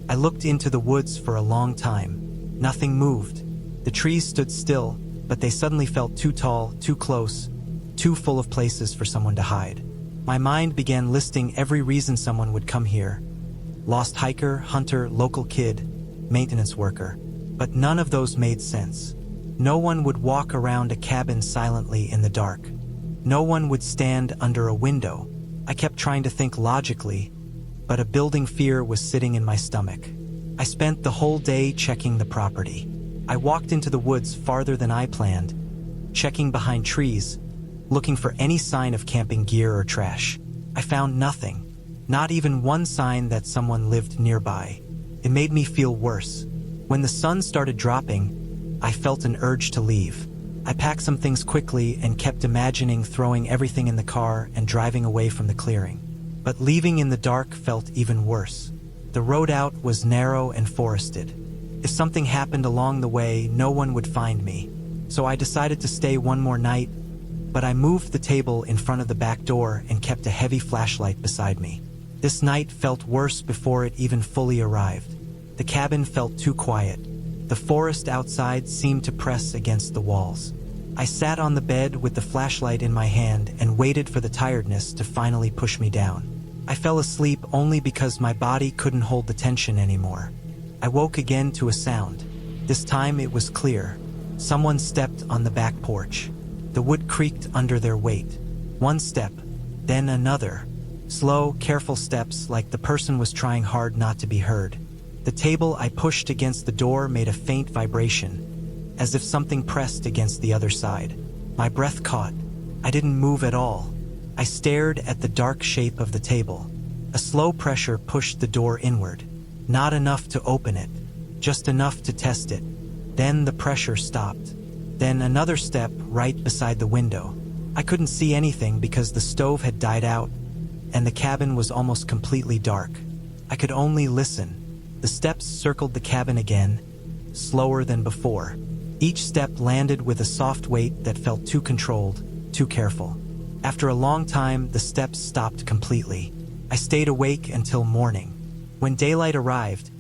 I looked into the woods for a long time. Nothing moved. The trees stood still, but they suddenly felt too tall, too close, too full of places for someone to hide. My mind began listing every reason someone would come here. Lost hiker, hunter, local kid, maintenance worker. But none of those made sense. No one would walk around a cabin silently in the dark. No one would stand under a window. I kept trying to think logically, but a building fear was sitting in my stomach. I spent the whole day checking the property. I walked into the woods farther than I planned, checking behind trees, looking for any sign of camping gear or trash. I found nothing. Not even one sign that someone lived nearby. It made me feel worse. When the sun started dropping, I felt an urge to leave. I packed some things quickly and kept imagining throwing everything in the car and driving away from the clearing. But leaving in the dark felt even worse. The road out was narrow and forested. If something happened along the way, no one would find me. So I decided to stay one more night, but I moved the table in front of the back door and kept a heavy flashlight beside me. This night felt worse before it even fully arrived. The cabin felt too quiet. The forest outside seemed to press against the walls. I sat on the bed with the flashlight in my hand and waited for the tiredness to finally push me down. I fell asleep only because my body couldn't hold the tension anymore. I woke again to a sound. This time it was clear. Someone stepped on the back porch. The wood creaked under their weight. One step, then another. Slow, careful steps like the person was trying hard not to be heard. The table I pushed against the door made a faint vibration, as if something pressed against the other side. My breath caught. I didn't move at all. I stared at the dark shape of the table. A slow pressure pushed the door inward. Not enough to open it, just enough to test it. Then the pressure stopped. Then another step right beside the window. I couldn't see anything because the stove had died out, and the cabin was almost completely dark. I could only listen. The steps circled the cabin again, slower than before. Each step landed with a soft weight that felt too controlled, too careful. After a long time, the steps stopped completely. I stayed awake until morning. When daylight arrived,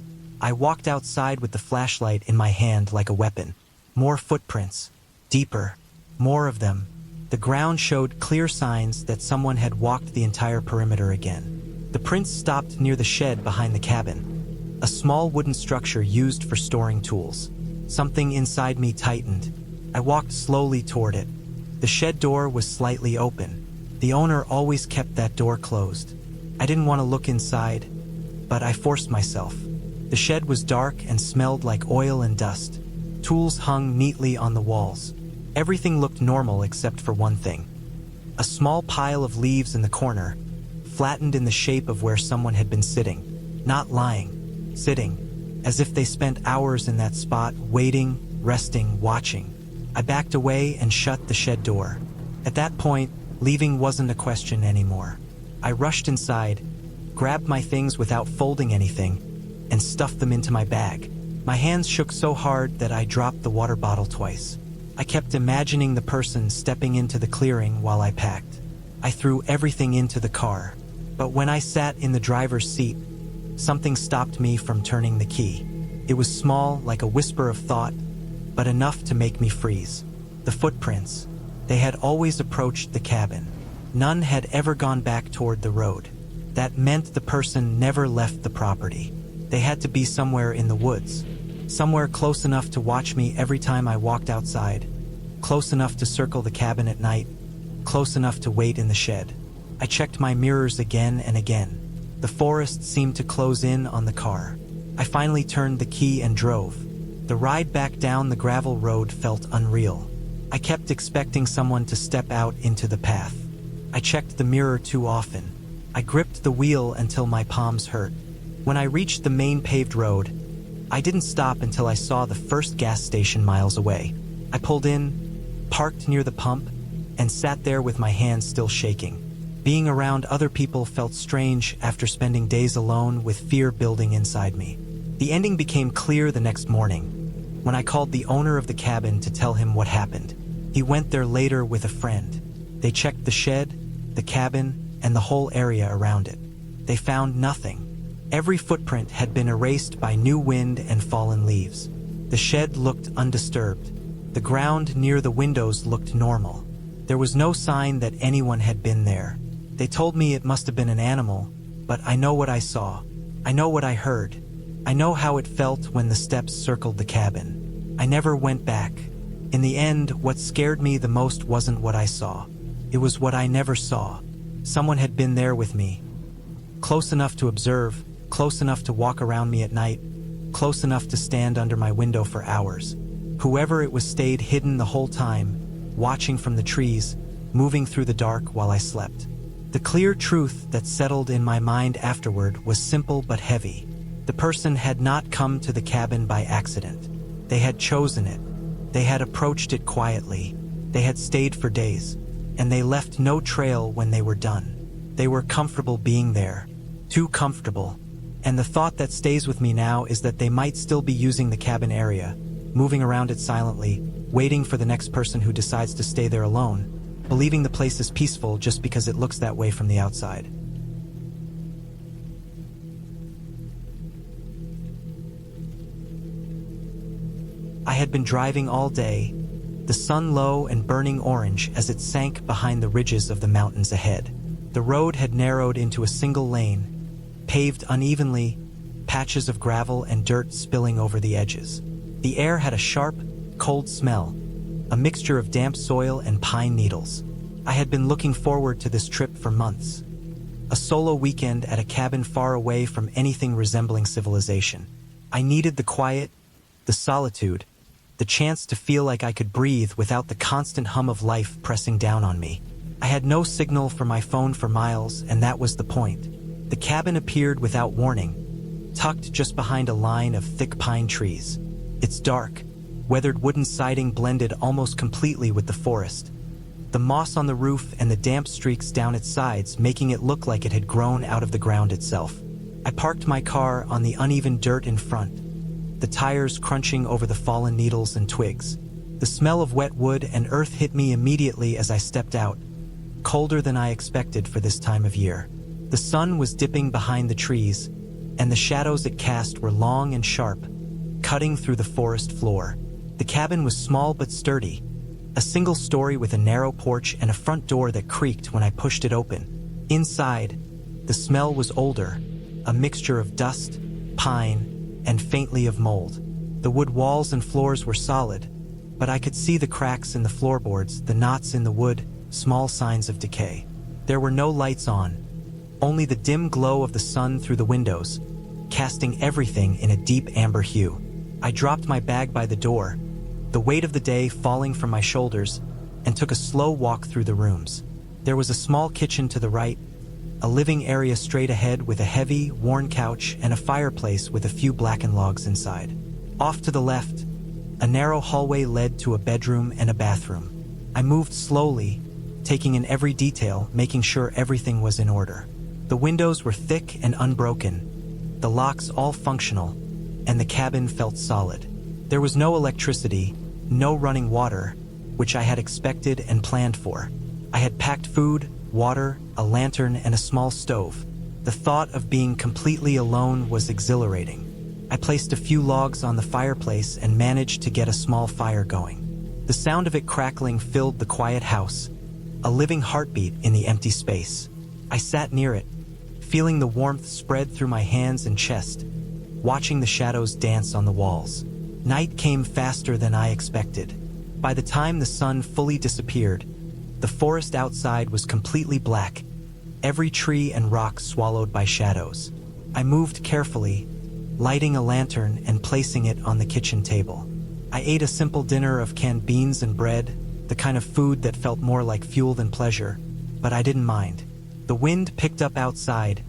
I walked outside with the flashlight in my hand like a weapon. More footprints, deeper, more of them. The ground showed clear signs that someone had walked the entire perimeter again. The prints stopped near the shed behind the cabin, a small wooden structure used for storing tools. Something inside me tightened. I walked slowly toward it. The shed door was slightly open. The owner always kept that door closed. I didn't want to look inside, but I forced myself. The shed was dark and smelled like oil and dust. Tools hung neatly on the walls. Everything looked normal except for one thing. A small pile of leaves in the corner, flattened in the shape of where someone had been sitting. Not lying, sitting, as if they spent hours in that spot, waiting, resting, watching. I backed away and shut the shed door. At that point, leaving wasn't a question anymore. I rushed inside, grabbed my things without folding anything, and stuffed them into my bag. My hands shook so hard that I dropped the water bottle twice. I kept imagining the person stepping into the clearing while I packed. I threw everything into the car, but when I sat in the driver's seat, something stopped me from turning the key. It was small, like a whisper of thought, but enough to make me freeze. The footprints. They had always approached the cabin. None had ever gone back toward the road. That meant the person never left the property. They had to be somewhere in the woods, somewhere close enough to watch me every time I walked outside, close enough to circle the cabin at night, close enough to wait in the shed. I checked my mirrors again and again. The forest seemed to close in on the car. I finally turned the key and drove. The ride back down the gravel road felt unreal. I kept expecting someone to step out into the path. I checked the mirror too often. I gripped the wheel until my palms hurt. When I reached the main paved road, I didn't stop until I saw the first gas station miles away. I pulled in, parked near the pump, and sat there with my hands still shaking. Being around other people felt strange after spending days alone with fear building inside me. The ending became clear the next morning, when I called the owner of the cabin to tell him what happened. He went there later with a friend. They checked the shed, the cabin, and the whole area around it. They found nothing. Every footprint had been erased by new wind and fallen leaves. The shed looked undisturbed. The ground near the windows looked normal. There was no sign that anyone had been there. They told me it must have been an animal, but I know what I saw. I know what I heard. I know how it felt when the steps circled the cabin. I never went back. In the end, what scared me the most wasn't what I saw. It was what I never saw. Someone had been there with me. Close enough to observe, close enough to walk around me at night, close enough to stand under my window for hours. Whoever it was stayed hidden the whole time, watching from the trees, moving through the dark while I slept. The clear truth that settled in my mind afterward was simple but heavy. The person had not come to the cabin by accident. They had chosen it. They had approached it quietly. They had stayed for days, and they left no trail when they were done. They were comfortable being there, too comfortable. And the thought that stays with me now is that they might still be using the cabin area, moving around it silently, waiting for the next person who decides to stay there alone, believing the place is peaceful just because it looks that way from the outside. I had been driving all day, the sun low and burning orange as it sank behind the ridges of the mountains ahead. The road had narrowed into a single lane, paved unevenly, patches of gravel and dirt spilling over the edges. The air had a sharp, cold smell, a mixture of damp soil and pine needles. I had been looking forward to this trip for months. A solo weekend at a cabin far away from anything resembling civilization. I needed the quiet, the solitude, the chance to feel like I could breathe without the constant hum of life pressing down on me. I had no signal for my phone for miles, and that was the point. The cabin appeared without warning, tucked just behind a line of thick pine trees. Its dark, weathered wooden siding blended almost completely with the forest, the moss on the roof and the damp streaks down its sides making it look like it had grown out of the ground itself. I parked my car on the uneven dirt in front, the tires crunching over the fallen needles and twigs. The smell of wet wood and earth hit me immediately as I stepped out, colder than I expected for this time of year. The sun was dipping behind the trees, and the shadows it cast were long and sharp, cutting through the forest floor. The cabin was small but sturdy, a single story with a narrow porch and a front door that creaked when I pushed it open. Inside, the smell was older, a mixture of dust, pine, and faintly of mold. The wood walls and floors were solid, but I could see the cracks in the floorboards, the knots in the wood, small signs of decay. There were no lights on, only the dim glow of the sun through the windows, casting everything in a deep amber hue. I dropped my bag by the door, the weight of the day falling from my shoulders, and took a slow walk through the rooms. There was a small kitchen to the right, a living area straight ahead with a heavy, worn couch and a fireplace with a few blackened logs inside. Off to the left, a narrow hallway led to a bedroom and a bathroom. I moved slowly, taking in every detail, making sure everything was in order. The windows were thick and unbroken, the locks all functional, and the cabin felt solid. There was no electricity, no running water, which I had expected and planned for. I had packed food, water, a lantern, and a small stove. The thought of being completely alone was exhilarating. I placed a few logs on the fireplace and managed to get a small fire going. The sound of it crackling filled the quiet house, a living heartbeat in the empty space. I sat near it, feeling the warmth spread through my hands and chest, watching the shadows dance on the walls. Night came faster than I expected. By the time the sun fully disappeared, the forest outside was completely black, every tree and rock swallowed by shadows. I moved carefully, lighting a lantern and placing it on the kitchen table. I ate a simple dinner of canned beans and bread, the kind of food that felt more like fuel than pleasure, but I didn't mind. The wind picked up outside,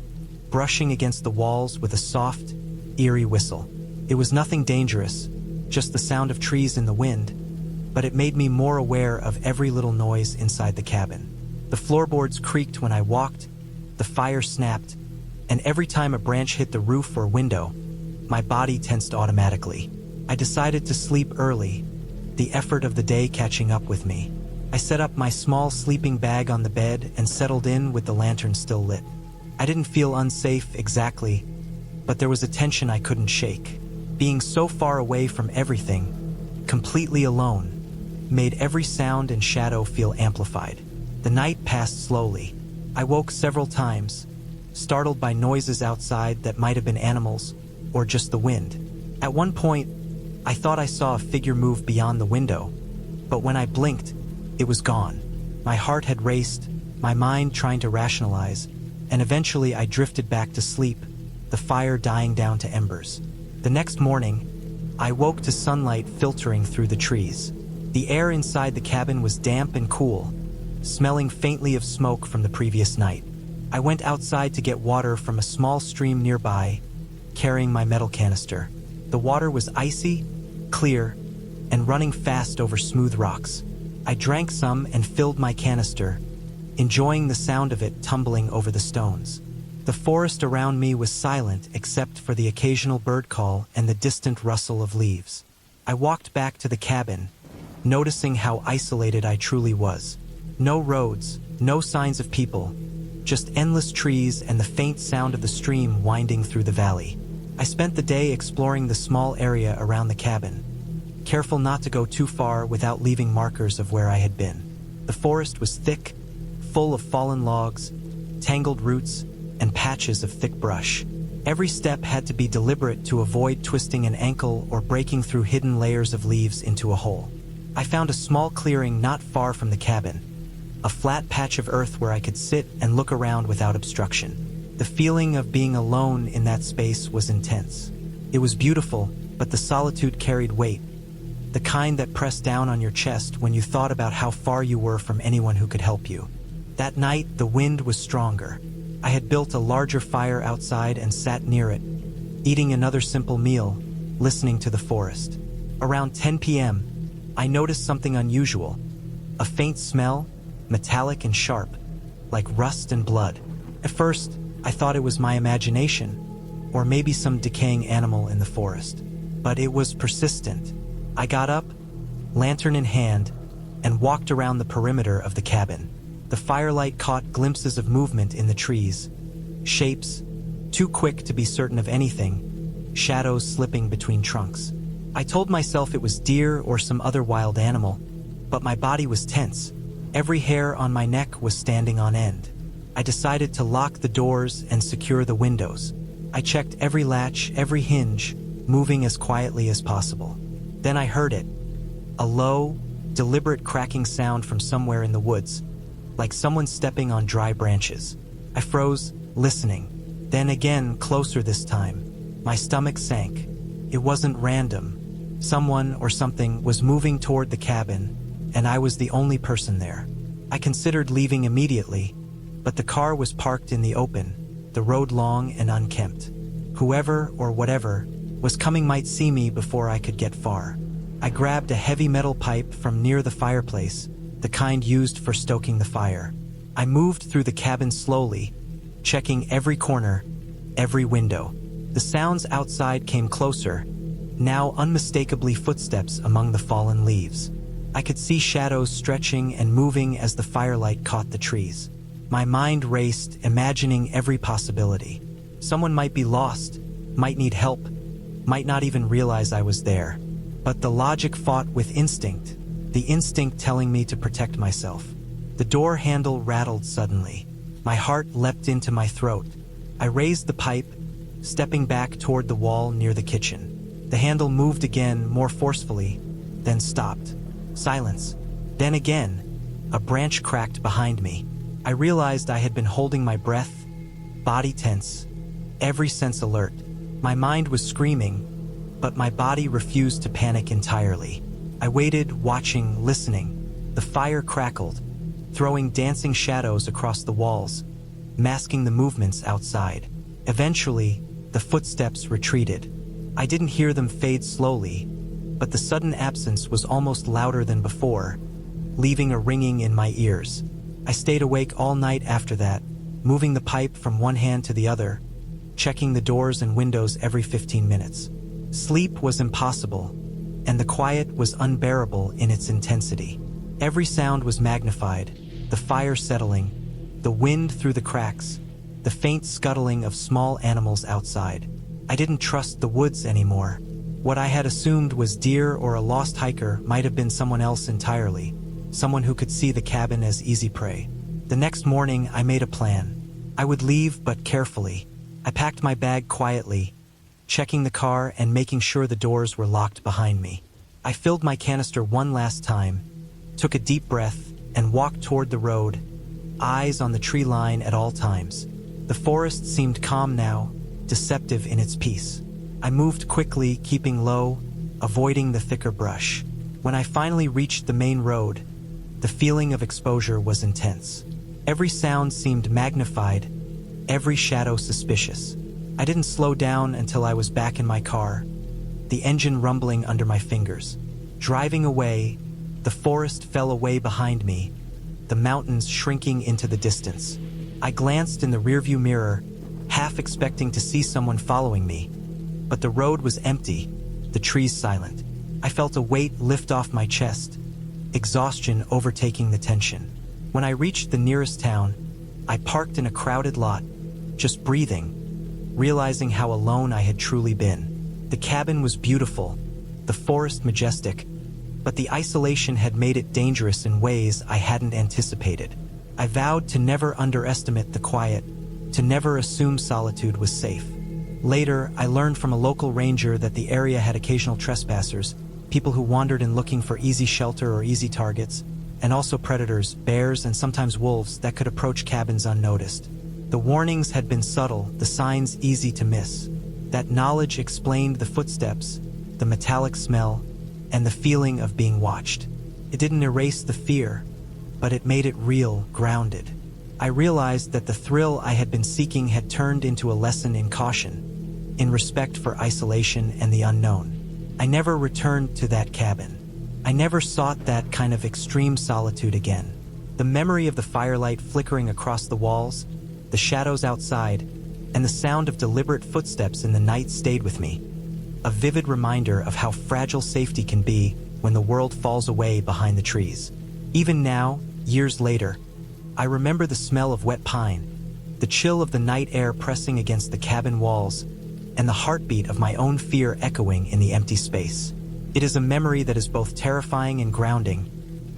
brushing against the walls with a soft, eerie whistle. It was nothing dangerous, just the sound of trees in the wind, but it made me more aware of every little noise inside the cabin. The floorboards creaked when I walked, the fire snapped, and every time a branch hit the roof or window, my body tensed automatically. I decided to sleep early, the effort of the day catching up with me. I set up my small sleeping bag on the bed and settled in with the lantern still lit. I didn't feel unsafe exactly, but there was a tension I couldn't shake. Being so far away from everything, completely alone, made every sound and shadow feel amplified. The night passed slowly. I woke several times, startled by noises outside that might have been animals or just the wind. At one point, I thought I saw a figure move beyond the window, but when I blinked, it was gone. My heart had raced, my mind trying to rationalize, and eventually I drifted back to sleep, the fire dying down to embers. The next morning, I woke to sunlight filtering through the trees. The air inside the cabin was damp and cool, smelling faintly of smoke from the previous night. I went outside to get water from a small stream nearby, carrying my metal canister. The water was icy, clear, and running fast over smooth rocks. I drank some and filled my canister, enjoying the sound of it tumbling over the stones. The forest around me was silent except for the occasional bird call and the distant rustle of leaves. I walked back to the cabin, noticing how isolated I truly was. No roads, no signs of people, just endless trees and the faint sound of the stream winding through the valley. I spent the day exploring the small area around the cabin, careful not to go too far without leaving markers of where I had been. The forest was thick, full of fallen logs, tangled roots, and patches of thick brush. Every step had to be deliberate to avoid twisting an ankle or breaking through hidden layers of leaves into a hole. I found a small clearing not far from the cabin, a flat patch of earth where I could sit and look around without obstruction. The feeling of being alone in that space was intense. It was beautiful, but the solitude carried weight, the kind that pressed down on your chest when you thought about how far you were from anyone who could help you. That night, the wind was stronger. I had built a larger fire outside and sat near it, eating another simple meal, listening to the forest. Around 10 p.m., I noticed something unusual. A faint smell, metallic and sharp, like rust and blood. At first, I thought it was my imagination, or maybe some decaying animal in the forest. But it was persistent. I got up, lantern in hand, and walked around the perimeter of the cabin. The firelight caught glimpses of movement in the trees, shapes, too quick to be certain of anything, shadows slipping between trunks. I told myself it was deer or some other wild animal, but my body was tense. Every hair on my neck was standing on end. I decided to lock the doors and secure the windows. I checked every latch, every hinge, moving as quietly as possible. Then I heard it, a low, deliberate cracking sound from somewhere in the woods, like someone stepping on dry branches. I froze, listening. Then again, closer this time. My stomach sank. It wasn't random. Someone or something was moving toward the cabin, and I was the only person there. I considered leaving immediately, but the car was parked in the open, the road long and unkempt. Whoever or whatever was coming might see me before I could get far. I grabbed a heavy metal pipe from near the fireplace, the kind used for stoking the fire. I moved through the cabin slowly, checking every corner, every window. The sounds outside came closer, now unmistakably footsteps among the fallen leaves. I could see shadows stretching and moving as the firelight caught the trees. My mind raced, imagining every possibility. Someone might be lost, might need help, might not even realize I was there. But the logic fought with instinct, the instinct telling me to protect myself. The door handle rattled suddenly. My heart leapt into my throat. I raised the pipe, stepping back toward the wall near the kitchen. The handle moved again, more forcefully, then stopped. Silence. Then again, a branch cracked behind me. I realized I had been holding my breath, body tense, every sense alert. My mind was screaming, but my body refused to panic entirely. I waited, watching, listening. The fire crackled, throwing dancing shadows across the walls, masking the movements outside. Eventually, the footsteps retreated. I didn't hear them fade slowly, but the sudden absence was almost louder than before, leaving a ringing in my ears. I stayed awake all night after that, moving the pipe from one hand to the other, checking the doors and windows every 15 minutes. Sleep was impossible, and the quiet was unbearable in its intensity. Every sound was magnified, the fire settling, the wind through the cracks, the faint scuttling of small animals outside. I didn't trust the woods anymore. What I had assumed was deer or a lost hiker might have been someone else entirely, someone who could see the cabin as easy prey. The next morning, I made a plan. I would leave, but carefully. I packed my bag quietly, checking the car and making sure the doors were locked behind me. I filled my canister one last time, took a deep breath, and walked toward the road, eyes on the tree line at all times. The forest seemed calm now, deceptive in its peace. I moved quickly, keeping low, avoiding the thicker brush. When I finally reached the main road, the feeling of exposure was intense. Every sound seemed magnified, every shadow suspicious. I didn't slow down until I was back in my car, the engine rumbling under my fingers. Driving away, the forest fell away behind me, the mountains shrinking into the distance. I glanced in the rearview mirror, half expecting to see someone following me, but the road was empty, the trees silent. I felt a weight lift off my chest, exhaustion overtaking the tension. When I reached the nearest town, I parked in a crowded lot, just breathing, realizing how alone I had truly been. The cabin was beautiful, the forest majestic, but the isolation had made it dangerous in ways I hadn't anticipated. I vowed to never underestimate the quiet, to never assume solitude was safe. Later, I learned from a local ranger that the area had occasional trespassers, people who wandered in looking for easy shelter or easy targets, and also predators, bears, and sometimes wolves that could approach cabins unnoticed. The warnings had been subtle, the signs easy to miss. That knowledge explained the footsteps, the metallic smell, and the feeling of being watched. It didn't erase the fear, but it made it real, grounded. I realized that the thrill I had been seeking had turned into a lesson in caution, in respect for isolation and the unknown. I never returned to that cabin. I never sought that kind of extreme solitude again. The memory of the firelight flickering across the walls, the shadows outside, and the sound of deliberate footsteps in the night stayed with me. A vivid reminder of how fragile safety can be when the world falls away behind the trees. Even now, years later, I remember the smell of wet pine, the chill of the night air pressing against the cabin walls, and the heartbeat of my own fear echoing in the empty space. It is a memory that is both terrifying and grounding,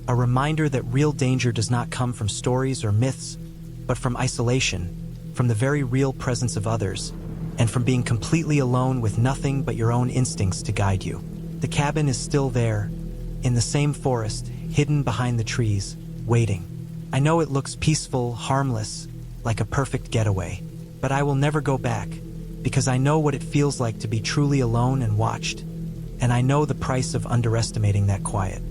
a reminder that real danger does not come from stories or myths, but from isolation, from the very real presence of others, and from being completely alone with nothing but your own instincts to guide you. The cabin is still there, in the same forest, hidden behind the trees, waiting. I know it looks peaceful, harmless, like a perfect getaway, but I will never go back, because I know what it feels like to be truly alone and watched, and I know the price of underestimating that quiet.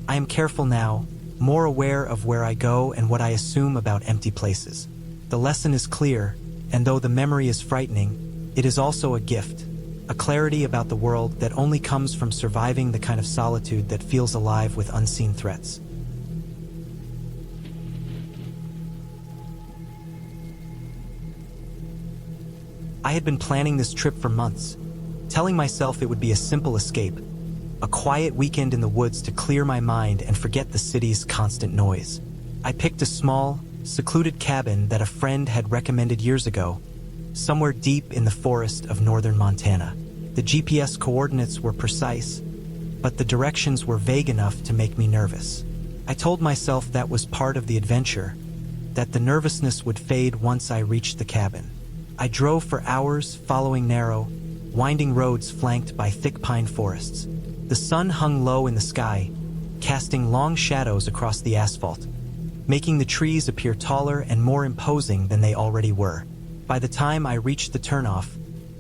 I am careful now, more aware of where I go and what I assume about empty places. The lesson is clear, and though the memory is frightening, it is also a gift, a clarity about the world that only comes from surviving the kind of solitude that feels alive with unseen threats. I had been planning this trip for months, telling myself it would be a simple escape, a quiet weekend in the woods to clear my mind and forget the city's constant noise. I picked a small, secluded cabin that a friend had recommended years ago, somewhere deep in the forest of northern Montana. The GPS coordinates were precise, but the directions were vague enough to make me nervous. I told myself that was part of the adventure, that the nervousness would fade once I reached the cabin. I drove for hours, following narrow, winding roads flanked by thick pine forests. The sun hung low in the sky, casting long shadows across the asphalt, making the trees appear taller and more imposing than they already were. By the time I reached the turnoff,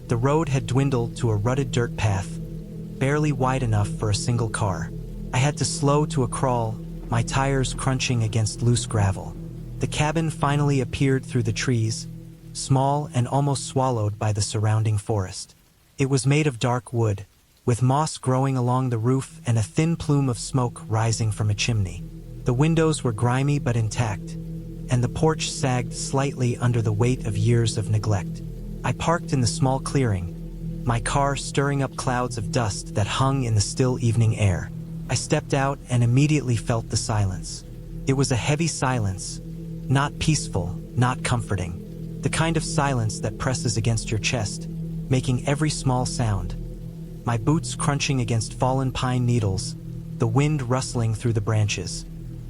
the road had dwindled to a rutted dirt path, barely wide enough for a single car. I had to slow to a crawl, my tires crunching against loose gravel. The cabin finally appeared through the trees, small and almost swallowed by the surrounding forest. It was made of dark wood, with moss growing along the roof and a thin plume of smoke rising from a chimney. The windows were grimy but intact, and the porch sagged slightly under the weight of years of neglect. I parked in the small clearing, my car stirring up clouds of dust that hung in the still evening air. I stepped out and immediately felt the silence. It was a heavy silence, not peaceful, not comforting. The kind of silence that presses against your chest, making every small sound. My boots crunching against fallen pine needles, the wind rustling through the branches,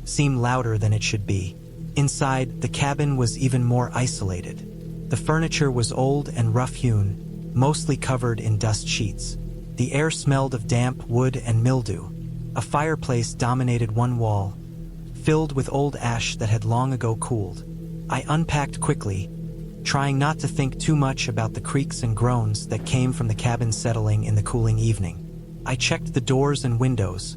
seemed louder than it should be. Inside, the cabin was even more isolated. The furniture was old and rough-hewn, mostly covered in dust sheets. The air smelled of damp wood and mildew. A fireplace dominated one wall, filled with old ash that had long ago cooled. I unpacked quickly, trying not to think too much about the creaks and groans that came from the cabin settling in the cooling evening. I checked the doors and windows.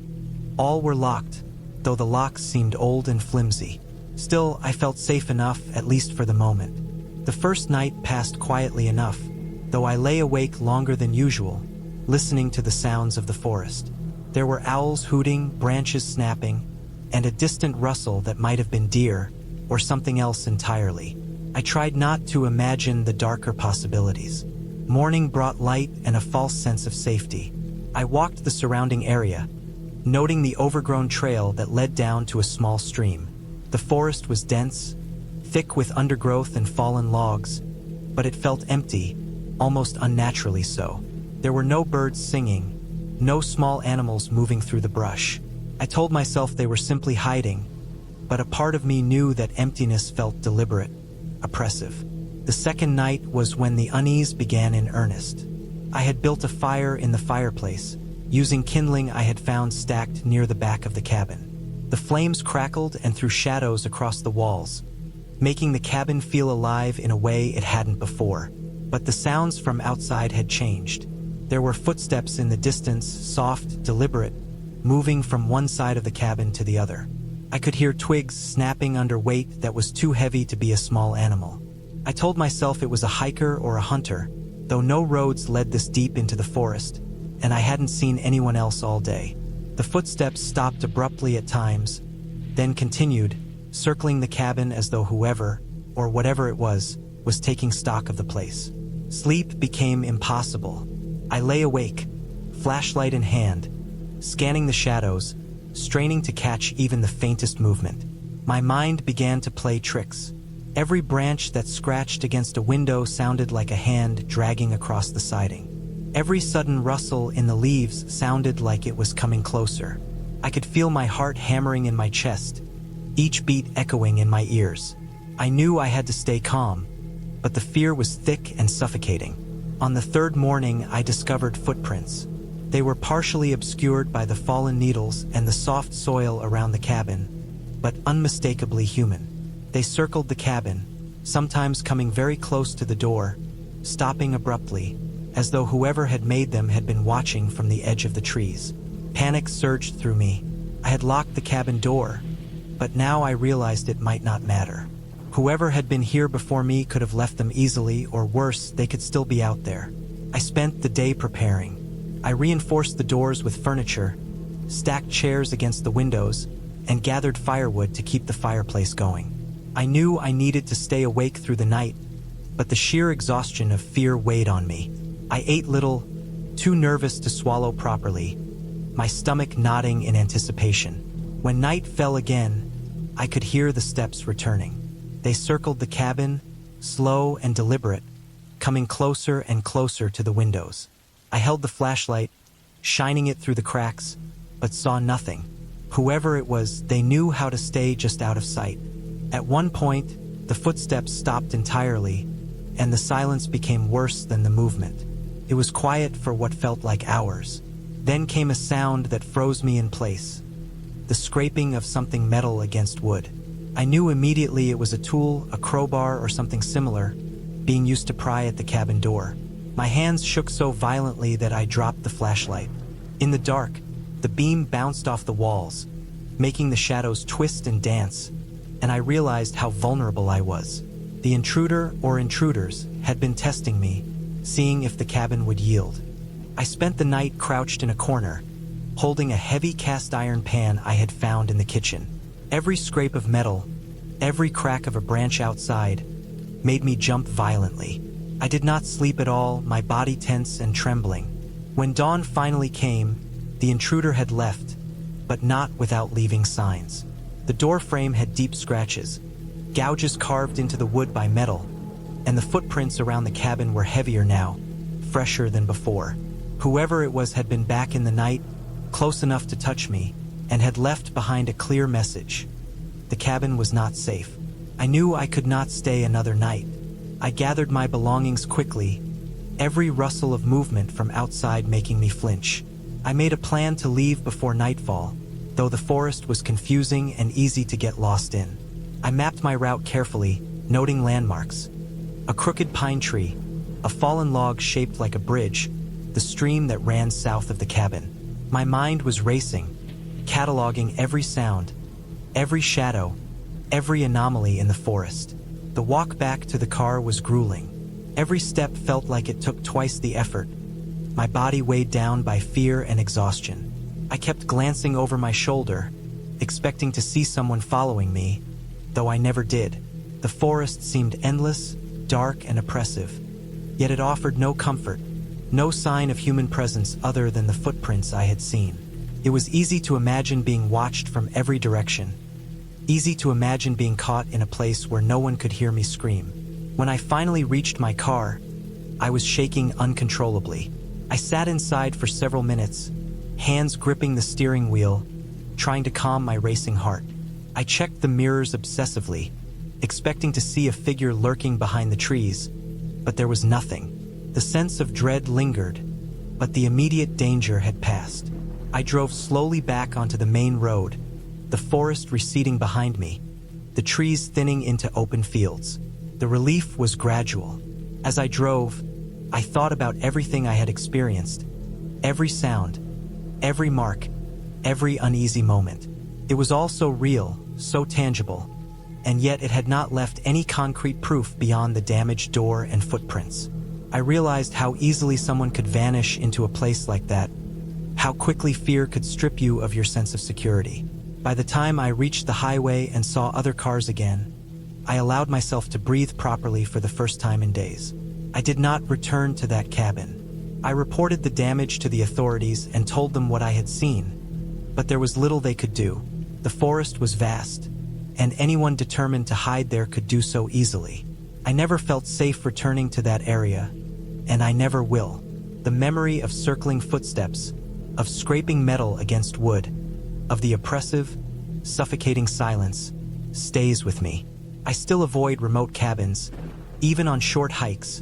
All were locked, though the locks seemed old and flimsy. Still, I felt safe enough, at least for the moment. The first night passed quietly enough, though I lay awake longer than usual, listening to the sounds of the forest. There were owls hooting, branches snapping, and a distant rustle that might have been deer, or something else entirely. I tried not to imagine the darker possibilities. Morning brought light and a false sense of safety. I walked the surrounding area, noting the overgrown trail that led down to a small stream. The forest was dense, thick with undergrowth and fallen logs, but it felt empty, almost unnaturally so. There were no birds singing, no small animals moving through the brush. I told myself they were simply hiding, but a part of me knew that emptiness felt deliberate, oppressive. The second night was when the unease began in earnest. I had built a fire in the fireplace, using kindling I had found stacked near the back of the cabin. The flames crackled and threw shadows across the walls, making the cabin feel alive in a way it hadn't before. But the sounds from outside had changed. There were footsteps in the distance, soft, deliberate, moving from one side of the cabin to the other. I could hear twigs snapping under weight that was too heavy to be a small animal. I told myself it was a hiker or a hunter, though no roads led this deep into the forest, and I hadn't seen anyone else all day. The footsteps stopped abruptly at times, then continued, circling the cabin as though whoever, or whatever it was taking stock of the place. Sleep became impossible. I lay awake, flashlight in hand, scanning the shadows, straining to catch even the faintest movement. My mind began to play tricks. Every branch that scratched against a window sounded like a hand dragging across the siding. Every sudden rustle in the leaves sounded like it was coming closer. I could feel my heart hammering in my chest, each beat echoing in my ears. I knew I had to stay calm, but the fear was thick and suffocating. On the third morning, I discovered footprints. They were partially obscured by the fallen needles and the soft soil around the cabin, but unmistakably human. They circled the cabin, sometimes coming very close to the door, stopping abruptly, as though whoever had made them had been watching from the edge of the trees. Panic surged through me. I had locked the cabin door, but now I realized it might not matter. Whoever had been here before me could have left them easily, or worse, they could still be out there. I spent the day preparing. I reinforced the doors with furniture, stacked chairs against the windows, and gathered firewood to keep the fireplace going. I knew I needed to stay awake through the night, but the sheer exhaustion of fear weighed on me. I ate little, too nervous to swallow properly, my stomach nodding in anticipation. When night fell again, I could hear the steps returning. They circled the cabin, slow and deliberate, coming closer and closer to the windows. I held the flashlight, shining it through the cracks, but saw nothing. Whoever it was, they knew how to stay just out of sight. At one point, the footsteps stopped entirely, and the silence became worse than the movement. It was quiet for what felt like hours. Then came a sound that froze me in place. The scraping of something metal against wood. I knew immediately it was a tool, a crowbar or something similar, being used to pry at the cabin door. My hands shook so violently that I dropped the flashlight. In the dark, the beam bounced off the walls, making the shadows twist and dance, and I realized how vulnerable I was. The intruder or intruders had been testing me, seeing if the cabin would yield. I spent the night crouched in a corner, holding a heavy cast iron pan I had found in the kitchen. Every scrape of metal, every crack of a branch outside, made me jump violently. I did not sleep at all, my body tense and trembling. When dawn finally came, the intruder had left, but not without leaving signs. The door frame had deep scratches, gouges carved into the wood by metal, and the footprints around the cabin were heavier now, fresher than before. Whoever it was had been back in the night, close enough to touch me, and had left behind a clear message. The cabin was not safe. I knew I could not stay another night. I gathered my belongings quickly, every rustle of movement from outside making me flinch. I made a plan to leave before nightfall, though the forest was confusing and easy to get lost in. I mapped my route carefully, noting landmarks. A crooked pine tree, a fallen log shaped like a bridge, the stream that ran south of the cabin. My mind was racing, cataloging every sound, every shadow, every anomaly in the forest. The walk back to the car was grueling. Every step felt like it took twice the effort, my body weighed down by fear and exhaustion. I kept glancing over my shoulder, expecting to see someone following me, though I never did. The forest seemed endless, dark and oppressive, yet it offered no comfort, no sign of human presence other than the footprints I had seen. It was easy to imagine being watched from every direction, easy to imagine being caught in a place where no one could hear me scream. When I finally reached my car, I was shaking uncontrollably. I sat inside for several minutes, hands gripping the steering wheel, trying to calm my racing heart. I checked the mirrors obsessively, expecting to see a figure lurking behind the trees, but there was nothing. The sense of dread lingered, but the immediate danger had passed. I drove slowly back onto the main road, the forest receding behind me, the trees thinning into open fields. The relief was gradual. As I drove, I thought about everything I had experienced, every sound, every mark, every uneasy moment. It was all so real, so tangible, and yet it had not left any concrete proof beyond the damaged door and footprints. I realized how easily someone could vanish into a place like that, how quickly fear could strip you of your sense of security. By the time I reached the highway and saw other cars again, I allowed myself to breathe properly for the first time in days. I did not return to that cabin. I reported the damage to the authorities and told them what I had seen, but there was little they could do. The forest was vast, and anyone determined to hide there could do so easily. I never felt safe returning to that area, and I never will. The memory of circling footsteps, of scraping metal against wood, of the oppressive, suffocating silence, stays with me. I still avoid remote cabins, even on short hikes,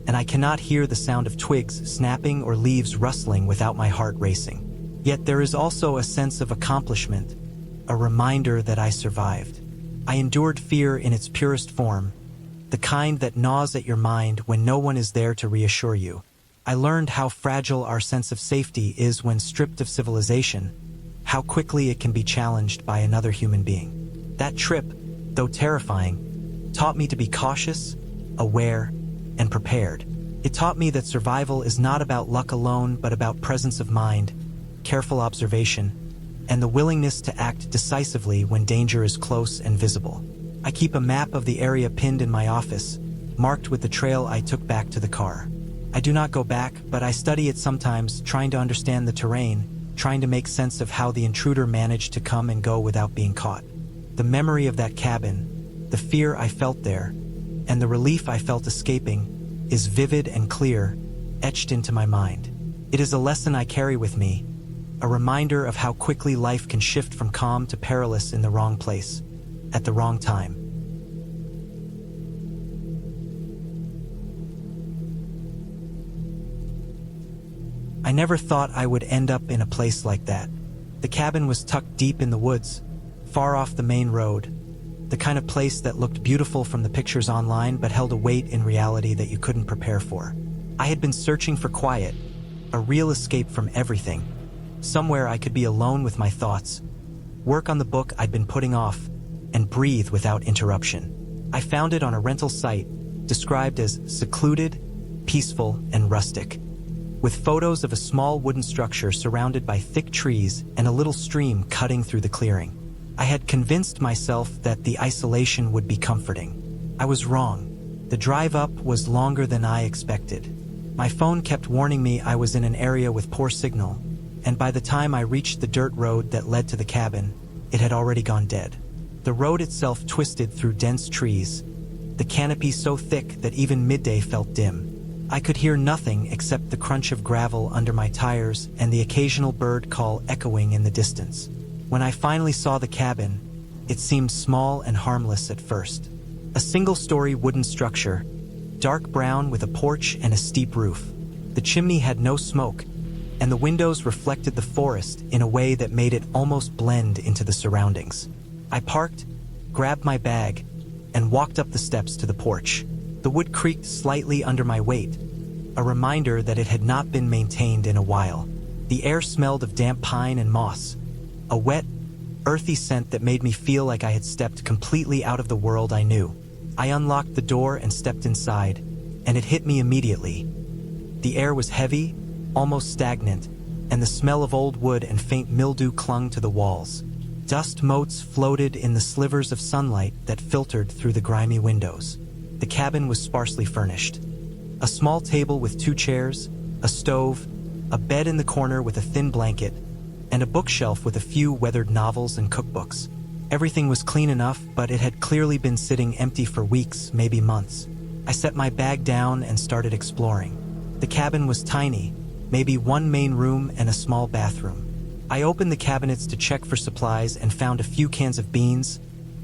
and I cannot hear the sound of twigs snapping or leaves rustling without my heart racing. Yet there is also a sense of accomplishment, a reminder that I survived. I endured fear in its purest form, the kind that gnaws at your mind when no one is there to reassure you. I learned how fragile our sense of safety is when stripped of civilization, how quickly it can be challenged by another human being. That trip, though terrifying, taught me to be cautious, aware, and prepared. It taught me that survival is not about luck alone, but about presence of mind, careful observation, and the willingness to act decisively when danger is close and visible. I keep a map of the area pinned in my office, marked with the trail I took back to the car. I do not go back, but I study it sometimes, trying to understand the terrain, trying to make sense of how the intruder managed to come and go without being caught. The memory of that cabin, the fear I felt there, and the relief I felt escaping is vivid and clear, etched into my mind. It is a lesson I carry with me, a reminder of how quickly life can shift from calm to perilous in the wrong place, at the wrong time. I never thought I would end up in a place like that. The cabin was tucked deep in the woods, far off the main road, the kind of place that looked beautiful from the pictures online but held a weight in reality that you couldn't prepare for. I had been searching for quiet, a real escape from everything, somewhere I could be alone with my thoughts, work on the book I'd been putting off, and breathe without interruption. I found it on a rental site, described as secluded, peaceful, and rustic, with photos of a small wooden structure surrounded by thick trees and a little stream cutting through the clearing. I had convinced myself that the isolation would be comforting. I was wrong. The drive up was longer than I expected. My phone kept warning me I was in an area with poor signal, and by the time I reached the dirt road that led to the cabin, it had already gone dead. The road itself twisted through dense trees, the canopy so thick that even midday felt dim. I could hear nothing except the crunch of gravel under my tires and the occasional bird call echoing in the distance. When I finally saw the cabin, it seemed small and harmless at first. A single-story wooden structure, dark brown with a porch and a steep roof. The chimney had no smoke, and the windows reflected the forest in a way that made it almost blend into the surroundings. I parked, grabbed my bag, and walked up the steps to the porch. The wood creaked slightly under my weight, a reminder that it had not been maintained in a while. The air smelled of damp pine and moss, a wet, earthy scent that made me feel like I had stepped completely out of the world I knew. I unlocked the door and stepped inside, and it hit me immediately. The air was heavy, almost stagnant, and the smell of old wood and faint mildew clung to the walls. Dust motes floated in the slivers of sunlight that filtered through the grimy windows. The cabin was sparsely furnished. A small table with 2 chairs, a stove, a bed in the corner with a thin blanket, and a bookshelf with a few weathered novels and cookbooks. Everything was clean enough, but it had clearly been sitting empty for weeks, maybe months. I set my bag down and started exploring. The cabin was tiny, maybe 1 main room and a small bathroom. I opened the cabinets to check for supplies and found a few cans of beans,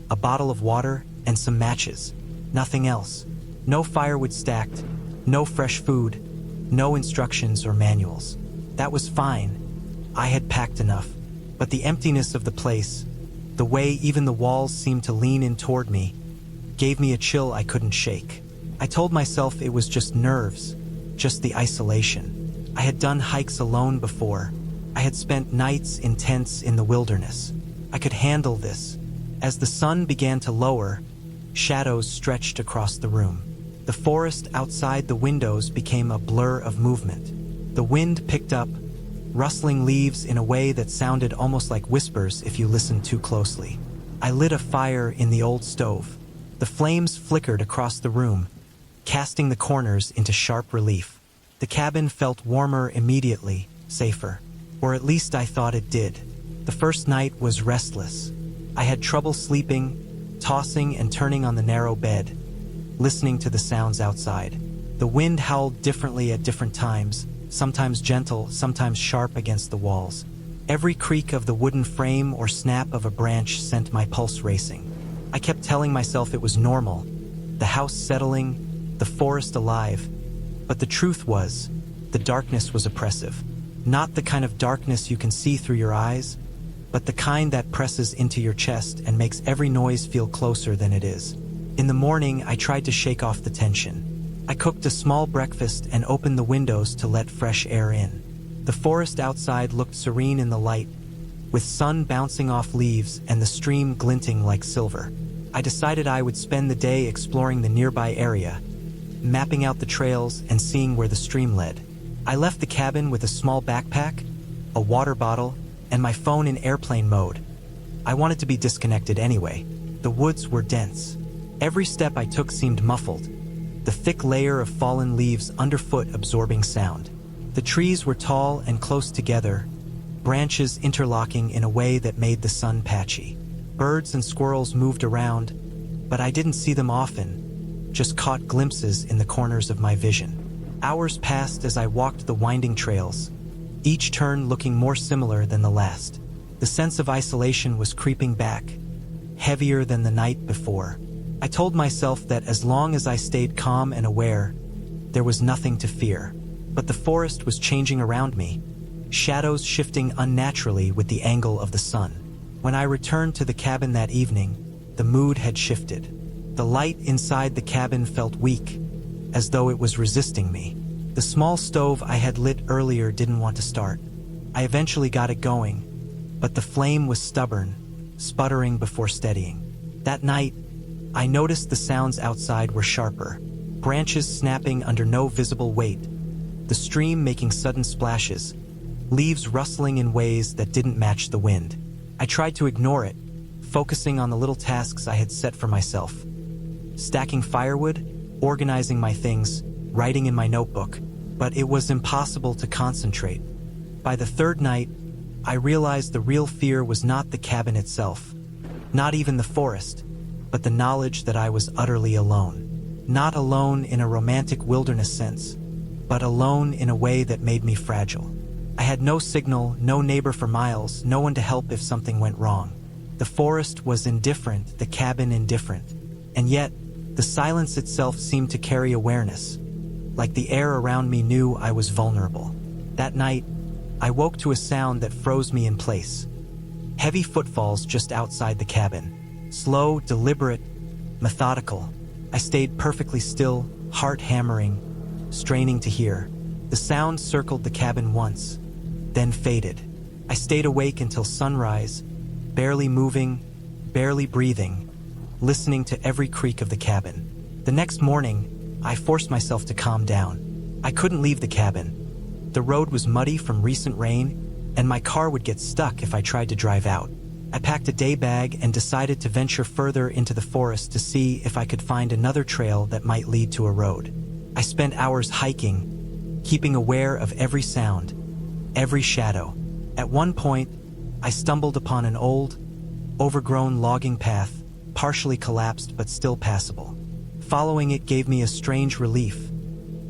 a bottle of water, and some matches. Nothing else. No firewood stacked, no fresh food, no instructions or manuals. That was fine. I had packed enough. But the emptiness of the place, the way even the walls seemed to lean in toward me, gave me a chill I couldn't shake. I told myself it was just nerves, just the isolation. I had done hikes alone before. I had spent nights in tents in the wilderness. I could handle this. As the sun began to lower, shadows stretched across the room. The forest outside the windows became a blur of movement. The wind picked up, rustling leaves in a way that sounded almost like whispers if you listened too closely. I lit a fire in the old stove. The flames flickered across the room, casting the corners into sharp relief. The cabin felt warmer immediately, safer. Or at least I thought it did. The first night was restless. I had trouble sleeping, tossing and turning on the narrow bed, listening to the sounds outside. The wind howled differently at different times, sometimes gentle, sometimes sharp against the walls. Every creak of the wooden frame or snap of a branch sent my pulse racing. I kept telling myself it was normal, the house settling, the forest alive. But the truth was, the darkness was oppressive. Not the kind of darkness you can see through your eyes, but the kind that presses into your chest and makes every noise feel closer than it is. In the morning, I tried to shake off the tension. I cooked a small breakfast and opened the windows to let fresh air in. The forest outside looked serene in the light, with sun bouncing off leaves and the stream glinting like silver. I decided I would spend the day exploring the nearby area, mapping out the trails and seeing where the stream led. I left the cabin with a small backpack, a water bottle, and my phone in airplane mode. I wanted to be disconnected anyway. The woods were dense. Every step I took seemed muffled, the thick layer of fallen leaves underfoot absorbing sound. The trees were tall and close together, branches interlocking in a way that made the sun patchy. Birds and squirrels moved around, but I didn't see them often, just caught glimpses in the corners of my vision. Hours passed as I walked the winding trails, each turn looking more similar than the last. The sense of isolation was creeping back, heavier than the night before. I told myself that as long as I stayed calm and aware, there was nothing to fear. But the forest was changing around me, shadows shifting unnaturally with the angle of the sun. When I returned to the cabin that evening, the mood had shifted. The light inside the cabin felt weak, as though it was resisting me. The small stove I had lit earlier didn't want to start. I eventually got it going, but the flame was stubborn, sputtering before steadying. That night, I noticed the sounds outside were sharper, branches snapping under no visible weight, the stream making sudden splashes, leaves rustling in ways that didn't match the wind. I tried to ignore it, focusing on the little tasks I had set for myself. Stacking firewood, organizing my things, writing in my notebook, but it was impossible to concentrate. By the third night, I realized the real fear was not the cabin itself, not even the forest, but the knowledge that I was utterly alone. Not alone in a romantic wilderness sense, but alone in a way that made me fragile. I had no signal, no neighbor for miles, no one to help if something went wrong. The forest was indifferent, the cabin indifferent, and yet, the silence itself seemed to carry awareness, like the air around me knew I was vulnerable. That night, I woke to a sound that froze me in place. Heavy footfalls just outside the cabin. Slow, deliberate, methodical. I stayed perfectly still, heart hammering, straining to hear. The sound circled the cabin once, then faded. I stayed awake until sunrise, barely moving, barely breathing, listening to every creak of the cabin. The next morning, I forced myself to calm down. I couldn't leave the cabin. The road was muddy from recent rain, and my car would get stuck if I tried to drive out. I packed a day bag and decided to venture further into the forest to see if I could find another trail that might lead to a road. I spent hours hiking, keeping aware of every sound, every shadow. At one point, I stumbled upon an old, overgrown logging path, partially collapsed but still passable. Following it gave me a strange relief.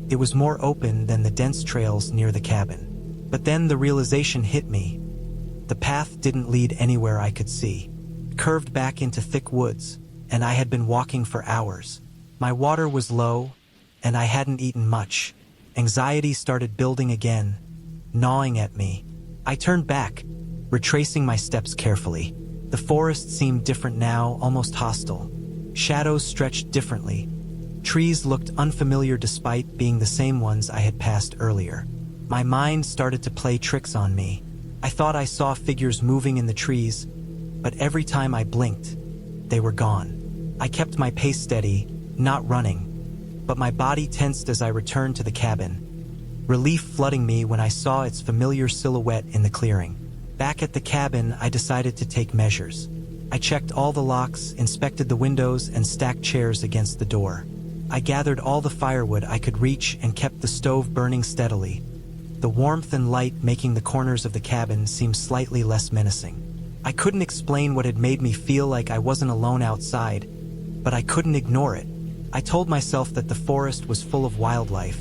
It was more open than the dense trails near the cabin. But then the realization hit me. The path didn't lead anywhere I could see. It curved back into thick woods, and I had been walking for hours. My water was low, and I hadn't eaten much. Anxiety started building again, gnawing at me. I turned back, retracing my steps carefully. The forest seemed different now, almost hostile. Shadows stretched differently. Trees looked unfamiliar despite being the same ones I had passed earlier. My mind started to play tricks on me. I thought I saw figures moving in the trees, but every time I blinked, they were gone. I kept my pace steady, not running, but my body tensed as I returned to the cabin, relief flooding me when I saw its familiar silhouette in the clearing. Back at the cabin, I decided to take measures. I checked all the locks, inspected the windows, and stacked chairs against the door. I gathered all the firewood I could reach and kept the stove burning steadily, the warmth and light making the corners of the cabin seem slightly less menacing. I couldn't explain what had made me feel like I wasn't alone outside, but I couldn't ignore it. I told myself that the forest was full of wildlife,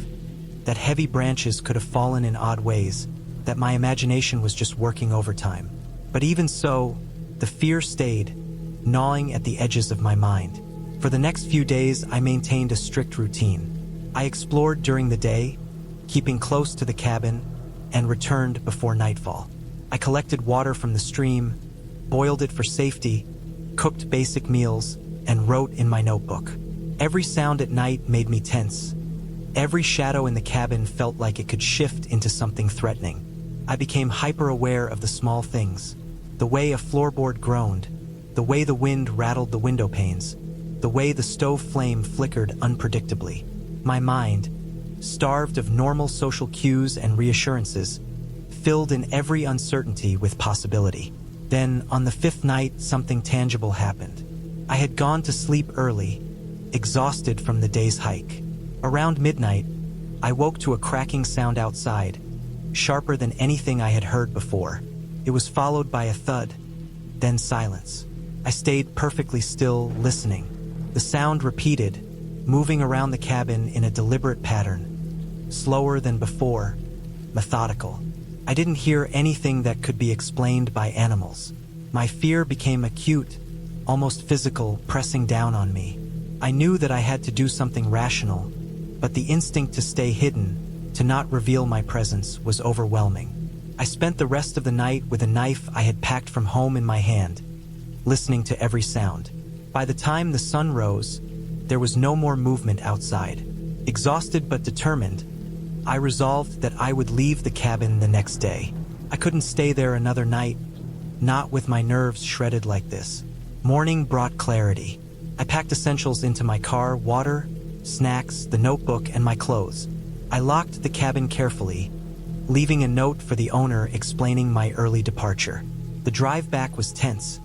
that heavy branches could have fallen in odd ways, that my imagination was just working overtime. But even so, the fear stayed, gnawing at the edges of my mind. For the next few days, I maintained a strict routine. I explored during the day, keeping close to the cabin, and returned before nightfall. I collected water from the stream, boiled it for safety, cooked basic meals, and wrote in my notebook. Every sound at night made me tense. Every shadow in the cabin felt like it could shift into something threatening. I became hyper-aware of the small things, the way a floorboard groaned, the way the wind rattled the window panes, the way the stove flame flickered unpredictably. My mind, starved of normal social cues and reassurances, filled in every uncertainty with possibility. Then, on the fifth night, something tangible happened. I had gone to sleep early, exhausted from the day's hike. Around midnight, I woke to a cracking sound outside, sharper than anything I had heard before. It was followed by a thud, then silence. I stayed perfectly still, listening. The sound repeated, moving around the cabin in a deliberate pattern, slower than before, methodical. I didn't hear anything that could be explained by animals. My fear became acute, almost physical, pressing down on me. I knew that I had to do something rational, but the instinct to stay hidden, to not reveal my presence, was overwhelming. I spent the rest of the night with a knife I had packed from home in my hand, listening to every sound. By the time the sun rose, there was no more movement outside. Exhausted but determined, I resolved that I would leave the cabin the next day. I couldn't stay there another night, not with my nerves shredded like this. Morning brought clarity. I packed essentials into my car: water, snacks, the notebook, and my clothes. I locked the cabin carefully, leaving a note for the owner explaining my early departure. The drive back was tense,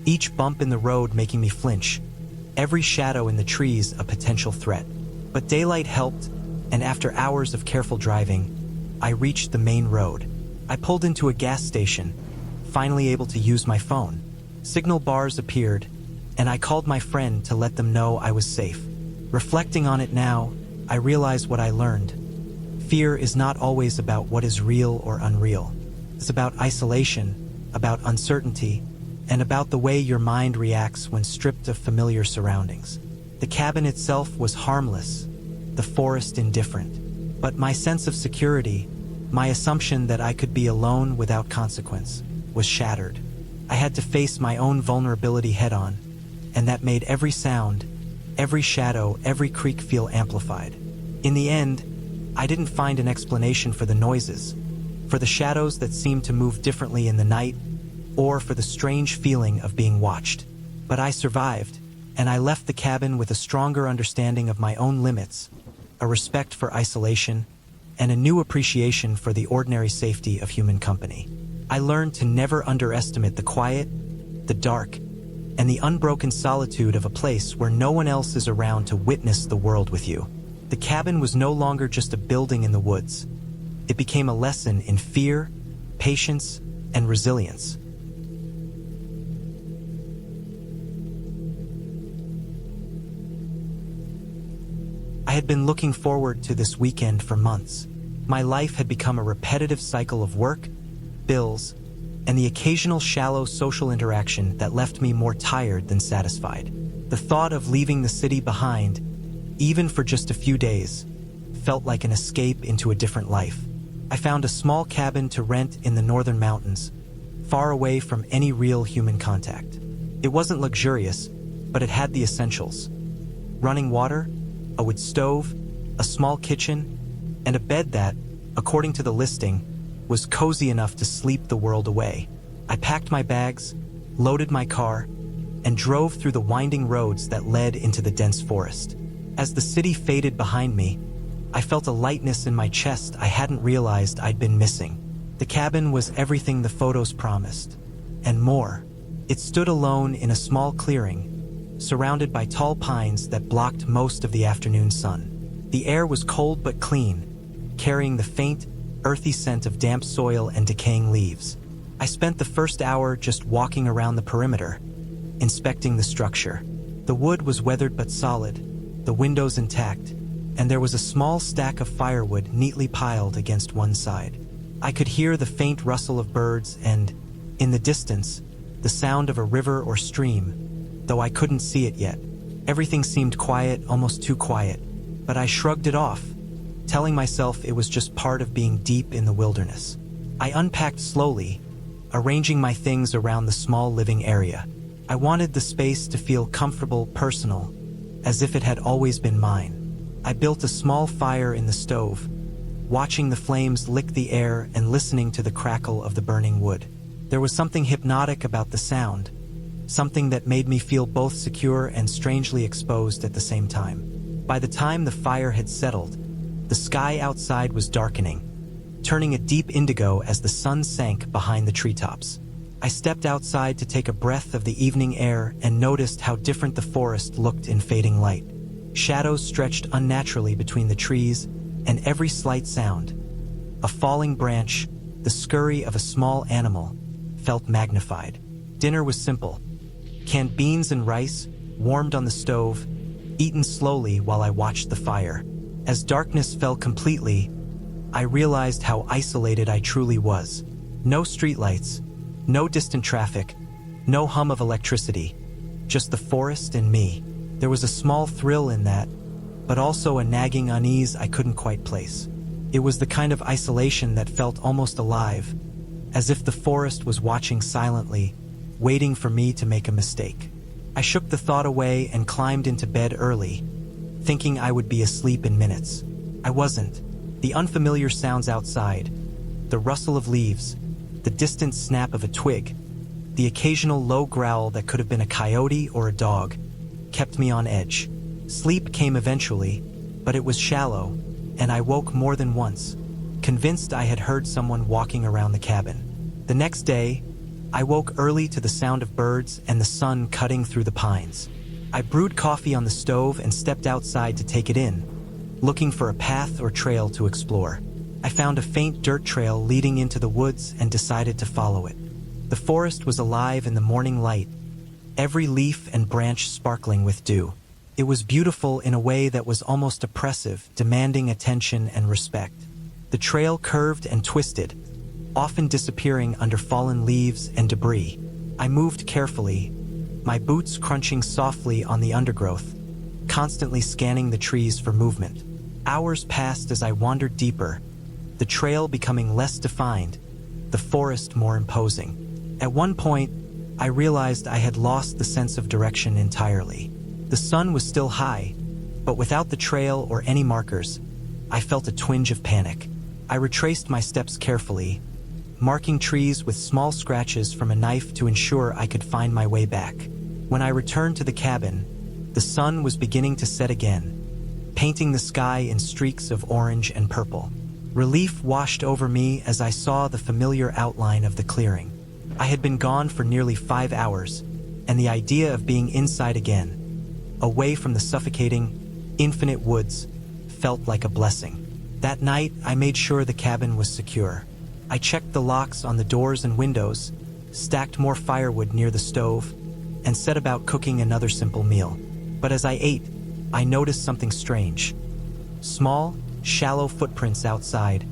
each bump in the road making me flinch, every shadow in the trees a potential threat. But daylight helped, and after hours of careful driving, I reached the main road. I pulled into a gas station, finally able to use my phone. Signal bars appeared, and I called my friend to let them know I was safe. Reflecting on it now, I realize what I learned. Fear is not always about what is real or unreal. It's about isolation, about uncertainty, and about the way your mind reacts when stripped of familiar surroundings. The cabin itself was harmless, the forest indifferent. But my sense of security, my assumption that I could be alone without consequence, was shattered. I had to face my own vulnerability head-on, and that made every sound, every shadow, every creak feel amplified. In the end, I didn't find an explanation for the noises, for the shadows that seemed to move differently in the night, or for the strange feeling of being watched. But I survived, and I left the cabin with a stronger understanding of my own limits, a respect for isolation, and a new appreciation for the ordinary safety of human company. I learned to never underestimate the quiet, the dark, and the unbroken solitude of a place where no one else is around to witness the world with you. The cabin was no longer just a building in the woods. It became a lesson in fear, patience, and resilience. I had been looking forward to this weekend for months. My life had become a repetitive cycle of work, bills, and the occasional shallow social interaction that left me more tired than satisfied. The thought of leaving the city behind, even for just a few days, felt like an escape into a different life. I found a small cabin to rent in the northern mountains, far away from any real human contact. It wasn't luxurious, but it had the essentials: running water, a wood stove, a small kitchen, and a bed that, according to the listing, was cozy enough to sleep the world away. I packed my bags, loaded my car, and drove through the winding roads that led into the dense forest. As the city faded behind me, I felt a lightness in my chest I hadn't realized I'd been missing. The cabin was everything the photos promised, and more. It stood alone in a small clearing, surrounded by tall pines that blocked most of the afternoon sun. The air was cold but clean, carrying the faint, earthy scent of damp soil and decaying leaves. I spent the first hour just walking around the perimeter, inspecting the structure. The wood was weathered but solid, the windows intact, and there was a small stack of firewood neatly piled against one side. I could hear the faint rustle of birds and, in the distance, the sound of a river or stream, though I couldn't see it yet. Everything seemed quiet, almost too quiet, but I shrugged it off, telling myself it was just part of being deep in the wilderness. I unpacked slowly, arranging my things around the small living area. I wanted the space to feel comfortable, personal, as if it had always been mine. I built a small fire in the stove, watching the flames lick the air and listening to the crackle of the burning wood. There was something hypnotic about the sound, something that made me feel both secure and strangely exposed at the same time. By the time the fire had settled, the sky outside was darkening, turning a deep indigo as the sun sank behind the treetops. I stepped outside to take a breath of the evening air and noticed how different the forest looked in fading light. Shadows stretched unnaturally between the trees, and every slight sound, a falling branch, the scurry of a small animal, felt magnified. Dinner was simple. Canned beans and rice, warmed on the stove, eaten slowly while I watched the fire. As darkness fell completely, I realized how isolated I truly was. No streetlights, no distant traffic, no hum of electricity, just the forest and me. There was a small thrill in that, but also a nagging unease I couldn't quite place. It was the kind of isolation that felt almost alive, as if the forest was watching silently, waiting for me to make a mistake. I shook the thought away and climbed into bed early, thinking I would be asleep in minutes. I wasn't. The unfamiliar sounds outside, the rustle of leaves, the distant snap of a twig, the occasional low growl that could have been a coyote or a dog, kept me on edge. Sleep came eventually, but it was shallow, and I woke more than once, convinced I had heard someone walking around the cabin. The next day, I woke early to the sound of birds and the sun cutting through the pines. I brewed coffee on the stove and stepped outside to take it in, looking for a path or trail to explore. I found a faint dirt trail leading into the woods and decided to follow it. The forest was alive in the morning light, every leaf and branch sparkling with dew. It was beautiful in a way that was almost oppressive, demanding attention and respect. The trail curved and twisted, often disappearing under fallen leaves and debris. I moved carefully, my boots crunching softly on the undergrowth, constantly scanning the trees for movement. Hours passed as I wandered deeper, the trail becoming less defined, the forest more imposing. At one point, I realized I had lost the sense of direction entirely. The sun was still high, but without the trail or any markers, I felt a twinge of panic. I retraced my steps carefully, marking trees with small scratches from a knife to ensure I could find my way back. When I returned to the cabin, the sun was beginning to set again, painting the sky in streaks of orange and purple. Relief washed over me as I saw the familiar outline of the clearing. I had been gone for nearly 5 hours, and the idea of being inside again, away from the suffocating, infinite woods, felt like a blessing. That night, I made sure the cabin was secure. I checked the locks on the doors and windows, stacked more firewood near the stove, and set about cooking another simple meal. But as I ate, I noticed something strange. Small, shallow footprints outside,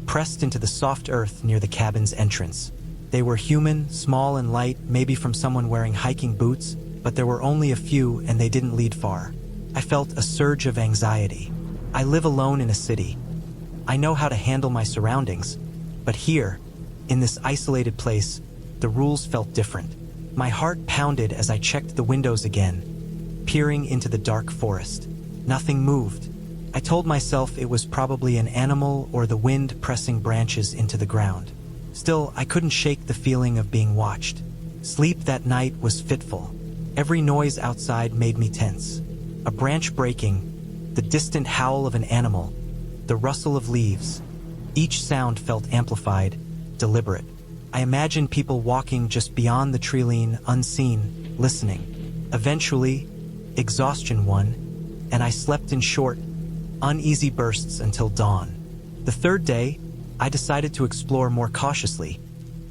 pressed into the soft earth near the cabin's entrance. They were human, small and light, maybe from someone wearing hiking boots, but there were only a few and they didn't lead far. I felt a surge of anxiety. I live alone in a city. I know how to handle my surroundings, but here, in this isolated place, the rules felt different. My heart pounded as I checked the windows again, peering into the dark forest. Nothing moved. I told myself it was probably an animal or the wind pressing branches into the ground. Still, I couldn't shake the feeling of being watched. Sleep that night was fitful. Every noise outside made me tense. A branch breaking, the distant howl of an animal, the rustle of leaves. Each sound felt amplified, deliberate. I imagined people walking just beyond the treeline, unseen, listening. Eventually, exhaustion won, and I slept in short, uneasy bursts until dawn. The third day, I decided to explore more cautiously,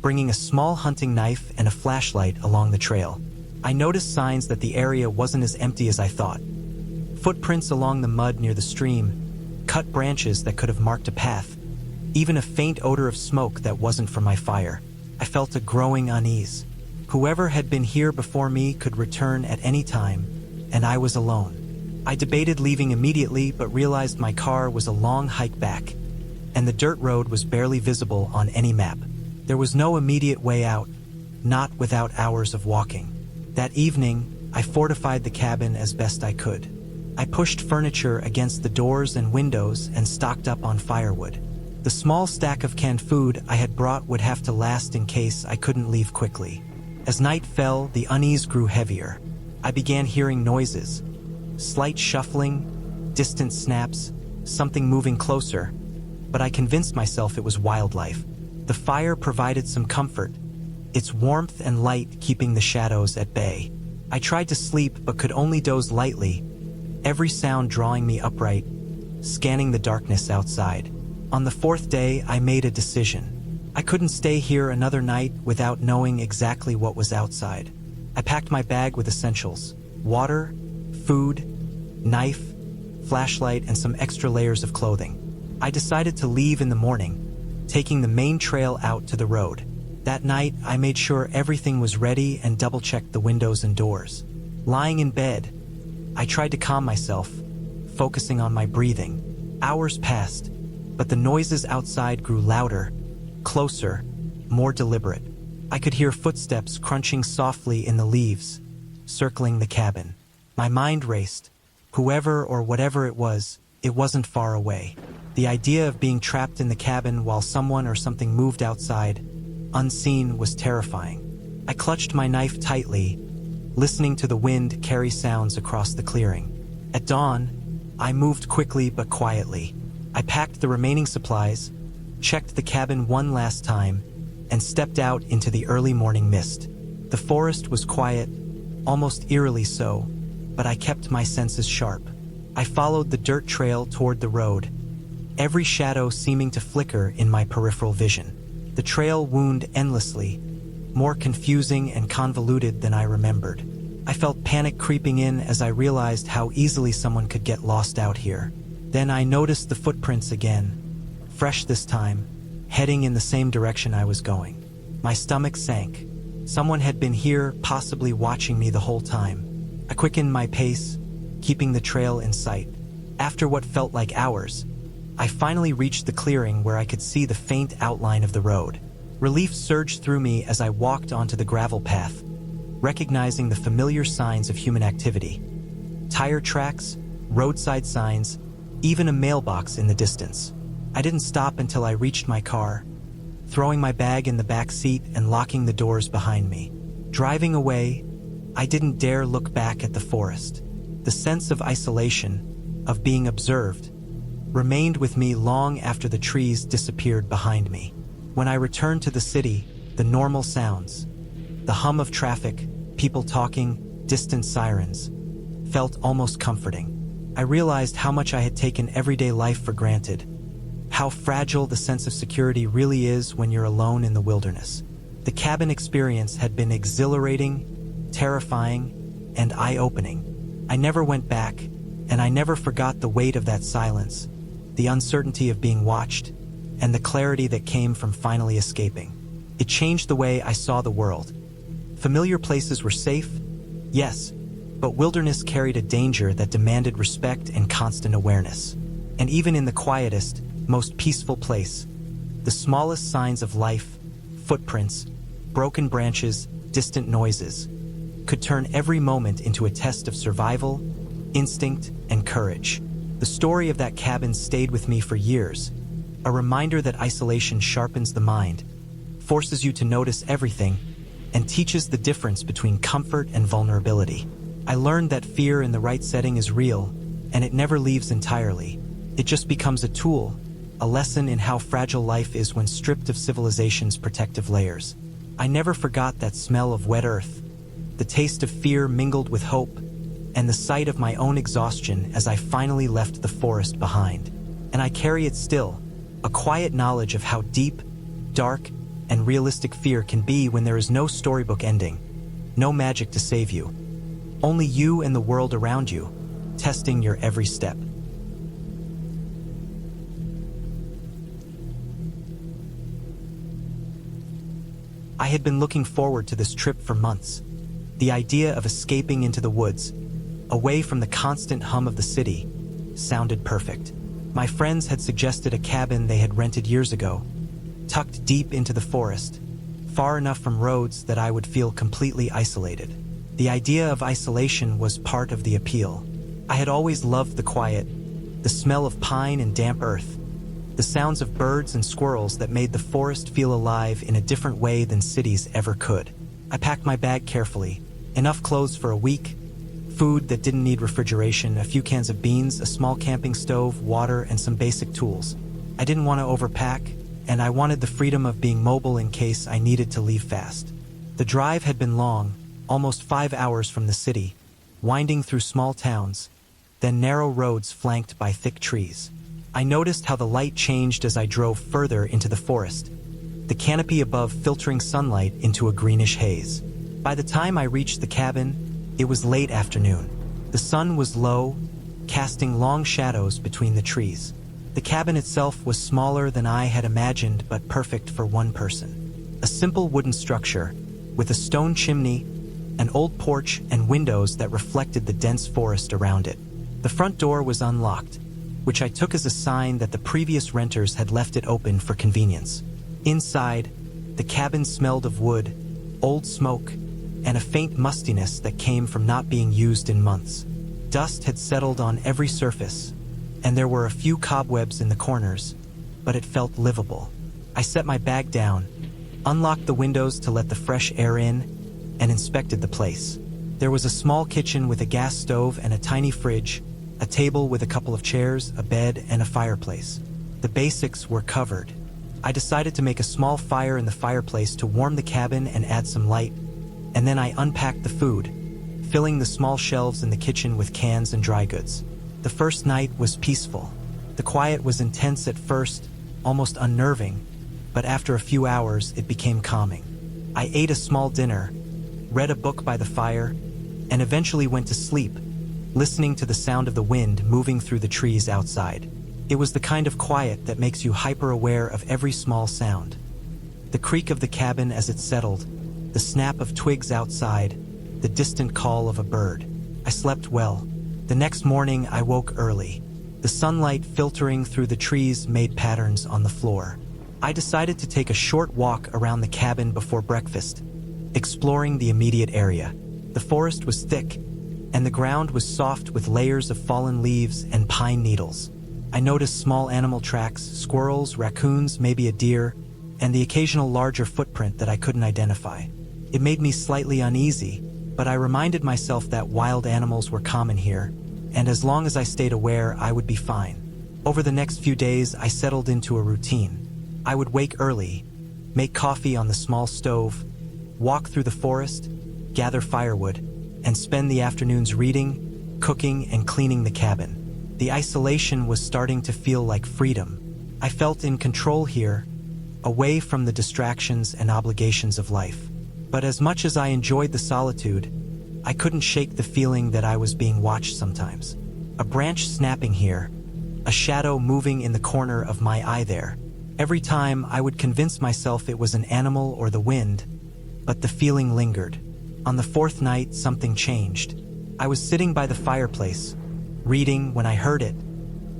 bringing a small hunting knife and a flashlight along the trail. I noticed signs that the area wasn't as empty as I thought. Footprints along the mud near the stream, cut branches that could have marked a path, even a faint odor of smoke that wasn't from my fire. I felt a growing unease. Whoever had been here before me could return at any time, and I was alone. I debated leaving immediately but realized my car was a long hike back, and the dirt road was barely visible on any map. There was no immediate way out, not without hours of walking. That evening, I fortified the cabin as best I could. I pushed furniture against the doors and windows and stocked up on firewood. The small stack of canned food I had brought would have to last in case I couldn't leave quickly. As night fell, the unease grew heavier. I began hearing noises, slight shuffling, distant snaps, something moving closer, but I convinced myself it was wildlife. The fire provided some comfort, its warmth and light keeping the shadows at bay. I tried to sleep but could only doze lightly, every sound drawing me upright, scanning the darkness outside. On the fourth day, I made a decision. I couldn't stay here another night without knowing exactly what was outside. I packed my bag with essentials: water, food, knife, flashlight, and some extra layers of clothing. I decided to leave in the morning, taking the main trail out to the road. That night, I made sure everything was ready and double-checked the windows and doors. Lying in bed, I tried to calm myself, focusing on my breathing. Hours passed, but the noises outside grew louder, closer, more deliberate. I could hear footsteps crunching softly in the leaves, circling the cabin. My mind raced. Whoever or whatever it wasn't far away. The idea of being trapped in the cabin while someone or something moved outside, unseen, was terrifying. I clutched my knife tightly, listening to the wind carry sounds across the clearing. At dawn, I moved quickly but quietly. I packed the remaining supplies, checked the cabin one last time, and stepped out into the early morning mist. The forest was quiet, almost eerily so, but I kept my senses sharp. I followed the dirt trail toward the road, every shadow seeming to flicker in my peripheral vision. The trail wound endlessly, more confusing and convoluted than I remembered. I felt panic creeping in as I realized how easily someone could get lost out here. Then I noticed the footprints again, fresh this time, heading in the same direction I was going. My stomach sank. Someone had been here, possibly watching me the whole time. I quickened my pace, keeping the trail in sight. After what felt like hours, I finally reached the clearing where I could see the faint outline of the road. Relief surged through me as I walked onto the gravel path, recognizing the familiar signs of human activity. Tire tracks, roadside signs, even a mailbox in the distance. I didn't stop until I reached my car, throwing my bag in the back seat and locking the doors behind me. Driving away, I didn't dare look back at the forest. The sense of isolation, of being observed, remained with me long after the trees disappeared behind me. When I returned to the city, the normal sounds, the hum of traffic, people talking, distant sirens, felt almost comforting. I realized how much I had taken everyday life for granted, how fragile the sense of security really is when you're alone in the wilderness. The cabin experience had been exhilarating, terrifying, and eye-opening. I never went back, and I never forgot the weight of that silence, the uncertainty of being watched, and the clarity that came from finally escaping. It changed the way I saw the world. Familiar places were safe, yes, but wilderness carried a danger that demanded respect and constant awareness. And even in the quietest, most peaceful place, the smallest signs of life, footprints, broken branches, distant noises, could turn every moment into a test of survival, instinct, and courage. The story of that cabin stayed with me for years, a reminder that isolation sharpens the mind, forces you to notice everything, and teaches the difference between comfort and vulnerability. I learned that fear in the right setting is real, and it never leaves entirely. It just becomes a tool, a lesson in how fragile life is when stripped of civilization's protective layers. I never forgot that smell of wet earth, the taste of fear mingled with hope, and the sight of my own exhaustion as I finally left the forest behind. And I carry it still, a quiet knowledge of how deep, dark, and realistic fear can be when there is no storybook ending, no magic to save you. Only you and the world around you, testing your every step. I had been looking forward to this trip for months. The idea of escaping into the woods, away from the constant hum of the city, sounded perfect. My friends had suggested a cabin they had rented years ago, tucked deep into the forest, far enough from roads that I would feel completely isolated. The idea of isolation was part of the appeal. I had always loved the quiet, the smell of pine and damp earth, the sounds of birds and squirrels that made the forest feel alive in a different way than cities ever could. I packed my bag carefully, enough clothes for a week, food that didn't need refrigeration, a few cans of beans, a small camping stove, water, and some basic tools. I didn't want to overpack, and I wanted the freedom of being mobile in case I needed to leave fast. The drive had been long, almost 5 hours from the city, winding through small towns, then narrow roads flanked by thick trees. I noticed how the light changed as I drove further into the forest, the canopy above filtering sunlight into a greenish haze. By the time I reached the cabin, it was late afternoon. The sun was low, casting long shadows between the trees. The cabin itself was smaller than I had imagined, but perfect for one person. A simple wooden structure, with a stone chimney, an old porch, and windows that reflected the dense forest around it. The front door was unlocked, which I took as a sign that the previous renters had left it open for convenience. Inside, the cabin smelled of wood, old smoke, and a faint mustiness that came from not being used in months. Dust had settled on every surface, and there were a few cobwebs in the corners, but it felt livable. I set my bag down, unlocked the windows to let the fresh air in, and inspected the place. There was a small kitchen with a gas stove and a tiny fridge, a table with a couple of chairs, a bed, and a fireplace. The basics were covered. I decided to make a small fire in the fireplace to warm the cabin and add some light, and then I unpacked the food, filling the small shelves in the kitchen with cans and dry goods. The first night was peaceful. The quiet was intense at first, almost unnerving, but after a few hours it became calming. I ate a small dinner, read a book by the fire, and eventually went to sleep, listening to the sound of the wind moving through the trees outside. It was the kind of quiet that makes you hyper-aware of every small sound. The creak of the cabin as it settled, the snap of twigs outside, the distant call of a bird. I slept well. The next morning I woke early. The sunlight filtering through the trees made patterns on the floor. I decided to take a short walk around the cabin before breakfast, exploring the immediate area. The forest was thick, and the ground was soft with layers of fallen leaves and pine needles. I noticed small animal tracks, squirrels, raccoons, maybe a deer, and the occasional larger footprint that I couldn't identify. It made me slightly uneasy, but I reminded myself that wild animals were common here, and as long as I stayed aware, I would be fine. Over the next few days, I settled into a routine. I would wake early, make coffee on the small stove, walk through the forest, gather firewood, and spend the afternoons reading, cooking, and cleaning the cabin. The isolation was starting to feel like freedom. I felt in control here, away from the distractions and obligations of life. But as much as I enjoyed the solitude, I couldn't shake the feeling that I was being watched sometimes. A branch snapping here, a shadow moving in the corner of my eye there. Every time I would convince myself it was an animal or the wind, but the feeling lingered. On the fourth night, something changed. I was sitting by the fireplace, reading, when I heard it.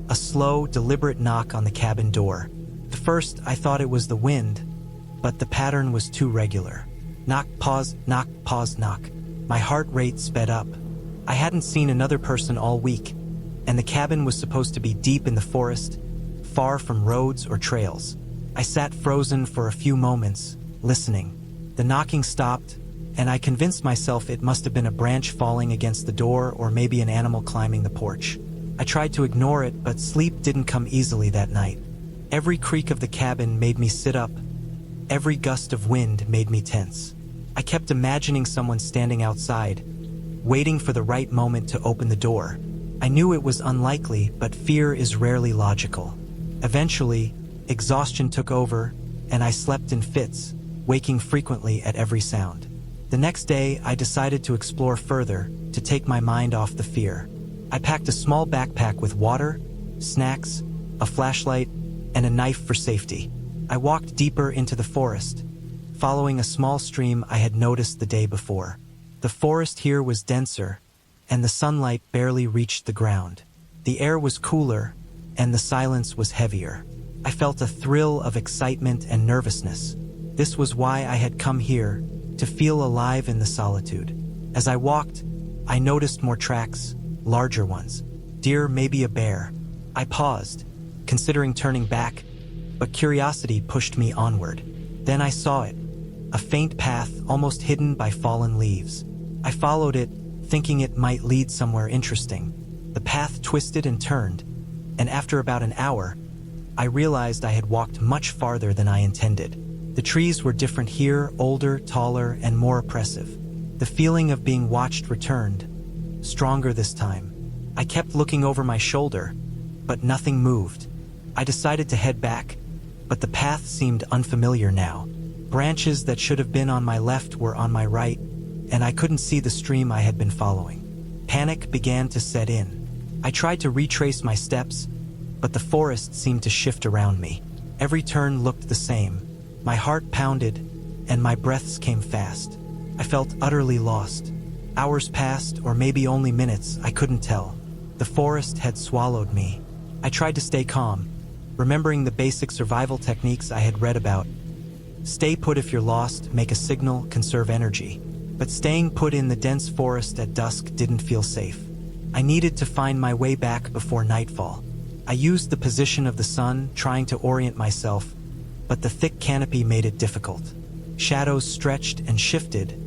A slow, deliberate knock on the cabin door. At first, I thought it was the wind, but the pattern was too regular. Knock, pause, knock, pause, knock. My heart rate sped up. I hadn't seen another person all week, and the cabin was supposed to be deep in the forest, far from roads or trails. I sat frozen for a few moments, listening. The knocking stopped, and I convinced myself it must have been a branch falling against the door or maybe an animal climbing the porch. I tried to ignore it, but sleep didn't come easily that night. Every creak of the cabin made me sit up. Every gust of wind made me tense. I kept imagining someone standing outside, waiting for the right moment to open the door. I knew it was unlikely, but fear is rarely logical. Eventually, exhaustion took over, and I slept in fits, waking frequently at every sound. The next day, I decided to explore further, to take my mind off the fear. I packed a small backpack with water, snacks, a flashlight, and a knife for safety. I walked deeper into the forest, following a small stream I had noticed the day before. The forest here was denser, and the sunlight barely reached the ground. The air was cooler, and the silence was heavier. I felt a thrill of excitement and nervousness. This was why I had come here, to feel alive in the solitude. As I walked, I noticed more tracks, larger ones. Deer, maybe a bear. I paused, considering turning back, but curiosity pushed me onward. Then I saw it, a faint path almost hidden by fallen leaves. I followed it, thinking it might lead somewhere interesting. The path twisted and turned, and after about an hour, I realized I had walked much farther than I intended. The trees were different here, older, taller, and more oppressive. The feeling of being watched returned, stronger this time. I kept looking over my shoulder, but nothing moved. I decided to head back, but the path seemed unfamiliar now. Branches that should have been on my left were on my right, and I couldn't see the stream I had been following. Panic began to set in. I tried to retrace my steps, but the forest seemed to shift around me. Every turn looked the same. My heart pounded, and my breaths came fast. I felt utterly lost. Hours passed, or maybe only minutes, I couldn't tell. The forest had swallowed me. I tried to stay calm, remembering the basic survival techniques I had read about. Stay put if you're lost, make a signal, conserve energy. But staying put in the dense forest at dusk didn't feel safe. I needed to find my way back before nightfall. I used the position of the sun, trying to orient myself, but the thick canopy made it difficult. Shadows stretched and shifted,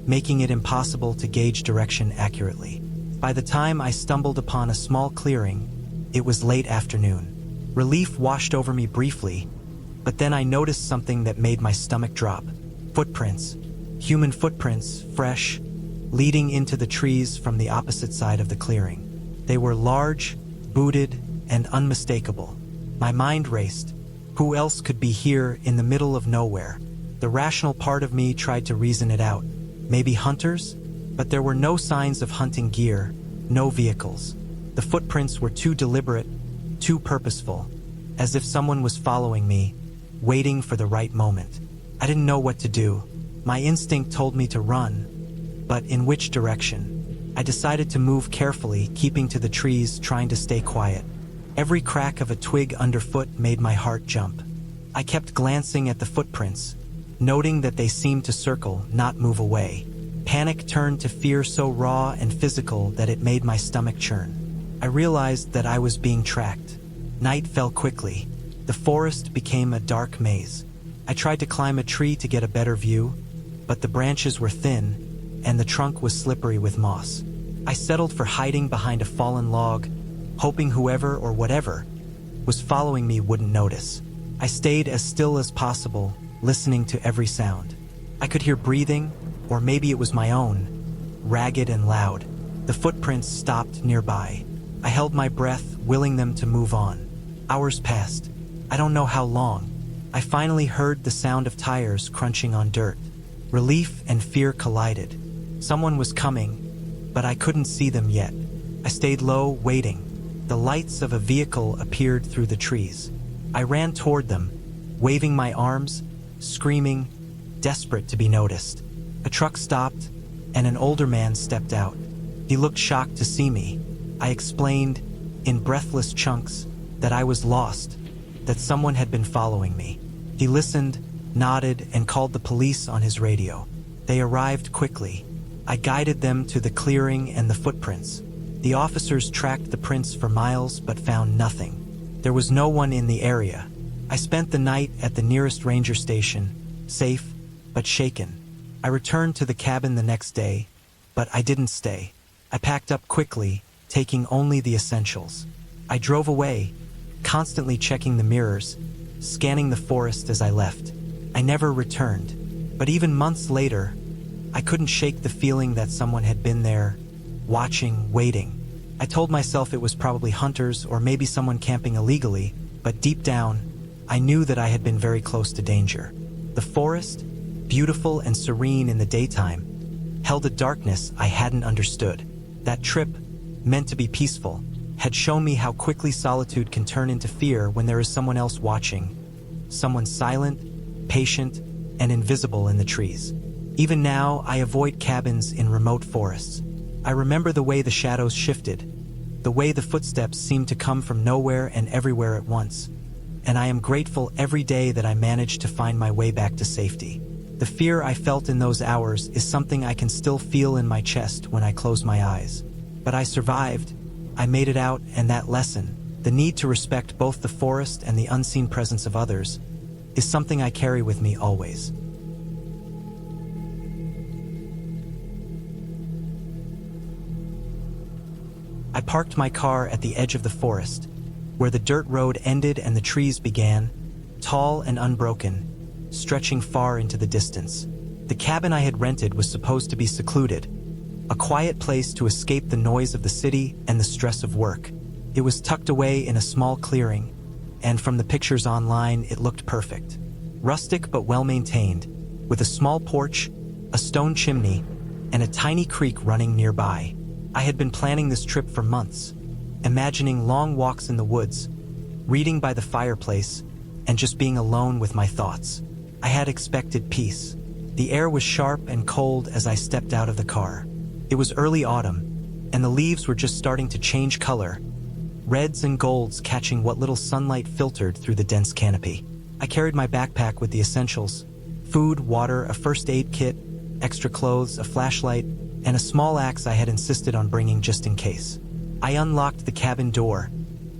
making it impossible to gauge direction accurately. By the time I stumbled upon a small clearing, it was late afternoon. Relief washed over me briefly, but then I noticed something that made my stomach drop. Footprints. Human footprints, fresh, leading into the trees from the opposite side of the clearing. They were large, booted, and unmistakable. My mind raced. Who else could be here in the middle of nowhere? The rational part of me tried to reason it out. Maybe hunters? But there were no signs of hunting gear, no vehicles. The footprints were too deliberate, too purposeful, as if someone was following me, waiting for the right moment. I didn't know what to do. My instinct told me to run, but in which direction? I decided to move carefully, keeping to the trees, trying to stay quiet. Every crack of a twig underfoot made my heart jump. I kept glancing at the footprints, noting that they seemed to circle, not move away. Panic turned to fear so raw and physical that it made my stomach churn. I realized that I was being tracked. Night fell quickly. The forest became a dark maze. I tried to climb a tree to get a better view, but the branches were thin, and the trunk was slippery with moss. I settled for hiding behind a fallen log, hoping whoever or whatever was following me wouldn't notice. I stayed as still as possible, listening to every sound. I could hear breathing, or maybe it was my own, ragged and loud. The footprints stopped nearby. I held my breath, willing them to move on. Hours passed. I don't know how long. I finally heard the sound of tires crunching on dirt. Relief and fear collided. Someone was coming, but I couldn't see them yet. I stayed low, waiting. The lights of a vehicle appeared through the trees. I ran toward them, waving my arms, screaming, desperate to be noticed. A truck stopped, and an older man stepped out. He looked shocked to see me. I explained, in breathless chunks, that I was lost, that someone had been following me. He listened, nodded, and called the police on his radio. They arrived quickly. I guided them to the clearing and the footprints. The officers tracked the prints for miles but found nothing. There was no one in the area. I spent the night at the nearest ranger station, safe but shaken. I returned to the cabin the next day, but I didn't stay. I packed up quickly, taking only the essentials. I drove away, constantly checking the mirrors, scanning the forest as I left. I never returned, but even months later, I couldn't shake the feeling that someone had been there, watching, waiting. I told myself it was probably hunters or maybe someone camping illegally, but deep down, I knew that I had been very close to danger. The forest, beautiful and serene in the daytime, held a darkness I hadn't understood. That trip, meant to be peaceful, had shown me how quickly solitude can turn into fear when there is someone else watching. Someone silent, patient, and invisible in the trees. Even now, I avoid cabins in remote forests. I remember the way the shadows shifted, the way the footsteps seemed to come from nowhere and everywhere at once. And I am grateful every day that I managed to find my way back to safety. The fear I felt in those hours is something I can still feel in my chest when I close my eyes. But I survived. I made it out, and that lesson, the need to respect both the forest and the unseen presence of others, is something I carry with me always. I parked my car at the edge of the forest, where the dirt road ended and the trees began, tall and unbroken, stretching far into the distance. The cabin I had rented was supposed to be secluded, a quiet place to escape the noise of the city and the stress of work. It was tucked away in a small clearing, and from the pictures online, it looked perfect. Rustic but well-maintained, with a small porch, a stone chimney, and a tiny creek running nearby. I had been planning this trip for months, imagining long walks in the woods, reading by the fireplace, and just being alone with my thoughts. I had expected peace. The air was sharp and cold as I stepped out of the car. It was early autumn, and the leaves were just starting to change color, reds and golds catching what little sunlight filtered through the dense canopy. I carried my backpack with the essentials: food, water, a first aid kit, extra clothes, a flashlight, and a small axe I had insisted on bringing just in case. I unlocked the cabin door,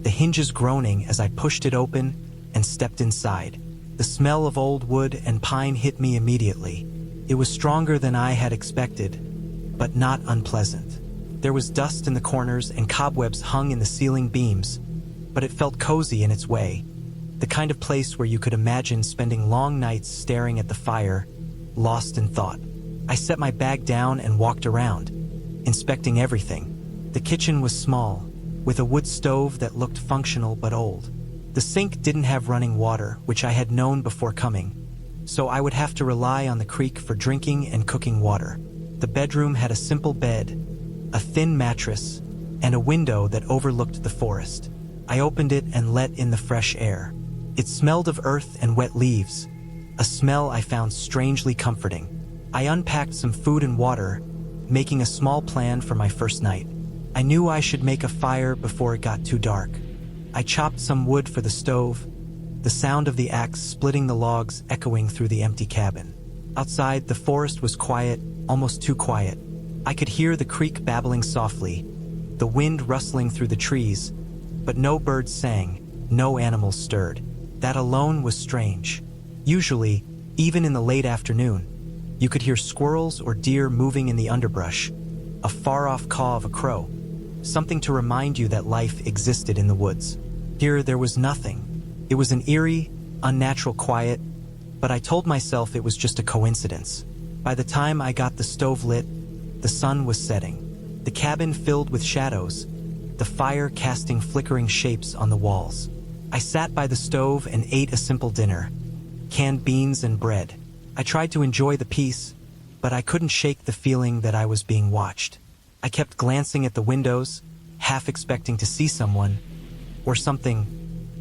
the hinges groaning as I pushed it open and stepped inside. The smell of old wood and pine hit me immediately. It was stronger than I had expected, but not unpleasant. There was dust in the corners and cobwebs hung in the ceiling beams, but it felt cozy in its way, the kind of place where you could imagine spending long nights staring at the fire, lost in thought. I set my bag down and walked around, inspecting everything. The kitchen was small, with a wood stove that looked functional but old. The sink didn't have running water, which I had known before coming, so I would have to rely on the creek for drinking and cooking water. The bedroom had a simple bed, a thin mattress, and a window that overlooked the forest. I opened it and let in the fresh air. It smelled of earth and wet leaves, a smell I found strangely comforting. I unpacked some food and water, making a small plan for my first night. I knew I should make a fire before it got too dark. I chopped some wood for the stove, the sound of the axe splitting the logs echoing through the empty cabin. Outside, the forest was quiet, almost too quiet. I could hear the creek babbling softly, the wind rustling through the trees, but no birds sang, no animals stirred. That alone was strange. Usually, even in the late afternoon, you could hear squirrels or deer moving in the underbrush, a far-off caw of a crow, something to remind you that life existed in the woods. Here, there was nothing. It was an eerie, unnatural quiet, but I told myself it was just a coincidence. By the time I got the stove lit, the sun was setting. The cabin filled with shadows, the fire casting flickering shapes on the walls. I sat by the stove and ate a simple dinner, canned beans and bread. I tried to enjoy the peace, but I couldn't shake the feeling that I was being watched. I kept glancing at the windows, half expecting to see someone, or something,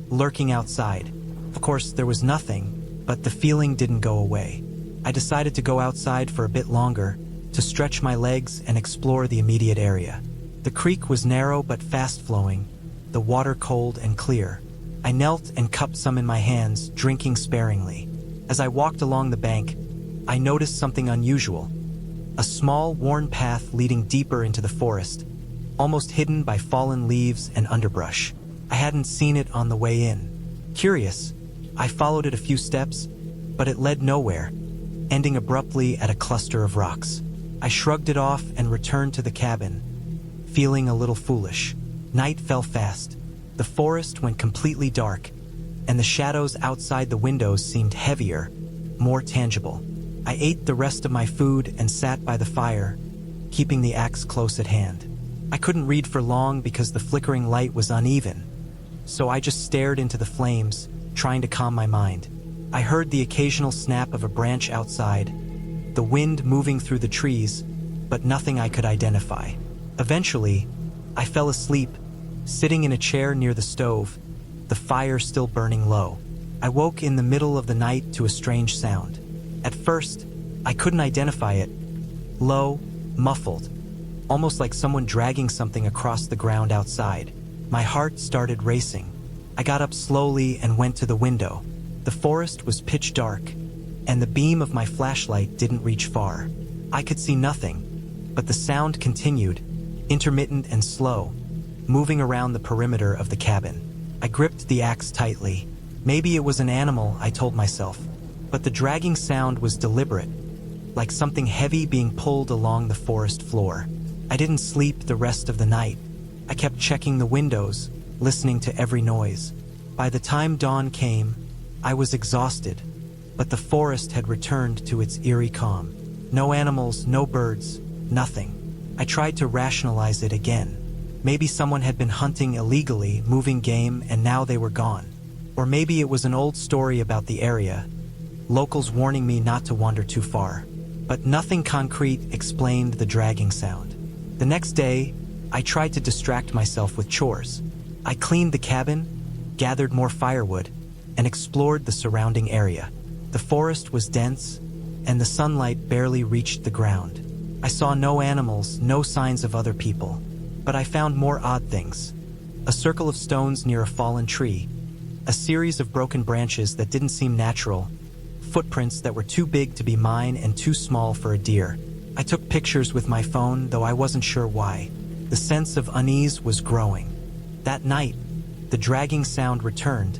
lurking outside. Of course, there was nothing, but the feeling didn't go away. I decided to go outside for a bit longer, to stretch my legs and explore the immediate area. The creek was narrow but fast-flowing, the water cold and clear. I knelt and cupped some in my hands, drinking sparingly. As I walked along the bank, I noticed something unusual. A small, worn path leading deeper into the forest, almost hidden by fallen leaves and underbrush. I hadn't seen it on the way in. Curious, I followed it a few steps, but it led nowhere, ending abruptly at a cluster of rocks. I shrugged it off and returned to the cabin, feeling a little foolish. Night fell fast. The forest went completely dark, and the shadows outside the windows seemed heavier, more tangible. I ate the rest of my food and sat by the fire, keeping the axe close at hand. I couldn't read for long because the flickering light was uneven, so I just stared into the flames, trying to calm my mind. I heard the occasional snap of a branch outside, the wind moving through the trees, but nothing I could identify. Eventually, I fell asleep, sitting in a chair near the stove, the fire still burning low. I woke in the middle of the night to a strange sound. At first, I couldn't identify it. Low, muffled, almost like someone dragging something across the ground outside. My heart started racing. I got up slowly and went to the window. The forest was pitch dark, and the beam of my flashlight didn't reach far. I could see nothing, but the sound continued, intermittent and slow, moving around the perimeter of the cabin. I gripped the axe tightly. Maybe it was an animal, I told myself, but the dragging sound was deliberate, like something heavy being pulled along the forest floor. I didn't sleep the rest of the night. I kept checking the windows, listening to every noise. By the time dawn came, I was exhausted, but the forest had returned to its eerie calm. No animals, no birds, nothing. I tried to rationalize it again. Maybe someone had been hunting illegally, moving game, and now they were gone. Or maybe it was an old story about the area, locals warning me not to wander too far. But nothing concrete explained the dragging sound. The next day, I tried to distract myself with chores. I cleaned the cabin, gathered more firewood, and explored the surrounding area. The forest was dense, and the sunlight barely reached the ground. I saw no animals, no signs of other people. But I found more odd things. A circle of stones near a fallen tree, a series of broken branches that didn't seem natural, footprints that were too big to be mine and too small for a deer. I took pictures with my phone, though I wasn't sure why. The sense of unease was growing. That night, the dragging sound returned,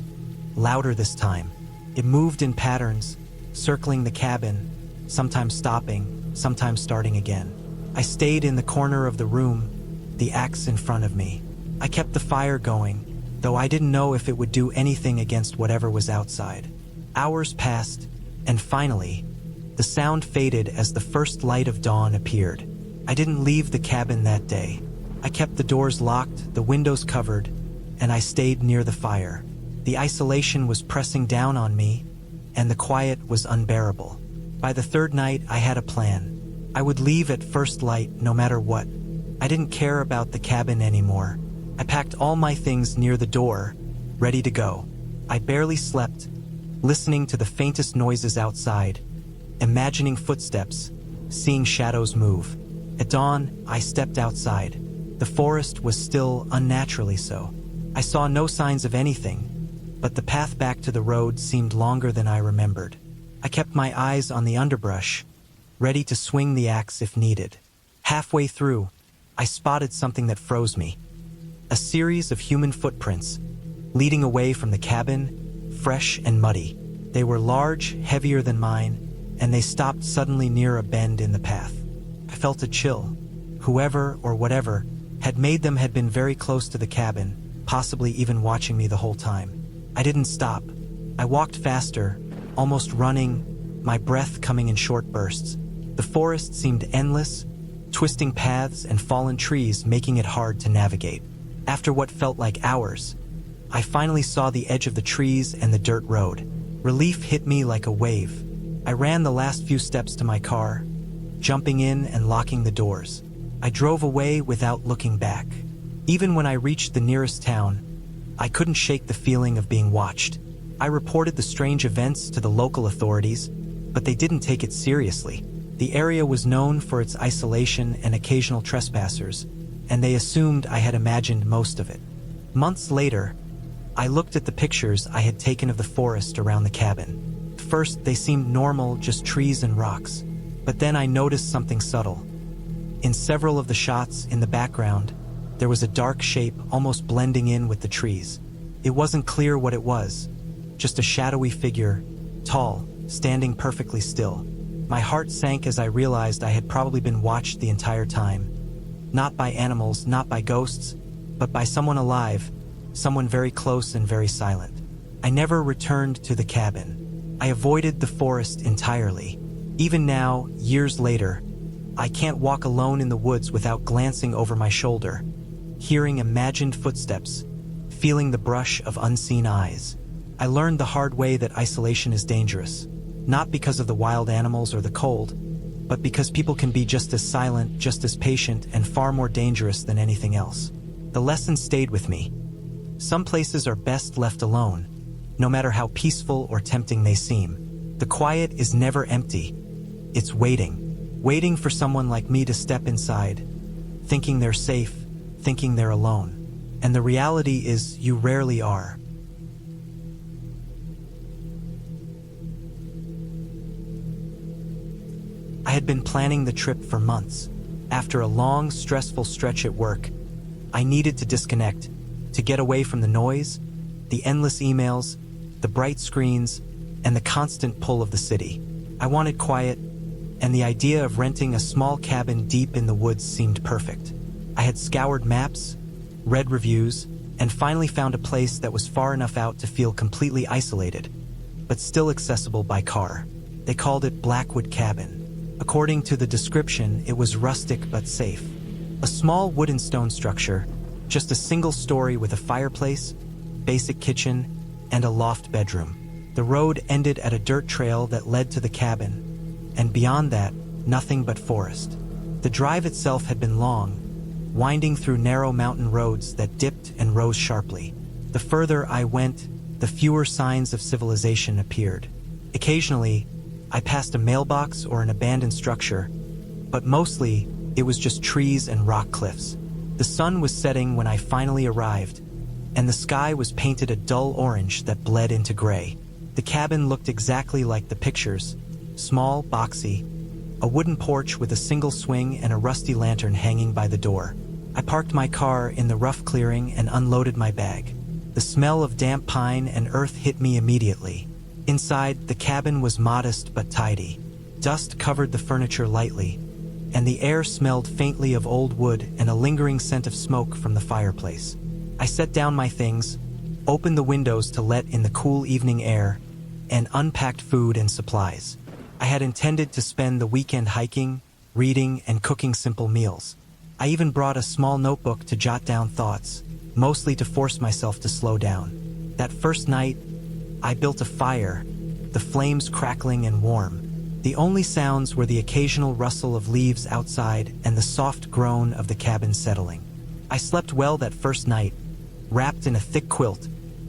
louder this time. It moved in patterns, circling the cabin, sometimes stopping, sometimes starting again. I stayed in the corner of the room, the axe in front of me. I kept the fire going, though I didn't know if it would do anything against whatever was outside. Hours passed, and finally, the sound faded as the first light of dawn appeared. I didn't leave the cabin that day. I kept the doors locked, the windows covered, and I stayed near the fire. The isolation was pressing down on me, and the quiet was unbearable. By the third night, I had a plan. I would leave at first light, no matter what. I didn't care about the cabin anymore. I packed all my things near the door, ready to go. I barely slept, listening to the faintest noises outside, imagining footsteps, seeing shadows move. At dawn, I stepped outside. The forest was still unnaturally so. I saw no signs of anything, but the path back to the road seemed longer than I remembered. I kept my eyes on the underbrush, ready to swing the axe if needed. Halfway through, I spotted something that froze me. A series of human footprints, leading away from the cabin, fresh and muddy. They were large, heavier than mine, and they stopped suddenly near a bend in the path. I felt a chill. Whoever or whatever had made them had been very close to the cabin, possibly even watching me the whole time. I didn't stop. I walked faster, almost running, my breath coming in short bursts. The forest seemed endless, twisting paths and fallen trees making it hard to navigate. After what felt like hours, I finally saw the edge of the trees and the dirt road. Relief hit me like a wave. I ran the last few steps to my car, jumping in and locking the doors. I drove away without looking back. Even when I reached the nearest town, I couldn't shake the feeling of being watched. I reported the strange events to the local authorities, but they didn't take it seriously. The area was known for its isolation and occasional trespassers, and they assumed I had imagined most of it. Months later, I looked at the pictures I had taken of the forest around the cabin. First, they seemed normal, just trees and rocks. But then I noticed something subtle. In several of the shots in the background, there was a dark shape almost blending in with the trees. It wasn't clear what it was, just a shadowy figure, tall, standing perfectly still. My heart sank as I realized I had probably been watched the entire time. Not by animals, not by ghosts, but by someone alive, someone very close and very silent. I never returned to the cabin. I avoided the forest entirely. Even now, years later, I can't walk alone in the woods without glancing over my shoulder, hearing imagined footsteps, feeling the brush of unseen eyes. I learned the hard way that isolation is dangerous. Not because of the wild animals or the cold, but because people can be just as silent, just as patient, and far more dangerous than anything else. The lesson stayed with me. Some places are best left alone, no matter how peaceful or tempting they seem. The quiet is never empty. It's waiting for someone like me to step inside, thinking they're safe, thinking they're alone. And the reality is, you rarely are. I had been planning the trip for months. After a long, stressful stretch at work, I needed to disconnect, to get away from the noise, the endless emails, the bright screens, and the constant pull of the city. I wanted quiet, and the idea of renting a small cabin deep in the woods seemed perfect. I had scoured maps, read reviews, and finally found a place that was far enough out to feel completely isolated, but still accessible by car. They called it Blackwood Cabin. According to the description, it was rustic but safe. A small wood and stone structure, just a single story with a fireplace, basic kitchen, and a loft bedroom. The road ended at a dirt trail that led to the cabin, and beyond that, nothing but forest. The drive itself had been long, winding through narrow mountain roads that dipped and rose sharply. The further I went, the fewer signs of civilization appeared. Occasionally, I passed a mailbox or an abandoned structure, but mostly, it was just trees and rock cliffs. The sun was setting when I finally arrived, and the sky was painted a dull orange that bled into gray. The cabin looked exactly like the pictures, small, boxy, a wooden porch with a single swing and a rusty lantern hanging by the door. I parked my car in the rough clearing and unloaded my bag. The smell of damp pine and earth hit me immediately. Inside, the cabin was modest but tidy. Dust covered the furniture lightly, and the air smelled faintly of old wood and a lingering scent of smoke from the fireplace. I set down my things, opened the windows to let in the cool evening air, and unpacked food and supplies. I had intended to spend the weekend hiking, reading, and cooking simple meals. I even brought a small notebook to jot down thoughts, mostly to force myself to slow down. That first night, I built a fire, the flames crackling and warm. The only sounds were the occasional rustle of leaves outside and the soft groan of the cabin settling. I slept well that first night, wrapped in a thick quilt,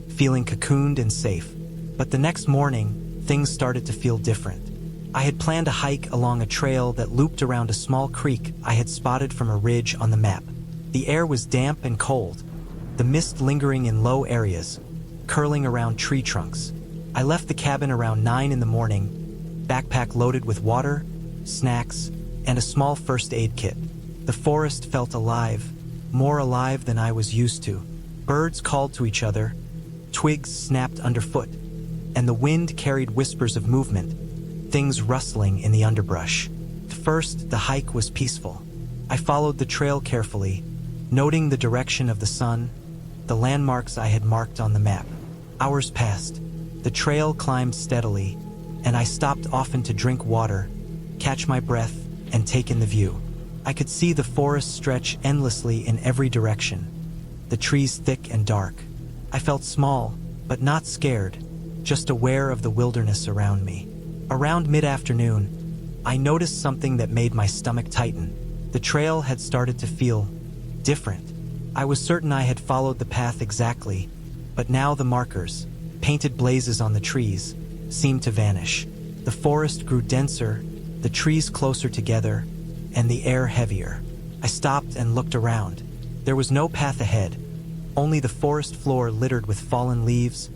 feeling cocooned and safe. But the next morning, things started to feel different. I had planned a hike along a trail that looped around a small creek I had spotted from a ridge on the map. The air was damp and cold, the mist lingering in low areas, curling around tree trunks. I left the cabin around 9 in the morning, backpack loaded with water, snacks, and a small first aid kit. The forest felt alive, more alive than I was used to. Birds called to each other, twigs snapped underfoot, and the wind carried whispers of movement, things rustling in the underbrush. At first, the hike was peaceful. I followed the trail carefully, noting the direction of the sun, the landmarks I had marked on the map. Hours passed. The trail climbed steadily, and I stopped often to drink water, catch my breath, and take in the view. I could see the forest stretch endlessly in every direction, the trees thick and dark. I felt small, but not scared, just aware of the wilderness around me. Around mid-afternoon, I noticed something that made my stomach tighten. The trail had started to feel different. I was certain I had followed the path exactly, but now the markers, painted blazes on the trees, seemed to vanish. The forest grew denser, the trees closer together, and the air heavier. I stopped and looked around. There was no path ahead, only the forest floor littered with fallen leaves,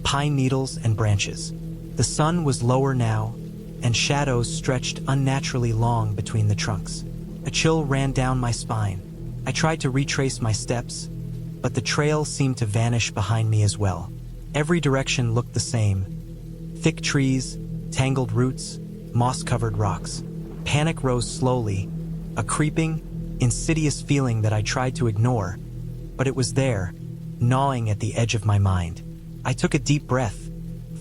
pine needles, and branches. The sun was lower now, and shadows stretched unnaturally long between the trunks. A chill ran down my spine. I tried to retrace my steps, but the trail seemed to vanish behind me as well. Every direction looked the same. Thick trees, tangled roots, moss-covered rocks. Panic rose slowly, a creeping, insidious feeling that I tried to ignore, but it was there, gnawing at the edge of my mind. I took a deep breath,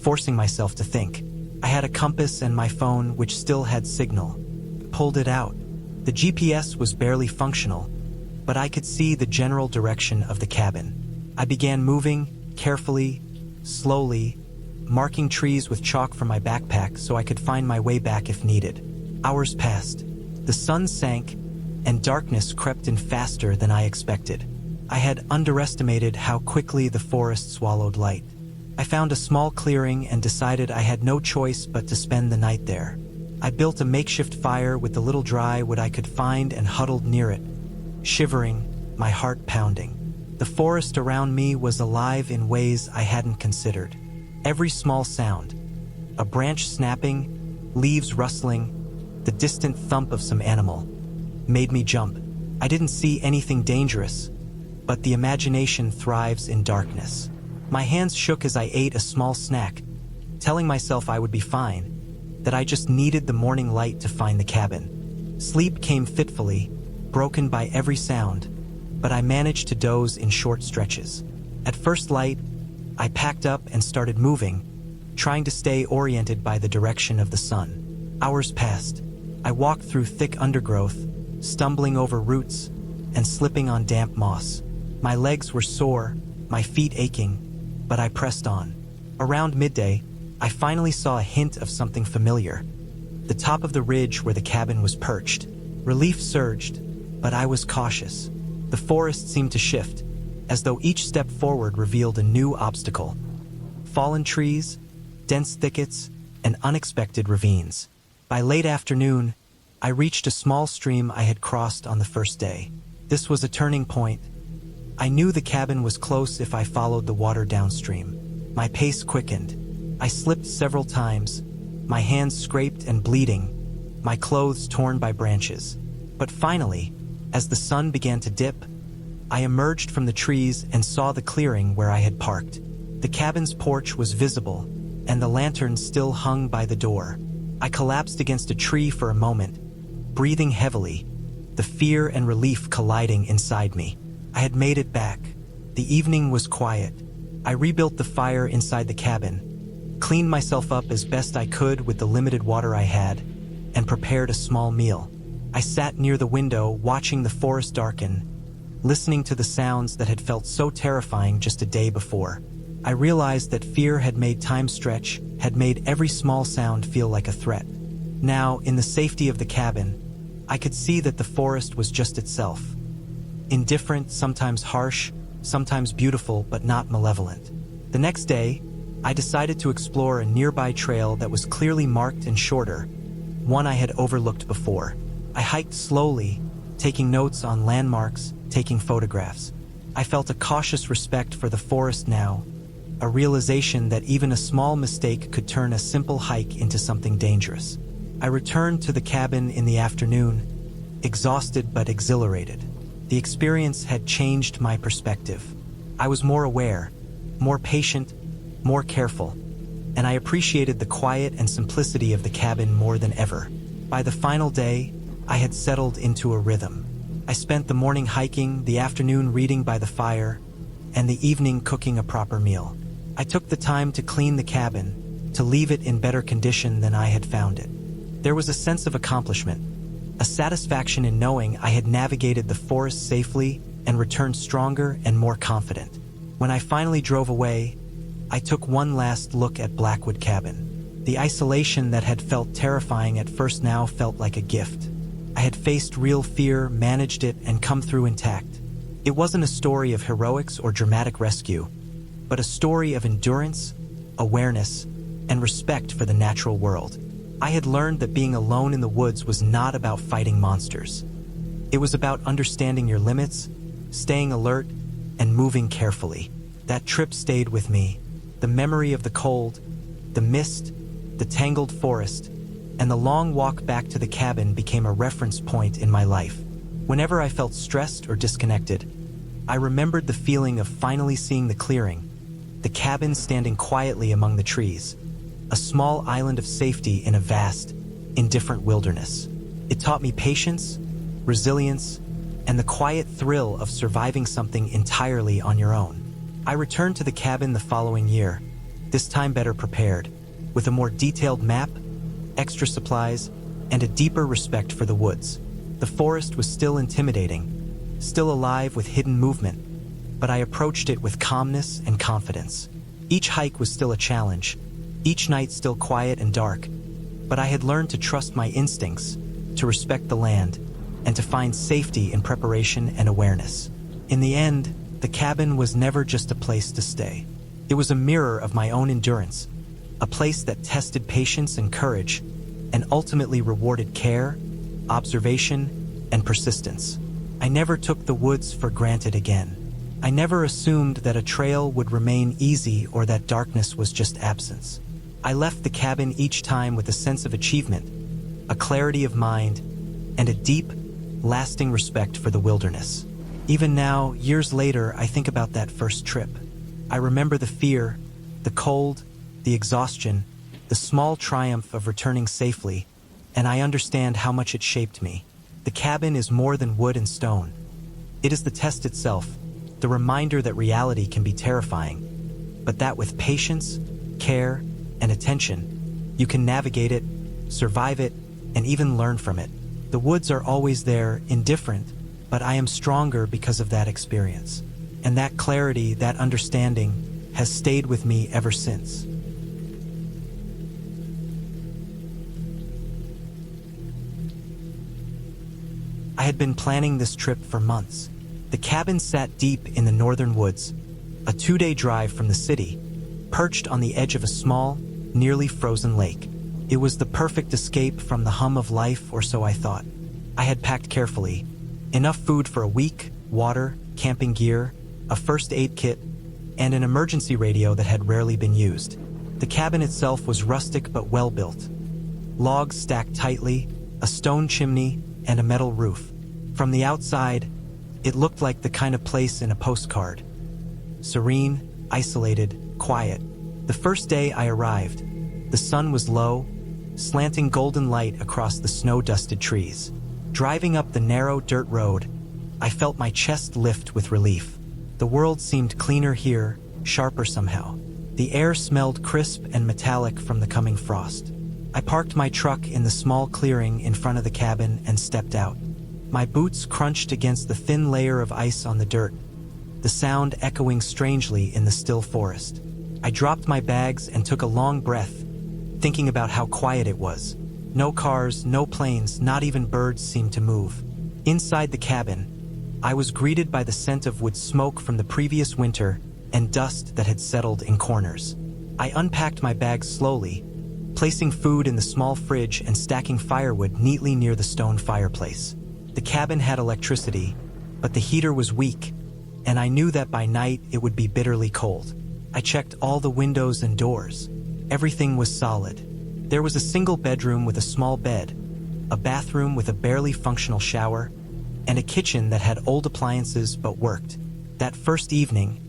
forcing myself to think. I had a compass and my phone, which still had signal. Pulled it out. The GPS was barely functional, but I could see the general direction of the cabin. I began moving, carefully, slowly, marking trees with chalk from my backpack so I could find my way back if needed. Hours passed. The sun sank, and darkness crept in faster than I expected. I had underestimated how quickly the forest swallowed light. I found a small clearing and decided I had no choice but to spend the night there. I built a makeshift fire with the little dry wood I could find and huddled near it, shivering, my heart pounding. The forest around me was alive in ways I hadn't considered. Every small sound, a branch snapping, leaves rustling, the distant thump of some animal, made me jump. I didn't see anything dangerous, but the imagination thrives in darkness. My hands shook as I ate a small snack, telling myself I would be fine, that I just needed the morning light to find the cabin. Sleep came fitfully, broken by every sound, but I managed to doze in short stretches. At first light, I packed up and started moving, trying to stay oriented by the direction of the sun. Hours passed. I walked through thick undergrowth, stumbling over roots, and slipping on damp moss. My legs were sore, my feet aching, but I pressed on. Around midday, I finally saw a hint of something familiar. The top of the ridge where the cabin was perched. Relief surged, but I was cautious. The forest seemed to shift, as though each step forward revealed a new obstacle. Fallen trees, dense thickets, and unexpected ravines. By late afternoon, I reached a small stream I had crossed on the first day. This was a turning point. I knew the cabin was close if I followed the water downstream. My pace quickened. I slipped several times, my hands scraped and bleeding, my clothes torn by branches. But finally, as the sun began to dip, I emerged from the trees and saw the clearing where I had parked. The cabin's porch was visible, and the lantern still hung by the door. I collapsed against a tree for a moment, breathing heavily, the fear and relief colliding inside me. I had made it back. The evening was quiet. I rebuilt the fire inside the cabin, cleaned myself up as best I could with the limited water I had, and prepared a small meal. I sat near the window watching the forest darken, listening to the sounds that had felt so terrifying just a day before. I realized that fear had made time stretch, had made every small sound feel like a threat. Now, in the safety of the cabin, I could see that the forest was just itself. Indifferent, sometimes harsh, sometimes beautiful, but not malevolent. The next day, I decided to explore a nearby trail that was clearly marked and shorter, one I had overlooked before. I hiked slowly, taking notes on landmarks, taking photographs. I felt a cautious respect for the forest now, a realization that even a small mistake could turn a simple hike into something dangerous. I returned to the cabin in the afternoon, exhausted but exhilarated. The experience had changed my perspective. I was more aware, more patient, more careful, and I appreciated the quiet and simplicity of the cabin more than ever. By the final day, I had settled into a rhythm. I spent the morning hiking, the afternoon reading by the fire, and the evening cooking a proper meal. I took the time to clean the cabin, to leave it in better condition than I had found it. There was a sense of accomplishment, a satisfaction in knowing I had navigated the forest safely and returned stronger and more confident. When I finally drove away, I took one last look at Blackwood Cabin. The isolation that had felt terrifying at first now felt like a gift. I had faced real fear, managed it, and come through intact. It wasn't a story of heroics or dramatic rescue, but a story of endurance, awareness, and respect for the natural world. I had learned that being alone in the woods was not about fighting monsters. It was about understanding your limits, staying alert, and moving carefully. That trip stayed with me. The memory of the cold, the mist, the tangled forest, and the long walk back to the cabin became a reference point in my life. Whenever I felt stressed or disconnected, I remembered the feeling of finally seeing the clearing, the cabin standing quietly among the trees, a small island of safety in a vast, indifferent wilderness. It taught me patience, resilience, and the quiet thrill of surviving something entirely on your own. I returned to the cabin the following year, this time better prepared, with a more detailed map, extra supplies, and a deeper respect for the woods. The forest was still intimidating, still alive with hidden movement, but I approached it with calmness and confidence. Each hike was still a challenge, each night still quiet and dark, but I had learned to trust my instincts, to respect the land, and to find safety in preparation and awareness. In the end, the cabin was never just a place to stay. It was a mirror of my own endurance, a place that tested patience and courage, and ultimately rewarded care, observation, and persistence. I never took the woods for granted again. I never assumed that a trail would remain easy or that darkness was just absence. I left the cabin each time with a sense of achievement, a clarity of mind, and a deep, lasting respect for the wilderness. Even now, years later, I think about that first trip. I remember the fear, the cold, the exhaustion, the small triumph of returning safely, and I understand how much it shaped me. The cabin is more than wood and stone. It is the test itself, the reminder that reality can be terrifying, but that with patience, care, and attention, you can navigate it, survive it, and even learn from it. The woods are always there, indifferent, but I am stronger because of that experience. And that clarity, that understanding, has stayed with me ever since. I had been planning this trip for months. The cabin sat deep in the northern woods, a 2-day drive from the city, perched on the edge of a small, nearly frozen lake. It was the perfect escape from the hum of life, or so I thought. I had packed carefully. Enough food for a week, water, camping gear, a first aid kit, and an emergency radio that had rarely been used. The cabin itself was rustic but well built. Logs stacked tightly, a stone chimney, and a metal roof. From the outside, it looked like the kind of place in a postcard. Serene, isolated, quiet. The first day I arrived, the sun was low, slanting golden light across the snow-dusted trees. Driving up the narrow dirt road, I felt my chest lift with relief. The world seemed cleaner here, sharper somehow. The air smelled crisp and metallic from the coming frost. I parked my truck in the small clearing in front of the cabin and stepped out. My boots crunched against the thin layer of ice on the dirt, the sound echoing strangely in the still forest. I dropped my bags and took a long breath, thinking about how quiet it was. No cars, no planes, not even birds seemed to move. Inside the cabin, I was greeted by the scent of wood smoke from the previous winter and dust that had settled in corners. I unpacked my bags slowly, placing food in the small fridge and stacking firewood neatly near the stone fireplace. The cabin had electricity, but the heater was weak, and I knew that by night it would be bitterly cold. I checked all the windows and doors. Everything was solid. There was a single bedroom with a small bed, a bathroom with a barely functional shower, and a kitchen that had old appliances but worked. That first evening,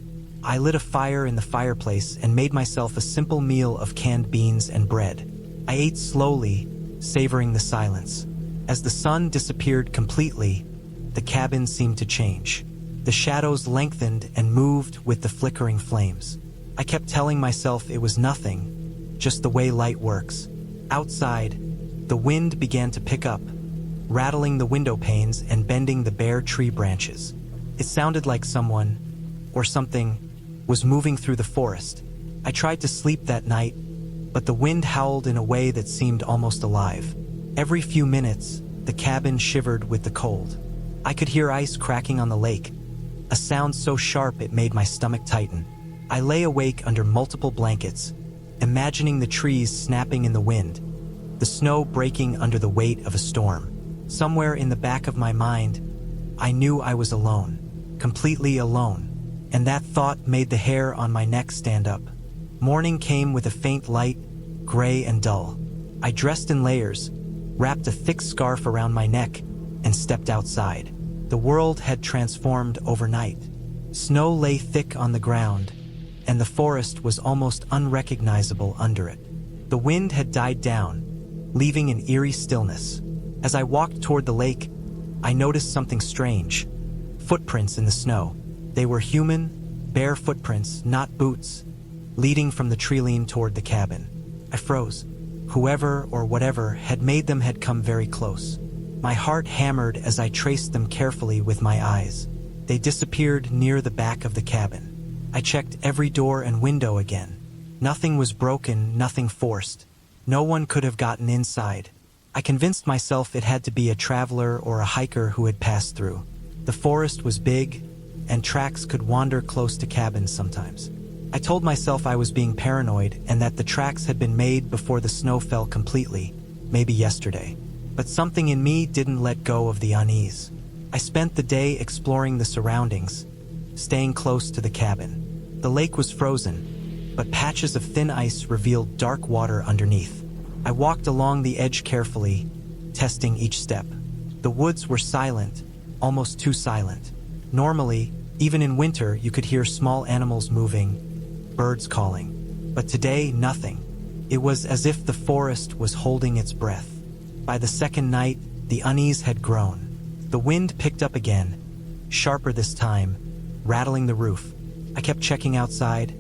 I lit a fire in the fireplace and made myself a simple meal of canned beans and bread. I ate slowly, savoring the silence. As the sun disappeared completely, the cabin seemed to change. The shadows lengthened and moved with the flickering flames. I kept telling myself it was nothing, just the way light works. Outside, the wind began to pick up, rattling the window panes and bending the bare tree branches. It sounded like someone, or something, was moving through the forest. I tried to sleep that night, but the wind howled in a way that seemed almost alive. Every few minutes, the cabin shivered with the cold. I could hear ice cracking on the lake, a sound so sharp it made my stomach tighten. I lay awake under multiple blankets, imagining the trees snapping in the wind, the snow breaking under the weight of a storm. Somewhere in the back of my mind, I knew I was alone, completely alone. And that thought made the hair on my neck stand up. Morning came with a faint light, gray and dull. I dressed in layers, wrapped a thick scarf around my neck, and stepped outside. The world had transformed overnight. Snow lay thick on the ground, and the forest was almost unrecognizable under it. The wind had died down, leaving an eerie stillness. As I walked toward the lake, I noticed something strange. Footprints in the snow. They were human, bare footprints, not boots, leading from the tree-line toward the cabin. I froze. Whoever or whatever had made them had come very close. My heart hammered as I traced them carefully with my eyes. They disappeared near the back of the cabin. I checked every door and window again. Nothing was broken, nothing forced. No one could have gotten inside. I convinced myself it had to be a traveler or a hiker who had passed through. The forest was big, and tracks could wander close to cabins sometimes. I told myself I was being paranoid and that the tracks had been made before the snow fell completely, maybe yesterday. But something in me didn't let go of the unease. I spent the day exploring the surroundings, staying close to the cabin. The lake was frozen, but patches of thin ice revealed dark water underneath. I walked along the edge carefully, testing each step. The woods were silent, almost too silent. Normally, even in winter, you could hear small animals moving, birds calling. But today, nothing. It was as if the forest was holding its breath. By the second night, the unease had grown. The wind picked up again, sharper this time, rattling the roof. I kept checking outside,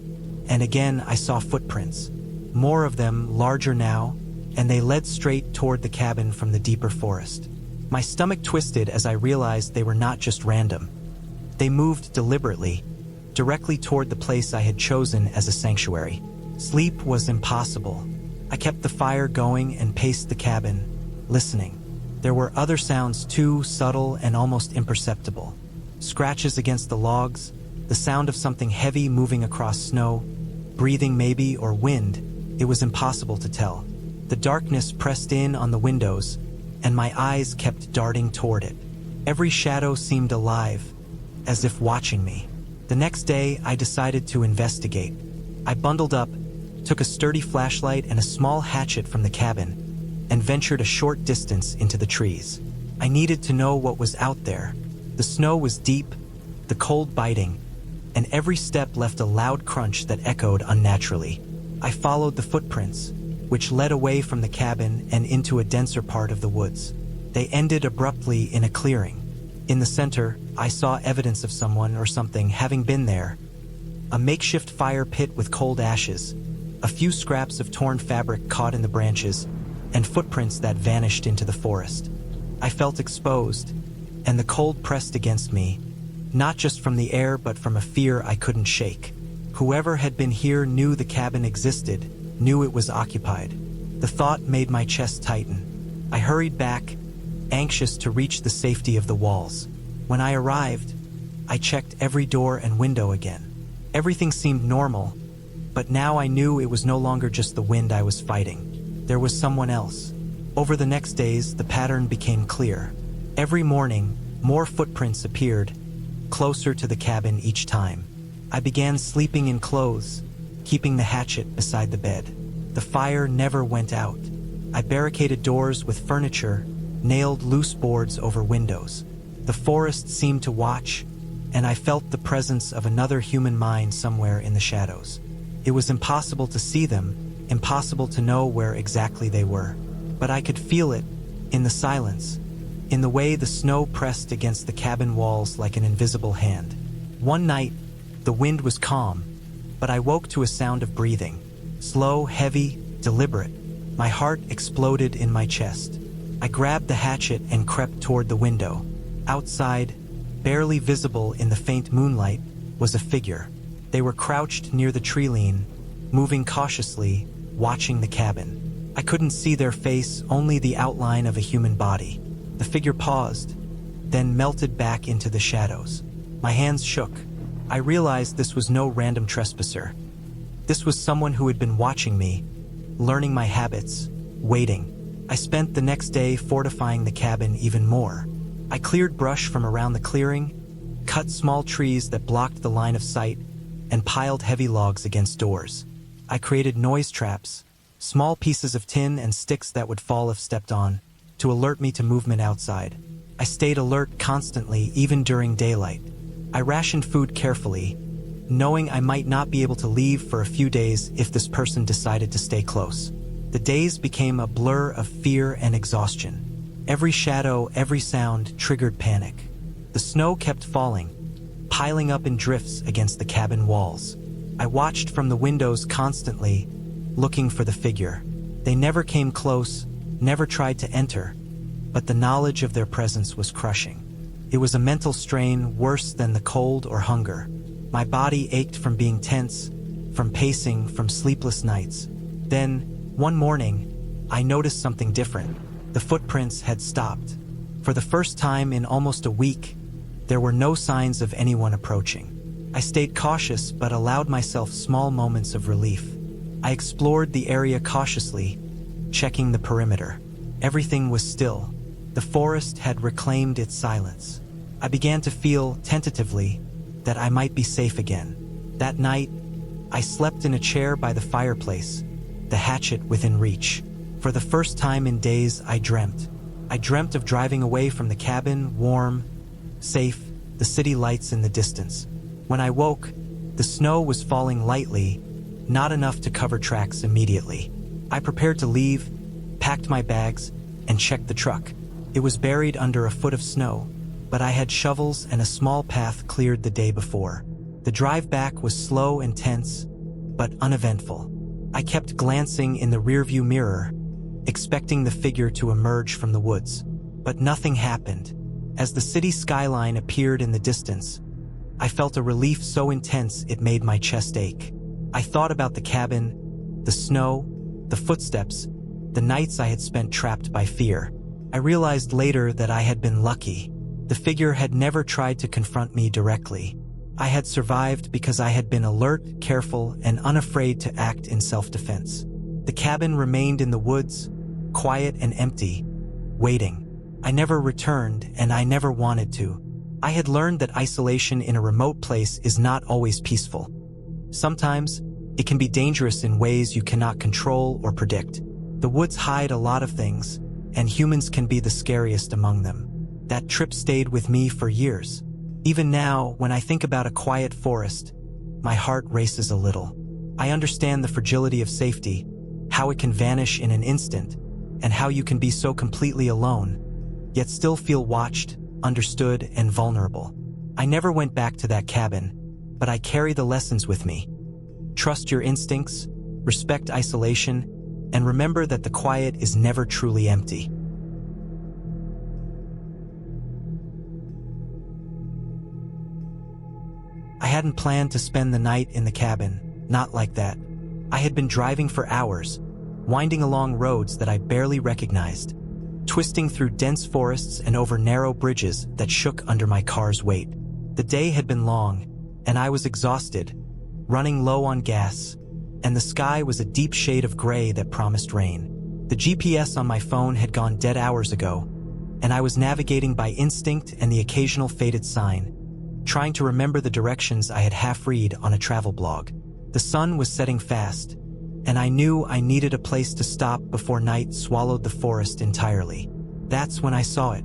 and again I saw footprints. More of them, larger now, and they led straight toward the cabin from the deeper forest. My stomach twisted as I realized they were not just random. They moved deliberately, directly toward the place I had chosen as a sanctuary. Sleep was impossible. I kept the fire going and paced the cabin, listening. There were other sounds too, subtle and almost imperceptible. Scratches against the logs, the sound of something heavy moving across snow, breathing maybe, or wind. It was impossible to tell. The darkness pressed in on the windows, and my eyes kept darting toward it. Every shadow seemed alive, as if watching me. The next day, I decided to investigate. I bundled up, took a sturdy flashlight and a small hatchet from the cabin, and ventured a short distance into the trees. I needed to know what was out there. The snow was deep, the cold biting, and every step left a loud crunch that echoed unnaturally. I followed the footprints, which led away from the cabin and into a denser part of the woods. They ended abruptly in a clearing. In the center, I saw evidence of someone or something having been there. A makeshift fire pit with cold ashes, a few scraps of torn fabric caught in the branches, and footprints that vanished into the forest. I felt exposed, and the cold pressed against me, not just from the air but from a fear I couldn't shake. Whoever had been here knew the cabin existed, knew it was occupied. The thought made my chest tighten. I hurried back, anxious to reach the safety of the walls. When I arrived, I checked every door and window again. Everything seemed normal, but now I knew it was no longer just the wind I was fighting. There was someone else. Over the next days, the pattern became clear. Every morning, more footprints appeared, closer to the cabin each time. I began sleeping in clothes, keeping the hatchet beside the bed. The fire never went out. I barricaded doors with furniture, nailed loose boards over windows. The forest seemed to watch, and I felt the presence of another human mind somewhere in the shadows. It was impossible to see them, impossible to know where exactly they were. But I could feel it, in the silence, in the way the snow pressed against the cabin walls like an invisible hand. One night, the wind was calm, but I woke to a sound of breathing. Slow, heavy, deliberate. My heart exploded in my chest. I grabbed the hatchet and crept toward the window. Outside, barely visible in the faint moonlight, was a figure. They were crouched near the tree lean, moving cautiously, watching the cabin. I couldn't see their face, only the outline of a human body. The figure paused, then melted back into the shadows. My hands shook. I realized this was no random trespasser. This was someone who had been watching me, learning my habits, waiting. I spent the next day fortifying the cabin even more. I cleared brush from around the clearing, cut small trees that blocked the line of sight, and piled heavy logs against doors. I created noise traps, small pieces of tin and sticks that would fall if stepped on, to alert me to movement outside. I stayed alert constantly, even during daylight. I rationed food carefully, knowing I might not be able to leave for a few days if this person decided to stay close. The days became a blur of fear and exhaustion. Every shadow, every sound triggered panic. The snow kept falling, piling up in drifts against the cabin walls. I watched from the windows constantly, looking for the figure. They never came close, never tried to enter, but the knowledge of their presence was crushing. It was a mental strain worse than the cold or hunger. My body ached from being tense, from pacing, from sleepless nights. Then, one morning, I noticed something different. The footprints had stopped. For the first time in almost a week, there were no signs of anyone approaching. I stayed cautious but allowed myself small moments of relief. I explored the area cautiously, checking the perimeter. Everything was still. The forest had reclaimed its silence. I began to feel, tentatively, that I might be safe again. That night, I slept in a chair by the fireplace, the hatchet within reach. For the first time in days, I dreamt. I dreamt of driving away from the cabin, warm, safe, the city lights in the distance. When I woke, the snow was falling lightly, not enough to cover tracks immediately. I prepared to leave, packed my bags, and checked the truck. It was buried under a foot of snow, but I had shovels and a small path cleared the day before. The drive back was slow and tense, but uneventful. I kept glancing in the rearview mirror, expecting the figure to emerge from the woods. But nothing happened. As the city skyline appeared in the distance, I felt a relief so intense it made my chest ache. I thought about the cabin, the snow, the footsteps, the nights I had spent trapped by fear. I realized later that I had been lucky. The figure had never tried to confront me directly. I had survived because I had been alert, careful, and unafraid to act in self-defense. The cabin remained in the woods, quiet and empty, waiting. I never returned, and I never wanted to. I had learned that isolation in a remote place is not always peaceful. Sometimes, it can be dangerous in ways you cannot control or predict. The woods hide a lot of things, and humans can be the scariest among them. That trip stayed with me for years. Even now, when I think about a quiet forest, my heart races a little. I understand the fragility of safety, how it can vanish in an instant, and how you can be so completely alone, yet still feel watched, understood, and vulnerable. I never went back to that cabin, but I carry the lessons with me. Trust your instincts, respect isolation, and remember that the quiet is never truly empty. I hadn't planned to spend the night in the cabin, not like that. I had been driving for hours, winding along roads that I barely recognized, twisting through dense forests and over narrow bridges that shook under my car's weight. The day had been long, and I was exhausted, running low on gas, and the sky was a deep shade of gray that promised rain. The GPS on my phone had gone dead hours ago, and I was navigating by instinct and the occasional faded sign, trying to remember the directions I had half-read on a travel blog. The sun was setting fast, and I knew I needed a place to stop before night swallowed the forest entirely. That's when I saw it.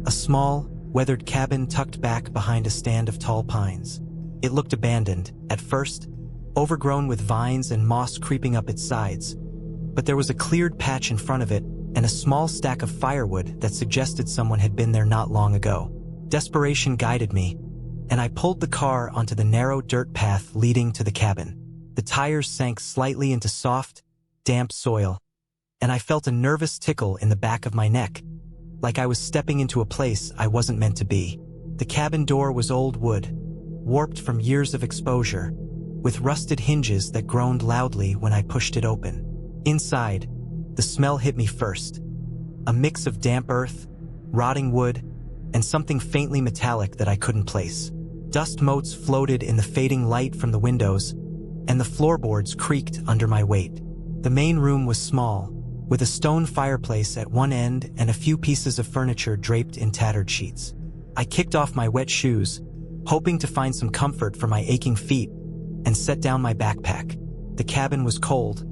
A small, weathered cabin tucked back behind a stand of tall pines. It looked abandoned, at first, overgrown with vines and moss creeping up its sides, but there was a cleared patch in front of it and a small stack of firewood that suggested someone had been there not long ago. Desperation guided me, and I pulled the car onto the narrow dirt path leading to the cabin. The tires sank slightly into soft, damp soil, and I felt a nervous tickle in the back of my neck, like I was stepping into a place I wasn't meant to be. The cabin door was old wood, warped from years of exposure, with rusted hinges that groaned loudly when I pushed it open. Inside, the smell hit me first, a mix of damp earth, rotting wood, and something faintly metallic that I couldn't place. Dust motes floated in the fading light from the windows, and the floorboards creaked under my weight. The main room was small, with a stone fireplace at one end and a few pieces of furniture draped in tattered sheets. I kicked off my wet shoes, hoping to find some comfort for my aching feet, and set down my backpack. The cabin was cold,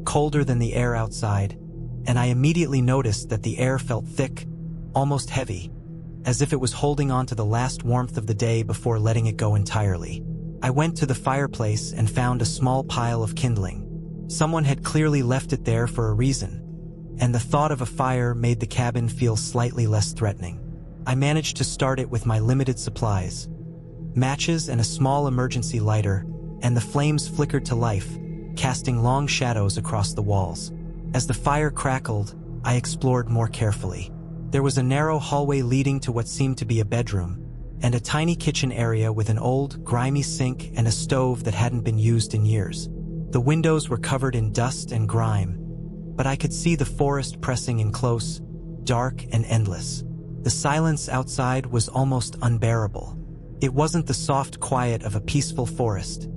colder than the air outside, and I immediately noticed that the air felt thick, almost heavy, as if it was holding on to the last warmth of the day before letting it go entirely. I went to the fireplace and found a small pile of kindling. Someone had clearly left it there for a reason, and the thought of a fire made the cabin feel slightly less threatening. I managed to start it with my limited supplies, matches and a small emergency lighter, and the flames flickered to life, casting long shadows across the walls. As the fire crackled, I explored more carefully. There was a narrow hallway leading to what seemed to be a bedroom, and a tiny kitchen area with an old, grimy sink and a stove that hadn't been used in years. The windows were covered in dust and grime, but I could see the forest pressing in close, dark and endless. The silence outside was almost unbearable. It wasn't the soft quiet of a peaceful forest.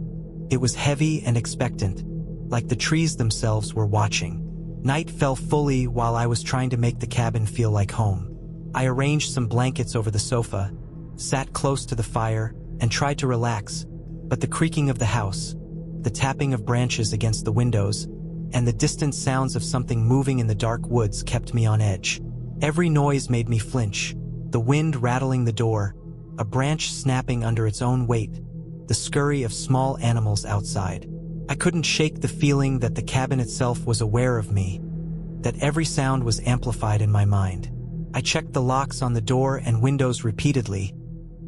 It was heavy and expectant, like the trees themselves were watching. Night fell fully while I was trying to make the cabin feel like home. I arranged some blankets over the sofa, sat close to the fire, and tried to relax, but the creaking of the house, the tapping of branches against the windows, and the distant sounds of something moving in the dark woods kept me on edge. Every noise made me flinch, the wind rattling the door, a branch snapping under its own weight, the scurry of small animals outside. I couldn't shake the feeling that the cabin itself was aware of me, that every sound was amplified in my mind. I checked the locks on the door and windows repeatedly,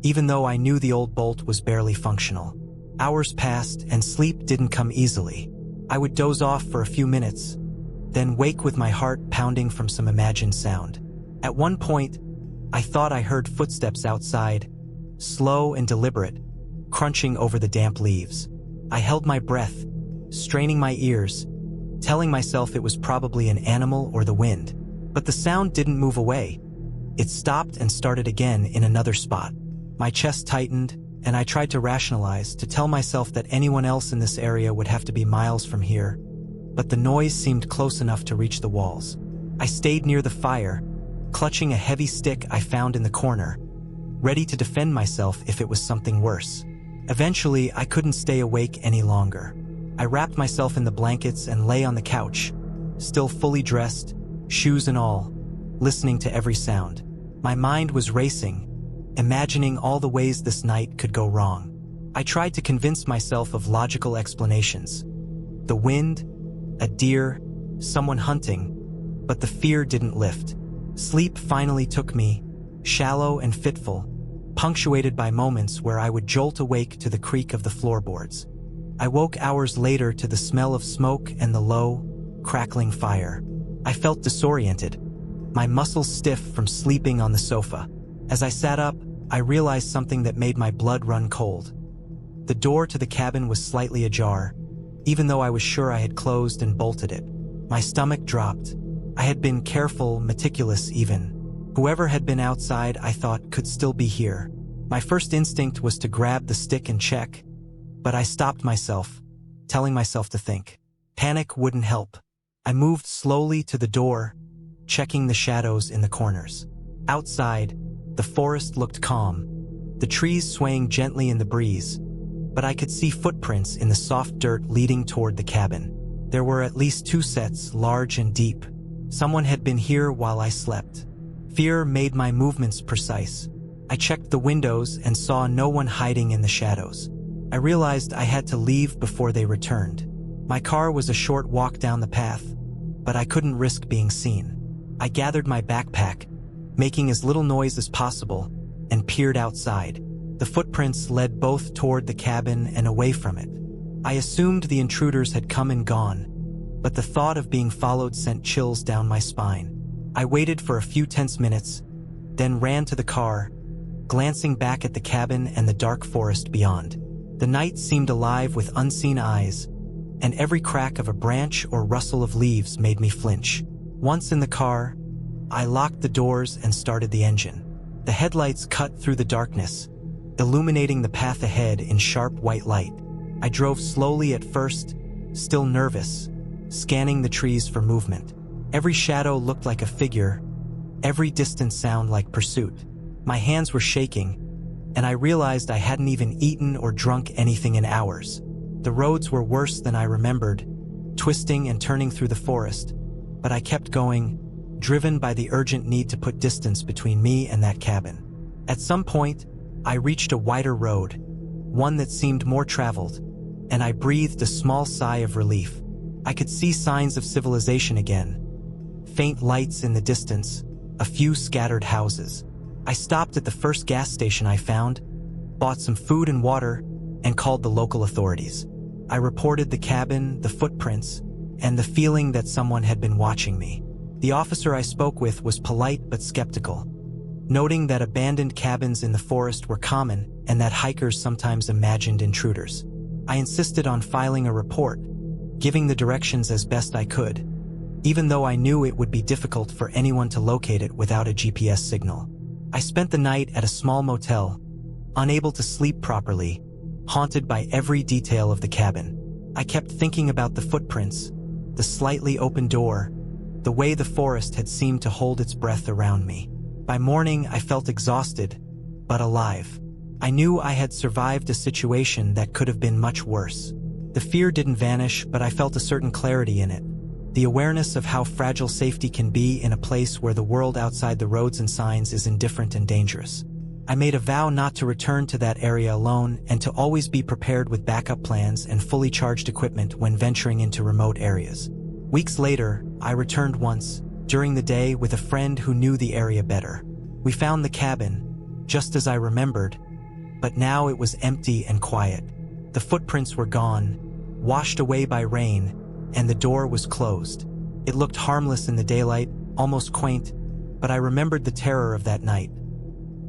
even though I knew the old bolt was barely functional. Hours passed and sleep didn't come easily. I would doze off for a few minutes, then wake with my heart pounding from some imagined sound. At one point, I thought I heard footsteps outside, slow and deliberate, crunching over the damp leaves. I held my breath, straining my ears, telling myself it was probably an animal or the wind. But the sound didn't move away. It stopped and started again in another spot. My chest tightened, and I tried to rationalize, to tell myself that anyone else in this area would have to be miles from here. But the noise seemed close enough to reach the walls. I stayed near the fire, clutching a heavy stick I found in the corner, ready to defend myself if it was something worse. Eventually, I couldn't stay awake any longer. I wrapped myself in the blankets and lay on the couch, still fully dressed, shoes and all, listening to every sound. My mind was racing, imagining all the ways this night could go wrong. I tried to convince myself of logical explanations. The wind, a deer, someone hunting, but the fear didn't lift. Sleep finally took me, shallow and fitful, punctuated by moments where I would jolt awake to the creak of the floorboards. I woke hours later to the smell of smoke and the low, crackling fire. I felt disoriented, my muscles stiff from sleeping on the sofa. As I sat up, I realized something that made my blood run cold. The door to the cabin was slightly ajar, even though I was sure I had closed and bolted it. My stomach dropped. I had been careful, meticulous even. Whoever had been outside, I thought, could still be here. My first instinct was to grab the stick and check, but I stopped myself, telling myself to think. Panic wouldn't help. I moved slowly to the door, checking the shadows in the corners. Outside, the forest looked calm, the trees swaying gently in the breeze, but I could see footprints in the soft dirt leading toward the cabin. There were at least 2 sets, large and deep. Someone had been here while I slept. Fear made my movements precise. I checked the windows and saw no one hiding in the shadows. I realized I had to leave before they returned. My car was a short walk down the path, but I couldn't risk being seen. I gathered my backpack, making as little noise as possible, and peered outside. The footprints led both toward the cabin and away from it. I assumed the intruders had come and gone, but the thought of being followed sent chills down my spine. I waited for a few tense minutes, then ran to the car, glancing back at the cabin and the dark forest beyond. The night seemed alive with unseen eyes, and every crack of a branch or rustle of leaves made me flinch. Once in the car, I locked the doors and started the engine. The headlights cut through the darkness, illuminating the path ahead in sharp white light. I drove slowly at first, still nervous, scanning the trees for movement. Every shadow looked like a figure, every distant sound like pursuit. My hands were shaking, and I realized I hadn't even eaten or drunk anything in hours. The roads were worse than I remembered, twisting and turning through the forest, but I kept going, driven by the urgent need to put distance between me and that cabin. At some point, I reached a wider road, one that seemed more traveled, and I breathed a small sigh of relief. I could see signs of civilization again, faint lights in the distance, a few scattered houses. I stopped at the first gas station I found, bought some food and water, and called the local authorities. I reported the cabin, the footprints, and the feeling that someone had been watching me. The officer I spoke with was polite but skeptical, noting that abandoned cabins in the forest were common and that hikers sometimes imagined intruders. I insisted on filing a report, giving the directions as best I could, even though I knew it would be difficult for anyone to locate it without a GPS signal. I spent the night at a small motel, unable to sleep properly, haunted by every detail of the cabin. I kept thinking about the footprints, the slightly open door, the way the forest had seemed to hold its breath around me. By morning, I felt exhausted, but alive. I knew I had survived a situation that could have been much worse. The fear didn't vanish, but I felt a certain clarity in it. The awareness of how fragile safety can be in a place where the world outside the roads and signs is indifferent and dangerous. I made a vow not to return to that area alone and to always be prepared with backup plans and fully charged equipment when venturing into remote areas. Weeks later, I returned once, during the day, with a friend who knew the area better. We found the cabin, just as I remembered, but now it was empty and quiet. The footprints were gone, washed away by rain, and the door was closed. It looked harmless in the daylight, almost quaint, but I remembered the terror of that night.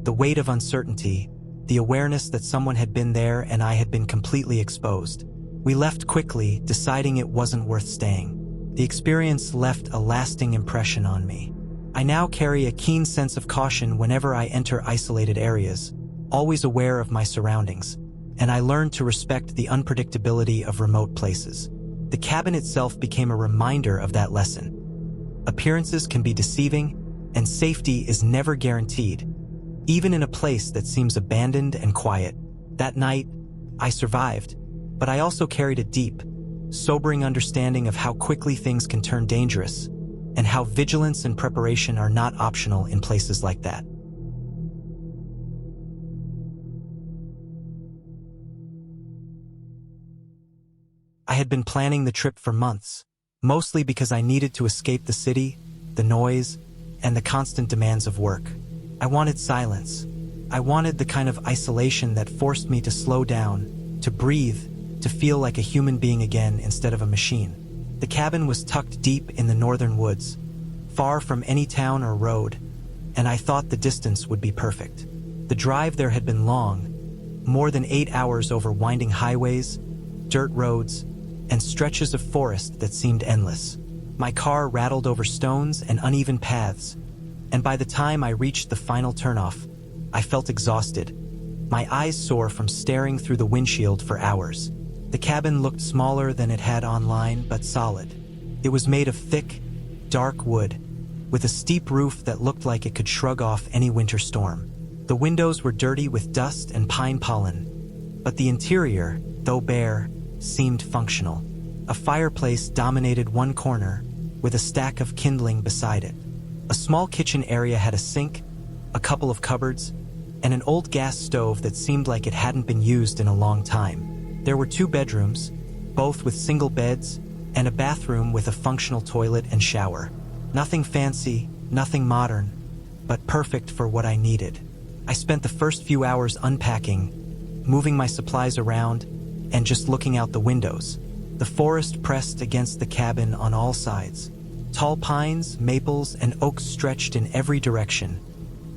The weight of uncertainty, the awareness that someone had been there and I had been completely exposed. We left quickly, deciding it wasn't worth staying. The experience left a lasting impression on me. I now carry a keen sense of caution whenever I enter isolated areas, always aware of my surroundings, and I learned to respect the unpredictability of remote places. The cabin itself became a reminder of that lesson. Appearances can be deceiving, and safety is never guaranteed, even in a place that seems abandoned and quiet. That night, I survived, but I also carried a deep, sobering understanding of how quickly things can turn dangerous, and how vigilance and preparation are not optional in places like that. I had been planning the trip for months, mostly because I needed to escape the city, the noise, and the constant demands of work. I wanted silence. I wanted the kind of isolation that forced me to slow down, to breathe, to feel like a human being again instead of a machine. The cabin was tucked deep in the northern woods, far from any town or road, and I thought the distance would be perfect. The drive there had been long, more than 8 hours over winding highways, dirt roads, and stretches of forest that seemed endless. My car rattled over stones and uneven paths, and by the time I reached the final turnoff, I felt exhausted, my eyes sore from staring through the windshield for hours. The cabin looked smaller than it had online, but solid. It was made of thick, dark wood, with a steep roof that looked like it could shrug off any winter storm. The windows were dirty with dust and pine pollen, but the interior, though bare, seemed functional. A fireplace dominated one corner, with a stack of kindling beside it. A small kitchen area had a sink, a couple of cupboards, and an old gas stove that seemed like it hadn't been used in a long time. There were 2 bedrooms, both with single beds, and a bathroom with a functional toilet and shower. Nothing fancy, nothing modern, but perfect for what I needed. I spent the first few hours unpacking, moving my supplies around, and just looking out the windows. The forest pressed against the cabin on all sides. Tall pines, maples, and oaks stretched in every direction,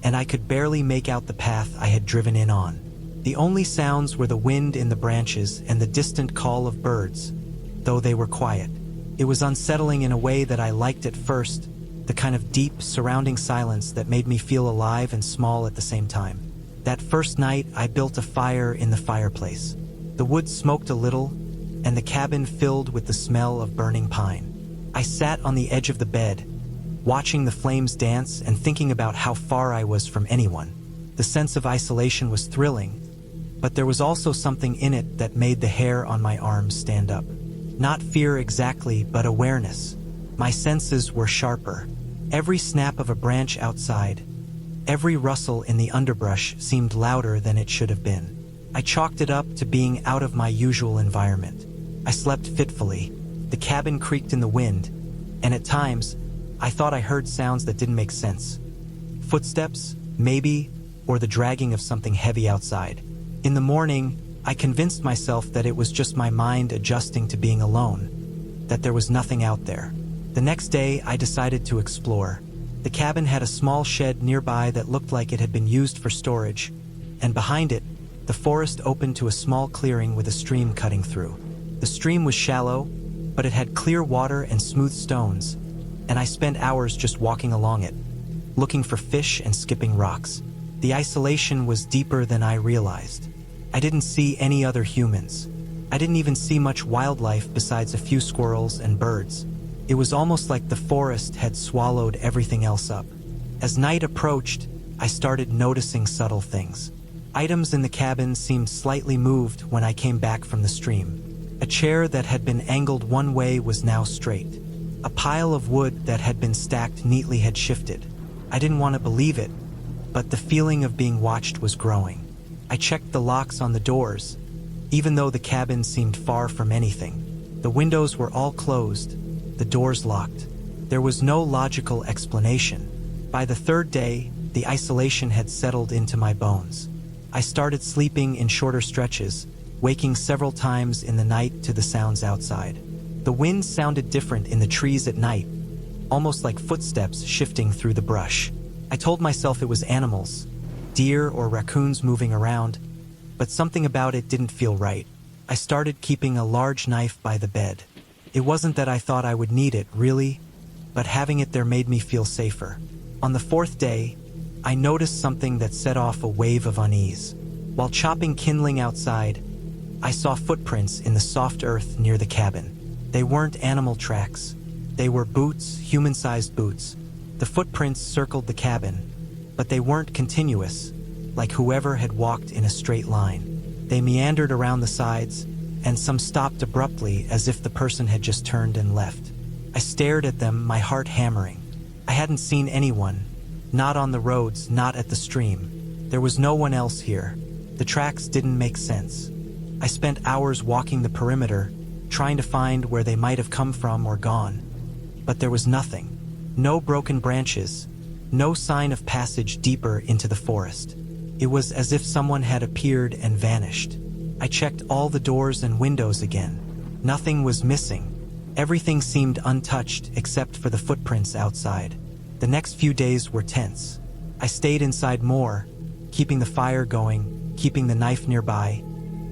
and I could barely make out the path I had driven in on. The only sounds were the wind in the branches and the distant call of birds, though they were quiet. It was unsettling in a way that I liked at first, the kind of deep, surrounding silence that made me feel alive and small at the same time. That first night, I built a fire in the fireplace. The wood smoked a little, and the cabin filled with the smell of burning pine. I sat on the edge of the bed, watching the flames dance and thinking about how far I was from anyone. The sense of isolation was thrilling, but there was also something in it that made the hair on my arms stand up. Not fear exactly, but awareness. My senses were sharper. Every snap of a branch outside, every rustle in the underbrush seemed louder than it should have been. I chalked it up to being out of my usual environment. I slept fitfully. The cabin creaked in the wind, and at times, I thought I heard sounds that didn't make sense. Footsteps, maybe, or the dragging of something heavy outside. In the morning, I convinced myself that it was just my mind adjusting to being alone, that there was nothing out there. The next day, I decided to explore. The cabin had a small shed nearby that looked like it had been used for storage, and behind it, the forest opened to a small clearing with a stream cutting through. The stream was shallow, but it had clear water and smooth stones, and I spent hours just walking along it, looking for fish and skipping rocks. The isolation was deeper than I realized. I didn't see any other humans. I didn't even see much wildlife besides a few squirrels and birds. It was almost like the forest had swallowed everything else up. As night approached, I started noticing subtle things. Items in the cabin seemed slightly moved when I came back from the stream. A chair that had been angled one way was now straight. A pile of wood that had been stacked neatly had shifted. I didn't want to believe it, but the feeling of being watched was growing. I checked the locks on the doors, even though the cabin seemed far from anything. The windows were all closed, the doors locked. There was no logical explanation. By the 3rd day, the isolation had settled into my bones. I started sleeping in shorter stretches, waking several times in the night to the sounds outside. The wind sounded different in the trees at night, almost like footsteps shifting through the brush. I told myself it was animals, deer or raccoons moving around, but something about it didn't feel right. I started keeping a large knife by the bed. It wasn't that I thought I would need it, really, but having it there made me feel safer. On the fourth day, I noticed something that set off a wave of unease. While chopping kindling outside, I saw footprints in the soft earth near the cabin. They weren't animal tracks. They were boots, human-sized boots. The footprints circled the cabin, but they weren't continuous, like whoever had walked in a straight line. They meandered around the sides, and some stopped abruptly as if the person had just turned and left. I stared at them, my heart hammering. I hadn't seen anyone, not on the roads, not at the stream. There was no one else here. The tracks didn't make sense. I spent hours walking the perimeter, trying to find where they might have come from or gone. But there was nothing. No broken branches, no sign of passage deeper into the forest. It was as if someone had appeared and vanished. I checked all the doors and windows again. Nothing was missing. Everything seemed untouched except for the footprints outside. The next few days were tense. I stayed inside more, keeping the fire going, keeping the knife nearby,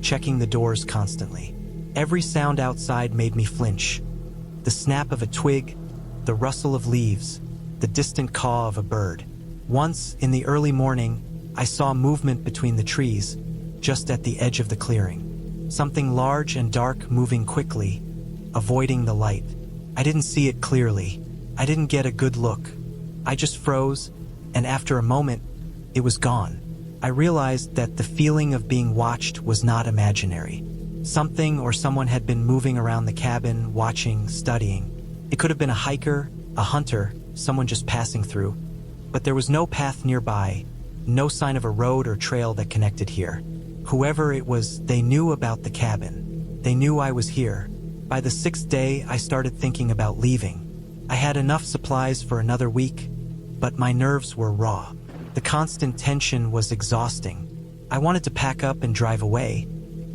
checking the doors constantly. Every sound outside made me flinch. The snap of a twig, the rustle of leaves, the distant caw of a bird. Once, in the early morning, I saw movement between the trees, just at the edge of the clearing. Something large and dark moving quickly, avoiding the light. I didn't see it clearly. I didn't get a good look. I just froze, and after a moment, it was gone. I realized that the feeling of being watched was not imaginary. Something or someone had been moving around the cabin, watching, studying. It could have been a hiker, a hunter, someone just passing through. But there was no path nearby, no sign of a road or trail that connected here. Whoever it was, they knew about the cabin. They knew I was here. By the sixth day, I started thinking about leaving. I had enough supplies for another week, but my nerves were raw. The constant tension was exhausting. I wanted to pack up and drive away,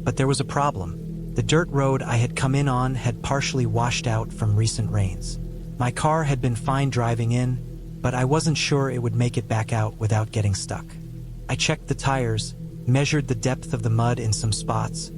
but there was a problem. The dirt road I had come in on had partially washed out from recent rains. My car had been fine driving in, but I wasn't sure it would make it back out without getting stuck. I checked the tires, measured the depth of the mud in some spots,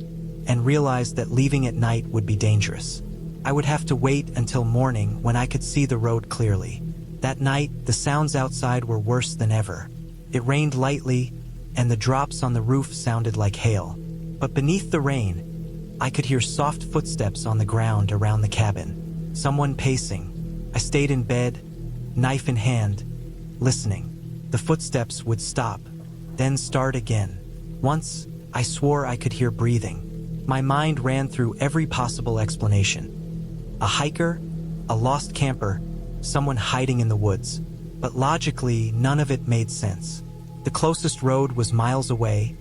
and realized that leaving at night would be dangerous. I would have to wait until morning when I could see the road clearly. That night, the sounds outside were worse than ever. It rained lightly, and the drops on the roof sounded like hail. But beneath the rain, I could hear soft footsteps on the ground around the cabin. Someone pacing. I stayed in bed, knife in hand, listening. The footsteps would stop, then start again. Once, I swore I could hear breathing. My mind ran through every possible explanation. A hiker, a lost camper, someone hiding in the woods. But logically, none of it made sense. The closest road was miles away,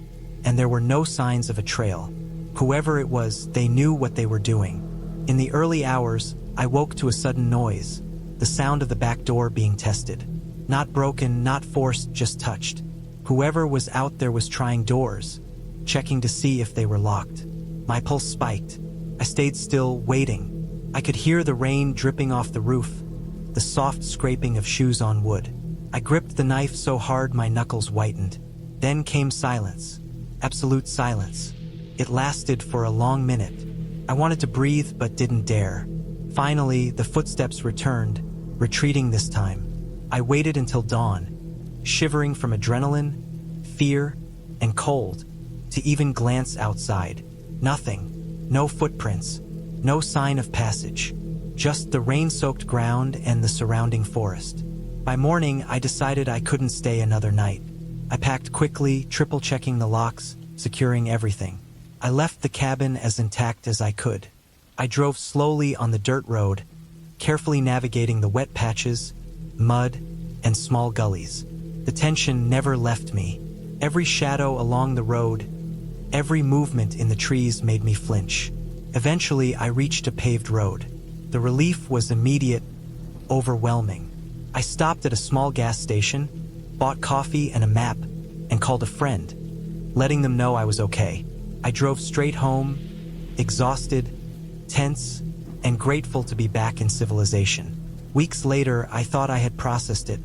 and there were no signs of a trail. Whoever it was, they knew what they were doing. In the early hours, I woke to a sudden noise, the sound of the back door being tested. Not broken, not forced, just touched. Whoever was out there was trying doors, checking to see if they were locked. My pulse spiked. I stayed still, waiting. I could hear the rain dripping off the roof, the soft scraping of shoes on wood. I gripped the knife so hard my knuckles whitened. Then came silence. Absolute silence. It lasted for a long minute. I wanted to breathe but didn't dare. Finally, the footsteps returned, retreating this time. I waited until dawn, shivering from adrenaline, fear, and cold, to even glance outside. Nothing. No footprints. No sign of passage. Just the rain-soaked ground and the surrounding forest. By morning, I decided I couldn't stay another night. I packed quickly, triple-checking the locks, securing everything. I left the cabin as intact as I could. I drove slowly on the dirt road, carefully navigating the wet patches, mud, and small gullies. The tension never left me. Every shadow along the road, every movement in the trees made me flinch. Eventually, I reached a paved road. The relief was immediate, overwhelming. I stopped at a small gas station, bought coffee and a map, and called a friend, letting them know I was okay. I drove straight home, exhausted, tense, and grateful to be back in civilization. Weeks later, I thought I had processed it,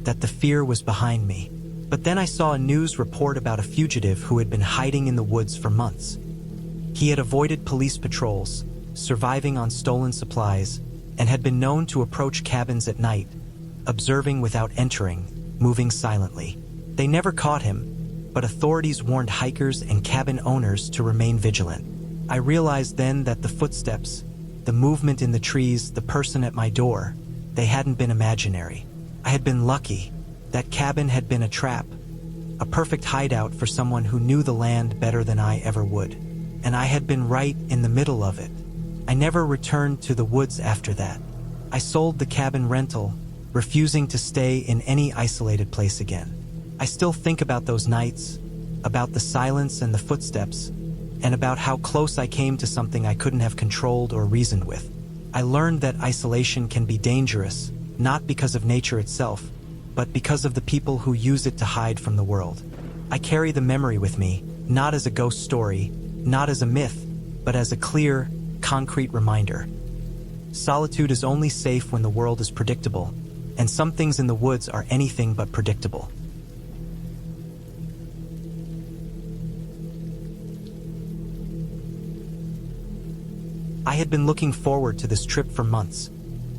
that the fear was behind me. But then I saw a news report about a fugitive who had been hiding in the woods for months. He had avoided police patrols, surviving on stolen supplies, and had been known to approach cabins at night, observing without entering, moving silently. They never caught him, but authorities warned hikers and cabin owners to remain vigilant. I realized then that the footsteps, the movement in the trees, the person at my door, they hadn't been imaginary. I had been lucky. That cabin had been a trap, a perfect hideout for someone who knew the land better than I ever would. And I had been right in the middle of it. I never returned to the woods after that. I sold the cabin rental, refusing to stay in any isolated place again. I still think about those nights, about the silence and the footsteps, and about how close I came to something I couldn't have controlled or reasoned with. I learned that isolation can be dangerous, not because of nature itself, but because of the people who use it to hide from the world. I carry the memory with me, not as a ghost story, not as a myth, but as a clear, concrete reminder. Solitude is only safe when the world is predictable, and some things in the woods are anything but predictable. I had been looking forward to this trip for months.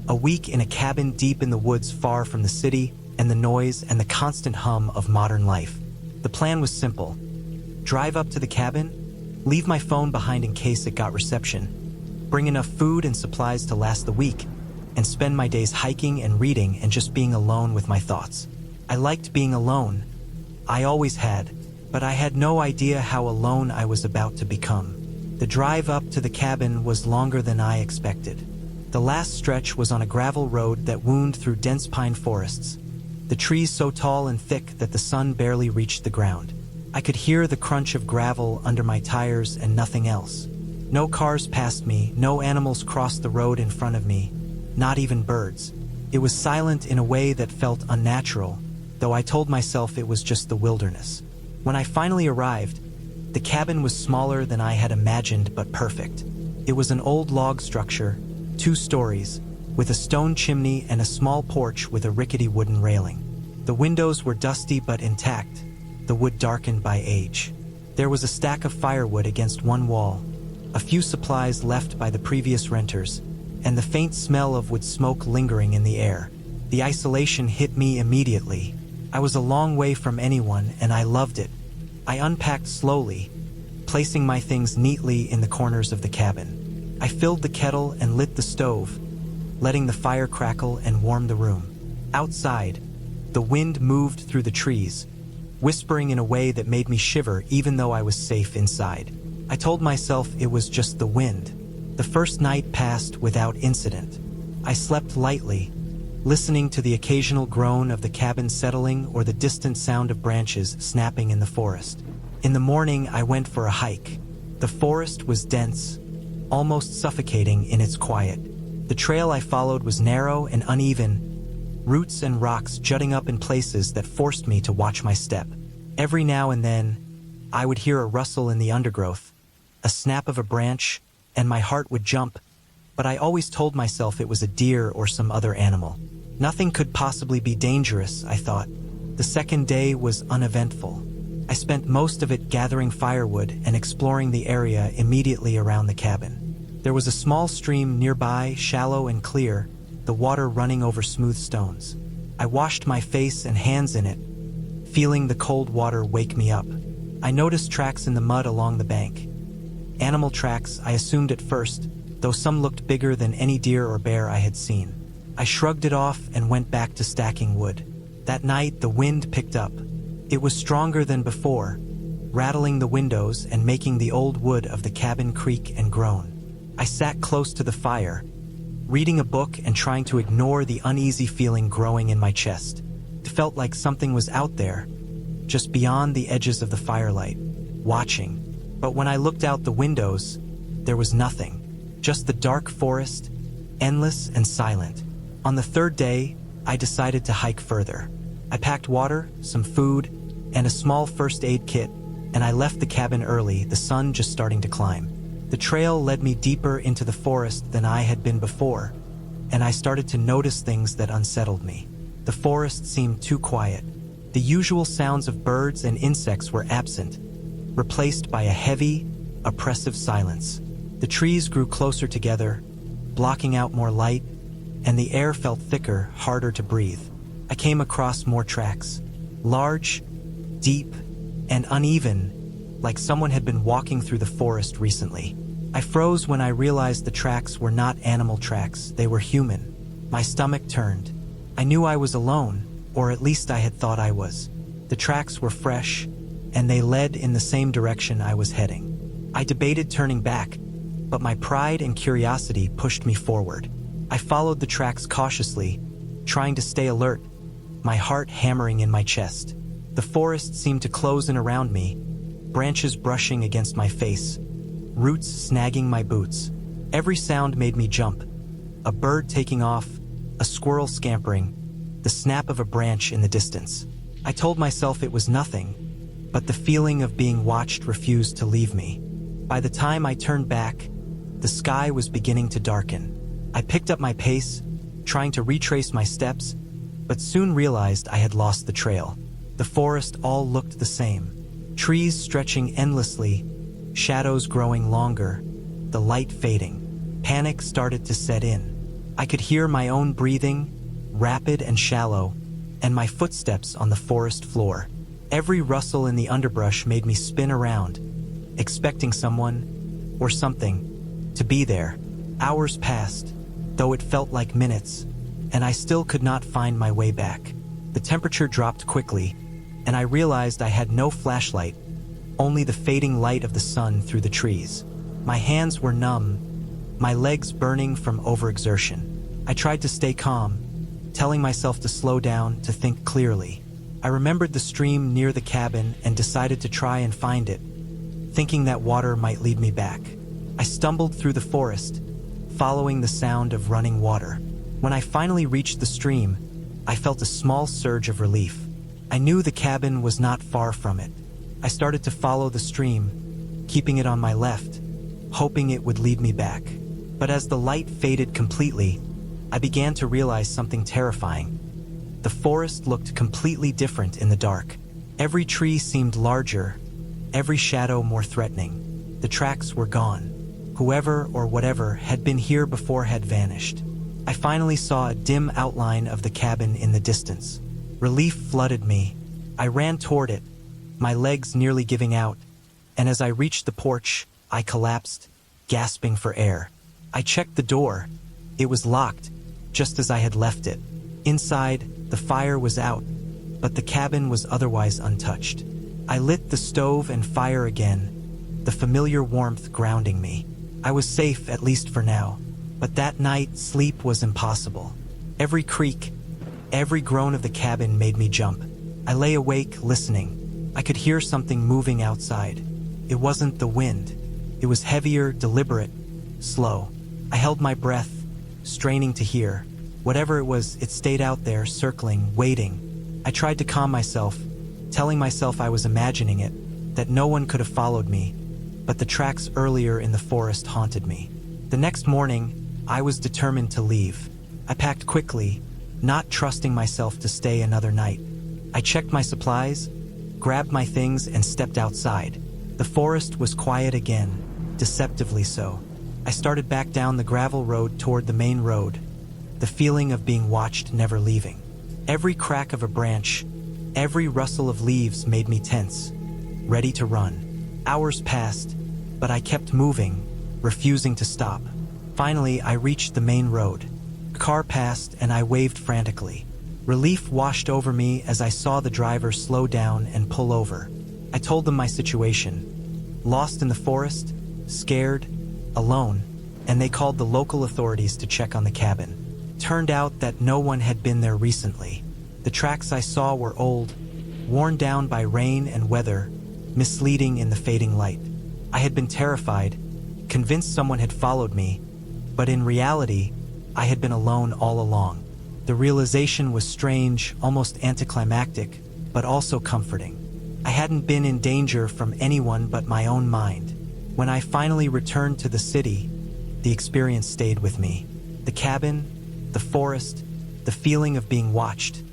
A week in a cabin deep in the woods far from the city and the noise and the constant hum of modern life. The plan was simple. Drive up to the cabin, leave my phone behind in case it got reception, bring enough food and supplies to last the week, and spend my days hiking and reading and just being alone with my thoughts. I liked being alone. I always had, but I had no idea how alone I was about to become. The drive up to the cabin was longer than I expected. The last stretch was on a gravel road that wound through dense pine forests, the trees so tall and thick that the sun barely reached the ground. I could hear the crunch of gravel under my tires and nothing else. No cars passed me, no animals crossed the road in front of me, not even birds. It was silent in a way that felt unnatural, though I told myself it was just the wilderness. When I finally arrived, the cabin was smaller than I had imagined, but perfect. It was an old log structure, 2 stories, with a stone chimney and a small porch with a rickety wooden railing. The windows were dusty but intact, the wood darkened by age. There was a stack of firewood against one wall, a few supplies left by the previous renters, and the faint smell of wood smoke lingering in the air. The isolation hit me immediately. I was a long way from anyone, and I loved it. I unpacked slowly, placing my things neatly in the corners of the cabin. I filled the kettle and lit the stove, letting the fire crackle and warm the room. Outside, the wind moved through the trees, whispering in a way that made me shiver even though I was safe inside. I told myself it was just the wind. The first night passed without incident. I slept lightly, listening to the occasional groan of the cabin settling or the distant sound of branches snapping in the forest. In the morning, I went for a hike. The forest was dense, almost suffocating in its quiet. The trail I followed was narrow and uneven, roots and rocks jutting up in places that forced me to watch my step. Every now and then, I would hear a rustle in the undergrowth, a snap of a branch, and my heart would jump, but I always told myself it was a deer or some other animal. Nothing could possibly be dangerous, I thought. The second day was uneventful. I spent most of it gathering firewood and exploring the area immediately around the cabin. There was a small stream nearby, shallow and clear, the water running over smooth stones. I washed my face and hands in it, feeling the cold water wake me up. I noticed tracks in the mud along the bank. Animal tracks, I assumed at first, though some looked bigger than any deer or bear I had seen. I shrugged it off and went back to stacking wood. That night, the wind picked up. It was stronger than before, rattling the windows and making the old wood of the cabin creak and groan. I sat close to the fire, reading a book and trying to ignore the uneasy feeling growing in my chest. It felt like something was out there, just beyond the edges of the firelight, watching. But when I looked out the windows, there was nothing, just the dark forest, endless and silent. On the third day, I decided to hike further. I packed water, some food, and a small first aid kit, and I left the cabin early, the sun just starting to climb. The trail led me deeper into the forest than I had been before, and I started to notice things that unsettled me. The forest seemed too quiet. The usual sounds of birds and insects were absent, replaced by a heavy, oppressive silence. The trees grew closer together, blocking out more light, and the air felt thicker, harder to breathe. I came across more tracks, large, deep, and uneven, like someone had been walking through the forest recently. I froze when I realized the tracks were not animal tracks, they were human. My stomach turned. I knew I was alone, or at least I had thought I was. The tracks were fresh, and they led in the same direction I was heading. I debated turning back, but my pride and curiosity pushed me forward. I followed the tracks cautiously, trying to stay alert, my heart hammering in my chest. The forest seemed to close in around me, branches brushing against my face, roots snagging my boots. Every sound made me jump. A bird taking off, a squirrel scampering, the snap of a branch in the distance. I told myself it was nothing, but the feeling of being watched refused to leave me. By the time I turned back, the sky was beginning to darken. I picked up my pace, trying to retrace my steps, but soon realized I had lost the trail. The forest all looked the same. Trees stretching endlessly, shadows growing longer, the light fading. Panic started to set in. I could hear my own breathing, rapid and shallow, and my footsteps on the forest floor. Every rustle in the underbrush made me spin around, expecting someone, or something, to be there. Hours passed, though it felt like minutes, and I still could not find my way back. The temperature dropped quickly, and I realized I had no flashlight, only the fading light of the sun through the trees. My hands were numb, my legs burning from overexertion. I tried to stay calm, telling myself to slow down, to think clearly. I remembered the stream near the cabin and decided to try and find it, thinking that water might lead me back. I stumbled through the forest, following the sound of running water. When I finally reached the stream, I felt a small surge of relief. I knew the cabin was not far from it. I started to follow the stream, keeping it on my left, hoping it would lead me back. But as the light faded completely, I began to realize something terrifying. The forest looked completely different in the dark. Every tree seemed larger, every shadow more threatening. The tracks were gone. Whoever or whatever had been here before had vanished. I finally saw a dim outline of the cabin in the distance. Relief flooded me. I ran toward it, my legs nearly giving out, and as I reached the porch, I collapsed, gasping for air. I checked the door. It was locked, just as I had left it. Inside, the fire was out, but the cabin was otherwise untouched. I lit the stove and fire again, the familiar warmth grounding me. I was safe, at least for now, but that night, sleep was impossible. Every creak, every groan of the cabin made me jump. I lay awake, listening. I could hear something moving outside. It wasn't the wind. It was heavier, deliberate, slow. I held my breath, straining to hear. Whatever it was, it stayed out there, circling, waiting. I tried to calm myself, telling myself I was imagining it, that no one could have followed me, but the tracks earlier in the forest haunted me. The next morning, I was determined to leave. I packed quickly, not trusting myself to stay another night. I checked my supplies, grabbed my things, and stepped outside. The forest was quiet again, deceptively so. I started back down the gravel road toward the main road, the feeling of being watched never leaving. Every crack of a branch, every rustle of leaves made me tense, ready to run. Hours passed, but I kept moving, refusing to stop. Finally, I reached the main road. A car passed and I waved frantically. Relief washed over me as I saw the driver slow down and pull over. I told them my situation. Lost in the forest, scared, alone, and they called the local authorities to check on the cabin. Turned out that no one had been there recently. The tracks I saw were old, worn down by rain and weather, misleading in the fading light. I had been terrified, convinced someone had followed me, but in reality, I had been alone all along. The realization was strange, almost anticlimactic, but also comforting. I hadn't been in danger from anyone but my own mind. When I finally returned to the city, the experience stayed with me. The cabin, the forest, the feeling of being watched.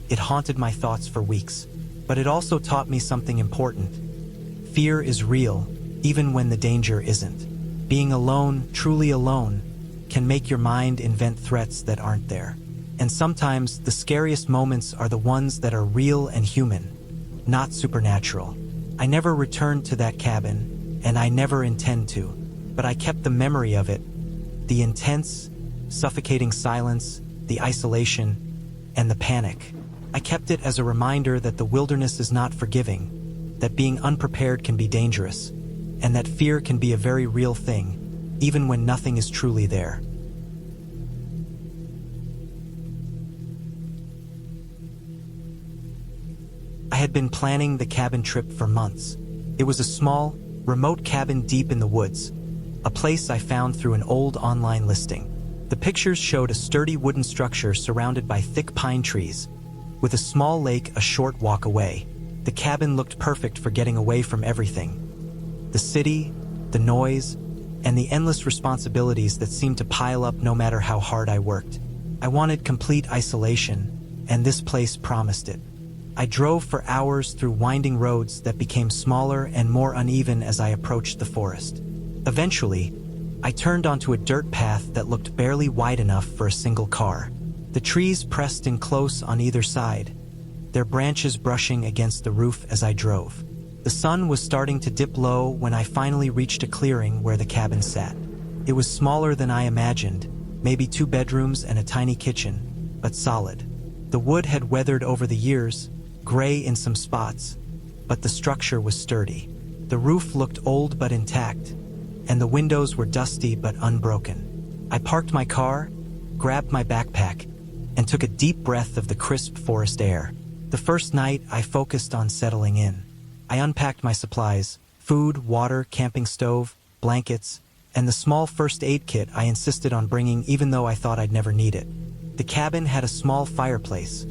it haunted my thoughts for weeks. But it also taught me something important. Fear is real, even when the danger isn't. Being alone, truly alone, can make your mind invent threats that aren't there. And sometimes the scariest moments are the ones that are real and human, not supernatural. I never returned to that cabin, and I never intend to, but I kept the memory of it, the intense, suffocating silence, the isolation, and the panic. I kept it as a reminder that the wilderness is not forgiving, that being unprepared can be dangerous, and that fear can be a very real thing, even when nothing is truly there. I had been planning the cabin trip for months. It was a small, remote cabin deep in the woods, a place I found through an old online listing. The pictures showed a sturdy wooden structure surrounded by thick pine trees, with a small lake a short walk away. The cabin looked perfect for getting away from everything. The city, the noise, and the endless responsibilities that seemed to pile up no matter how hard I worked. I wanted complete isolation, and this place promised it. I drove for hours through winding roads that became smaller and more uneven as I approached the forest. Eventually, I turned onto a dirt path that looked barely wide enough for a single car. The trees pressed in close on either side, their branches brushing against the roof as I drove. The sun was starting to dip low when I finally reached a clearing where the cabin sat. It was smaller than I imagined, maybe 2 bedrooms and a tiny kitchen, but solid. The wood had weathered over the years, gray in some spots, but the structure was sturdy. The roof looked old but intact, and the windows were dusty but unbroken. I parked my car, grabbed my backpack, and took a deep breath of the crisp forest air. The first night, I focused on settling in. I unpacked my supplies: food, water, camping stove, blankets, and the small first aid kit I insisted on bringing even though I thought I'd never need it. The cabin had a small fireplace,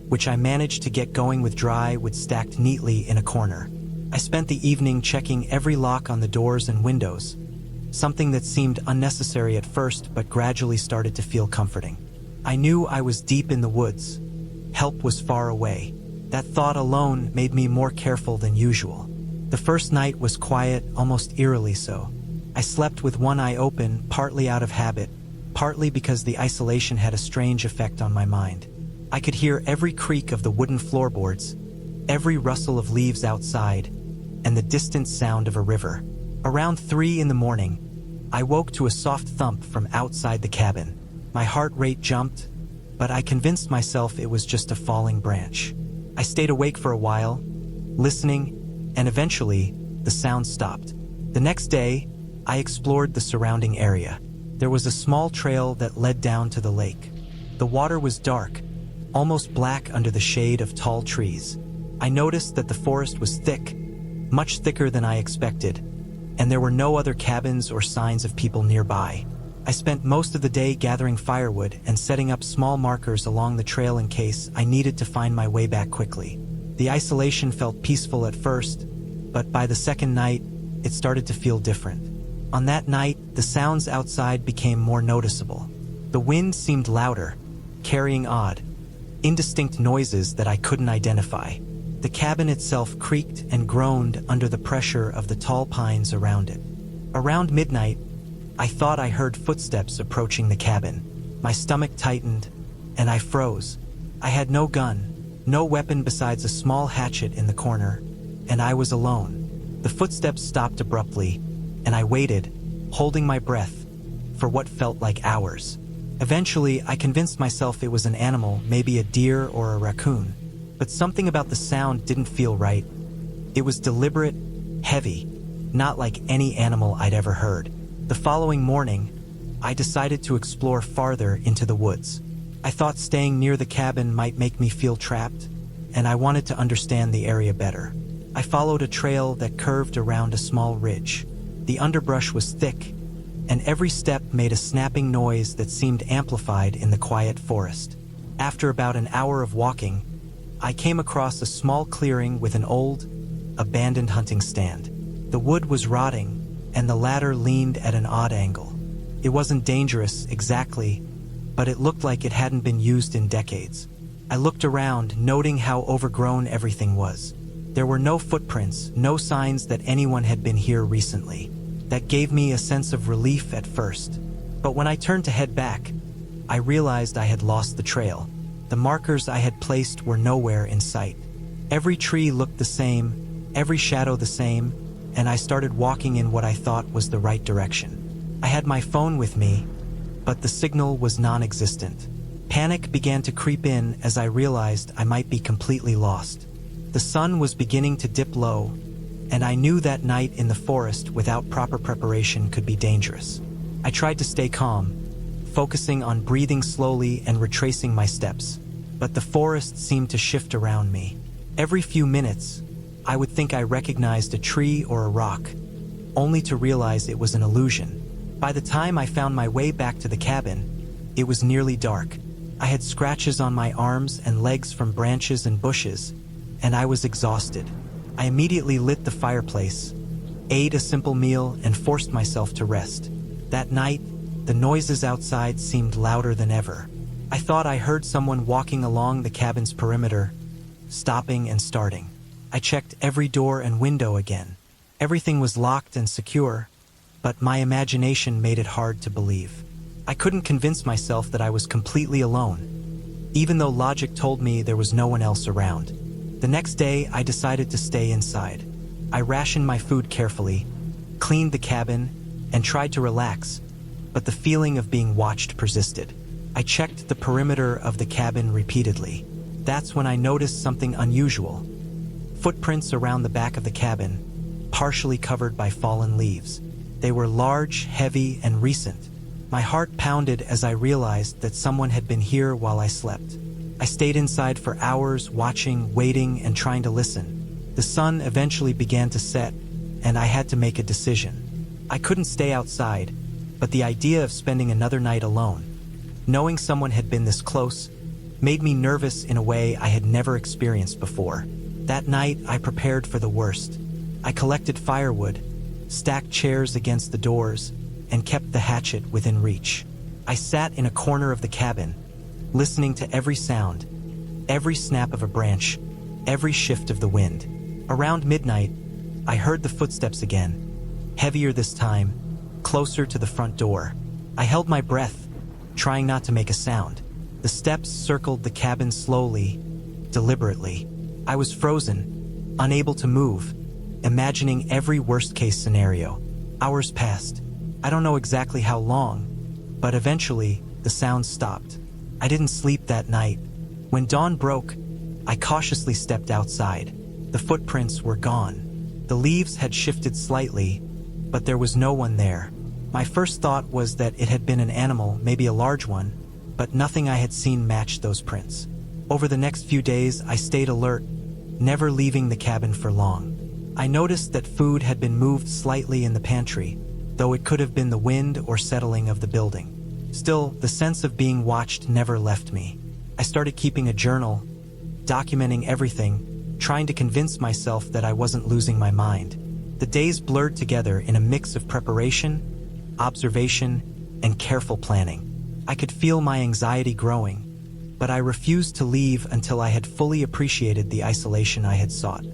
which I managed to get going with dry wood stacked neatly in a corner. I spent the evening checking every lock on the doors and windows, something that seemed unnecessary at first but gradually started to feel comforting. I knew I was deep in the woods. Help was far away. That thought alone made me more careful than usual. The first night was quiet, almost eerily so. I slept with one eye open, partly out of habit, partly because the isolation had a strange effect on my mind. I could hear every creak of the wooden floorboards, every rustle of leaves outside, and the distant sound of a river. Around 3 in the morning, I woke to a soft thump from outside the cabin. My heart rate jumped, but I convinced myself it was just a falling branch. I stayed awake for a while, listening, and eventually, the sound stopped. The next day, I explored the surrounding area. There was a small trail that led down to the lake. The water was dark, almost black under the shade of tall trees. I noticed that the forest was thick, much thicker than I expected, and there were no other cabins or signs of people nearby. I spent most of the day gathering firewood and setting up small markers along the trail in case I needed to find my way back quickly. The isolation felt peaceful at first, but by the second night, it started to feel different. On that night, the sounds outside became more noticeable. The wind seemed louder, carrying odd, indistinct noises that I couldn't identify. The cabin itself creaked and groaned under the pressure of the tall pines around it. Around midnight, I thought I heard footsteps approaching the cabin. My stomach tightened, and I froze. I had no gun, no weapon besides a small hatchet in the corner, and I was alone. The footsteps stopped abruptly, and I waited, holding my breath, for what felt like hours. Eventually, I convinced myself it was an animal, maybe a deer or a raccoon. But something about the sound didn't feel right. It was deliberate, heavy, not like any animal I'd ever heard. The following morning, I decided to explore farther into the woods. I thought staying near the cabin might make me feel trapped, and I wanted to understand the area better. I followed a trail that curved around a small ridge. The underbrush was thick, and every step made a snapping noise that seemed amplified in the quiet forest. After about an hour of walking, I came across a small clearing with an old, abandoned hunting stand. The wood was rotting, and the ladder leaned at an odd angle. It wasn't dangerous exactly, but it looked like it hadn't been used in decades. I looked around, noting how overgrown everything was. There were no footprints, no signs that anyone had been here recently. That gave me a sense of relief at first. But when I turned to head back, I realized I had lost the trail. The markers I had placed were nowhere in sight. Every tree looked the same, every shadow the same, and I started walking in what I thought was the right direction. I had my phone with me, but the signal was non-existent. Panic began to creep in as I realized I might be completely lost. The sun was beginning to dip low, and I knew that night in the forest without proper preparation could be dangerous. I tried to stay calm, focusing on breathing slowly and retracing my steps, but the forest seemed to shift around me. Every few minutes, I would think I recognized a tree or a rock, only to realize it was an illusion. By the time I found my way back to the cabin, it was nearly dark. I had scratches on my arms and legs from branches and bushes, and I was exhausted. I immediately lit the fireplace, ate a simple meal, and forced myself to rest. That night, the noises outside seemed louder than ever. I thought I heard someone walking along the cabin's perimeter, stopping and starting. I checked every door and window again. Everything was locked and secure, but my imagination made it hard to believe. I couldn't convince myself that I was completely alone, even though logic told me there was no one else around. The next day, I decided to stay inside. I rationed my food carefully, cleaned the cabin, and tried to relax, but the feeling of being watched persisted. I checked the perimeter of the cabin repeatedly. That's when I noticed something unusual. Footprints around the back of the cabin, partially covered by fallen leaves. They were large, heavy, and recent. My heart pounded as I realized that someone had been here while I slept. I stayed inside for hours, watching, waiting, and trying to listen. The sun eventually began to set, and I had to make a decision. I couldn't stay outside, but the idea of spending another night alone, knowing someone had been this close, made me nervous in a way I had never experienced before. That night, I prepared for the worst. I collected firewood, stacked chairs against the doors, and kept the hatchet within reach. I sat in a corner of the cabin, listening to every sound, every snap of a branch, every shift of the wind. Around midnight, I heard the footsteps again, heavier this time, closer to the front door. I held my breath, trying not to make a sound. The steps circled the cabin slowly, deliberately. I was frozen, unable to move, imagining every worst-case scenario. Hours passed. I don't know exactly how long, but eventually, the sound stopped. I didn't sleep that night. When dawn broke, I cautiously stepped outside. The footprints were gone. The leaves had shifted slightly, but there was no one there. My first thought was that it had been an animal, maybe a large one, but nothing I had seen matched those prints. Over the next few days, I stayed alert, never leaving the cabin for long. I noticed that food had been moved slightly in the pantry, though it could have been the wind or settling of the building. Still, the sense of being watched never left me. I started keeping a journal, documenting everything, trying to convince myself that I wasn't losing my mind. The days blurred together in a mix of preparation, observation, and careful planning. I could feel my anxiety growing, but I refused to leave until I had fully appreciated the isolation I had sought.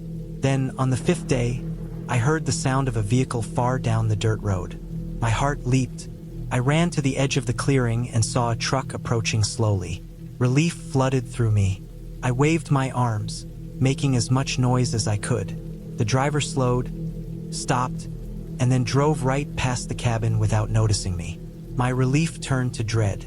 Then, on the fifth day, I heard the sound of a vehicle far down the dirt road. My heart leaped. I ran to the edge of the clearing and saw a truck approaching slowly. Relief flooded through me. I waved my arms, making as much noise as I could. The driver slowed, stopped, and then drove right past the cabin without noticing me. My relief turned to dread.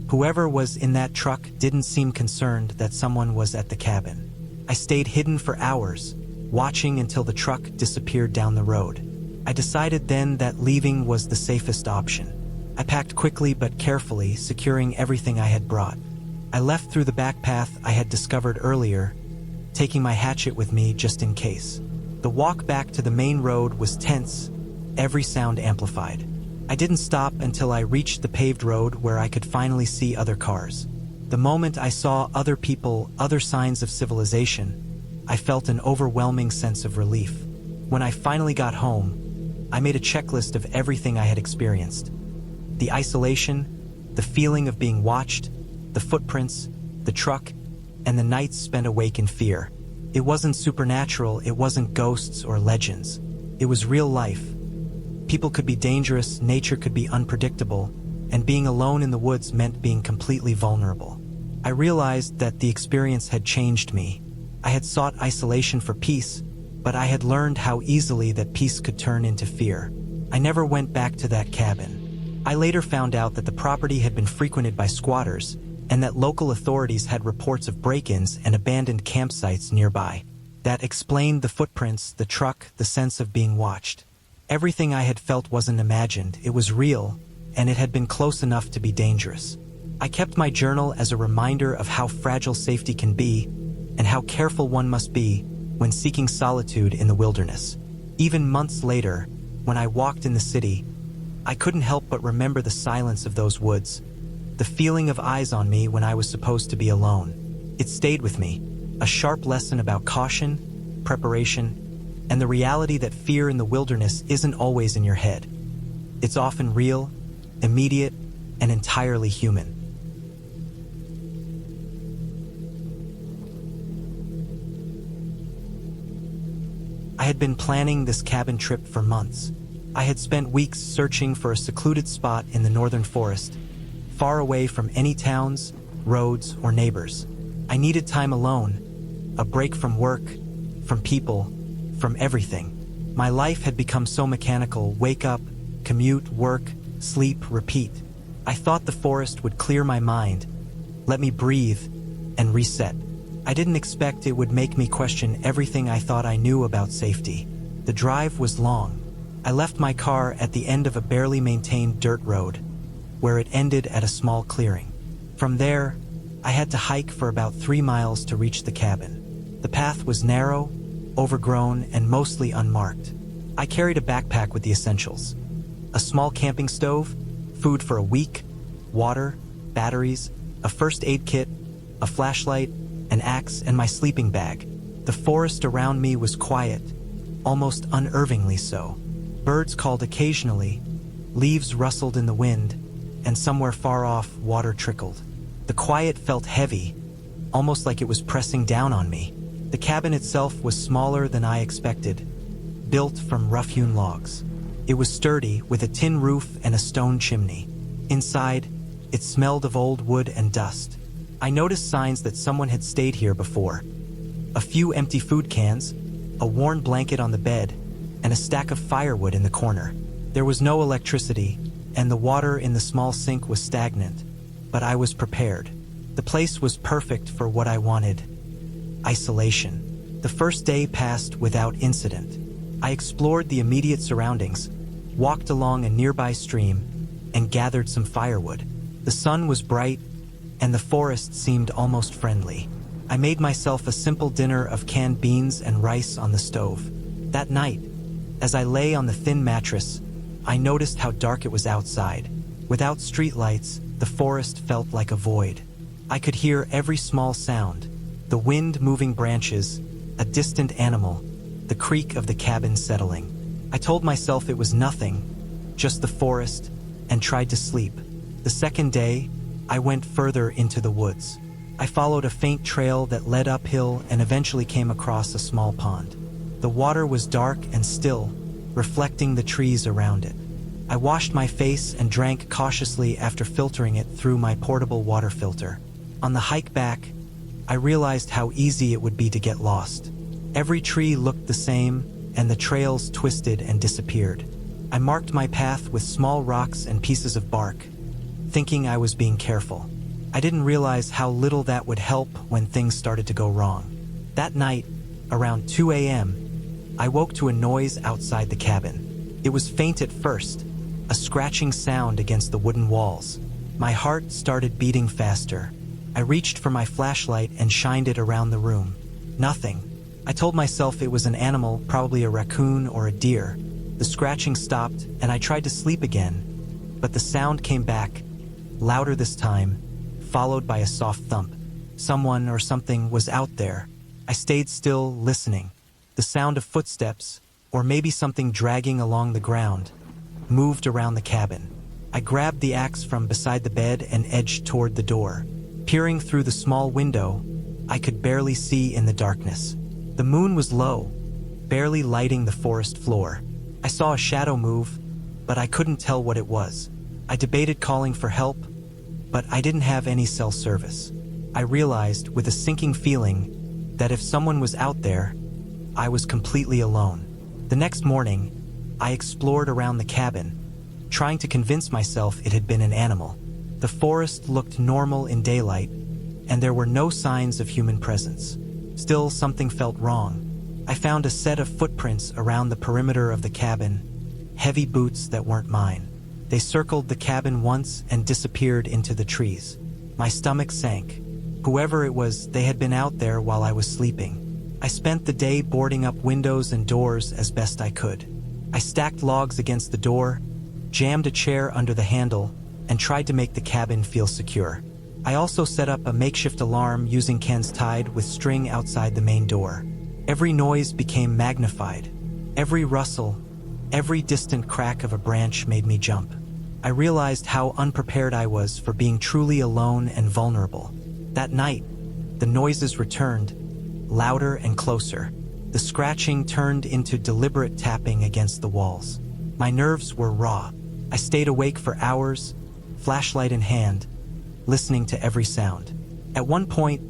Whoever was in that truck didn't seem concerned that someone was at the cabin. I stayed hidden for hours, watching until the truck disappeared down the road. I decided then that leaving was the safest option. I packed quickly but carefully, securing everything I had brought. I left through the back path I had discovered earlier, taking my hatchet with me just in case. The walk back to the main road was tense, every sound amplified. I didn't stop until I reached the paved road where I could finally see other cars. The moment I saw other people, other signs of civilization, I felt an overwhelming sense of relief. When I finally got home, I made a checklist of everything I had experienced. The isolation, the feeling of being watched, the footprints, the truck, and the nights spent awake in fear. It wasn't supernatural, it wasn't ghosts or legends. It was real life. People could be dangerous, nature could be unpredictable, and being alone in the woods meant being completely vulnerable. I realized that the experience had changed me. I had sought isolation for peace, but I had learned how easily that peace could turn into fear. I never went back to that cabin. I later found out that the property had been frequented by squatters, and that local authorities had reports of break-ins and abandoned campsites nearby. That explained the footprints, the truck, the sense of being watched. Everything I had felt wasn't imagined, it was real, and it had been close enough to be dangerous. I kept my journal as a reminder of how fragile safety can be, and how careful one must be when seeking solitude in the wilderness. Even months later, when I walked in the city, I couldn't help but remember the silence of those woods, the feeling of eyes on me when I was supposed to be alone. It stayed with me, a sharp lesson about caution, preparation, and the reality that fear in the wilderness isn't always in your head. It's often real, immediate, and entirely human. I had been planning this cabin trip for months. I had spent weeks searching for a secluded spot in the northern forest, far away from any towns, roads, or neighbors. I needed time alone, a break from work, from people, from everything. My life had become so mechanical: wake up, commute, work, sleep, repeat. I thought the forest would clear my mind, let me breathe, and reset. I didn't expect it would make me question everything I thought I knew about safety. The drive was long. I left my car at the end of a barely maintained dirt road, where it ended at a small clearing. From there, I had to hike for about 3 miles to reach the cabin. The path was narrow, overgrown, and mostly unmarked. I carried a backpack with the essentials: a small camping stove, food for a week, water, batteries, a first aid kit, a flashlight, an axe, and my sleeping bag. The forest around me was quiet, almost unnervingly so. Birds called occasionally, leaves rustled in the wind, and somewhere far off, water trickled. The quiet felt heavy, almost like it was pressing down on me. The cabin itself was smaller than I expected, built from rough-hewn logs. It was sturdy, with a tin roof and a stone chimney. Inside, it smelled of old wood and dust. I noticed signs that someone had stayed here before. A few empty food cans, a worn blanket on the bed, and a stack of firewood in the corner. There was no electricity, and the water in the small sink was stagnant, but I was prepared. The place was perfect for what I wanted: isolation. The first day passed without incident. I explored the immediate surroundings, walked along a nearby stream, and gathered some firewood. The sun was bright, and the forest seemed almost friendly. I made myself a simple dinner of canned beans and rice on the stove. That night, as I lay on the thin mattress, I noticed how dark it was outside. Without streetlights, the forest felt like a void. I could hear every small sound: the wind moving branches, a distant animal, the creak of the cabin settling. I told myself it was nothing, just the forest, and tried to sleep. The second day, I went further into the woods. I followed a faint trail that led uphill and eventually came across a small pond. The water was dark and still, reflecting the trees around it. I washed my face and drank cautiously after filtering it through my portable water filter. On the hike back, I realized how easy it would be to get lost. Every tree looked the same, and the trails twisted and disappeared. I marked my path with small rocks and pieces of bark, thinking I was being careful. I didn't realize how little that would help when things started to go wrong. That night, around 2 a.m., I woke to a noise outside the cabin. It was faint at first, a scratching sound against the wooden walls. My heart started beating faster. I reached for my flashlight and shined it around the room. Nothing. I told myself it was an animal, probably a raccoon or a deer. The scratching stopped, and I tried to sleep again, but the sound came back, louder this time, followed by a soft thump. Someone or something was out there. I stayed still, listening. The sound of footsteps, or maybe something dragging along the ground, moved around the cabin. I grabbed the axe from beside the bed and edged toward the door. Peering through the small window, I could barely see in the darkness. The moon was low, barely lighting the forest floor. I saw a shadow move, but I couldn't tell what it was. I debated calling for help, but I didn't have any cell service. I realized, with a sinking feeling, that if someone was out there, I was completely alone. The next morning, I explored around the cabin, trying to convince myself it had been an animal. The forest looked normal in daylight, and there were no signs of human presence. Still, something felt wrong. I found a set of footprints around the perimeter of the cabin, heavy boots that weren't mine. They circled the cabin once and disappeared into the trees. My stomach sank. Whoever it was, they had been out there while I was sleeping. I spent the day boarding up windows and doors as best I could. I stacked logs against the door, jammed a chair under the handle, and tried to make the cabin feel secure. I also set up a makeshift alarm using cans tied with string outside the main door. Every noise became magnified. Every rustle, every distant crack of a branch made me jump. I realized how unprepared I was for being truly alone and vulnerable. That night, the noises returned, louder and closer. The scratching turned into deliberate tapping against the walls. My nerves were raw. I stayed awake for hours, flashlight in hand, listening to every sound. At one point,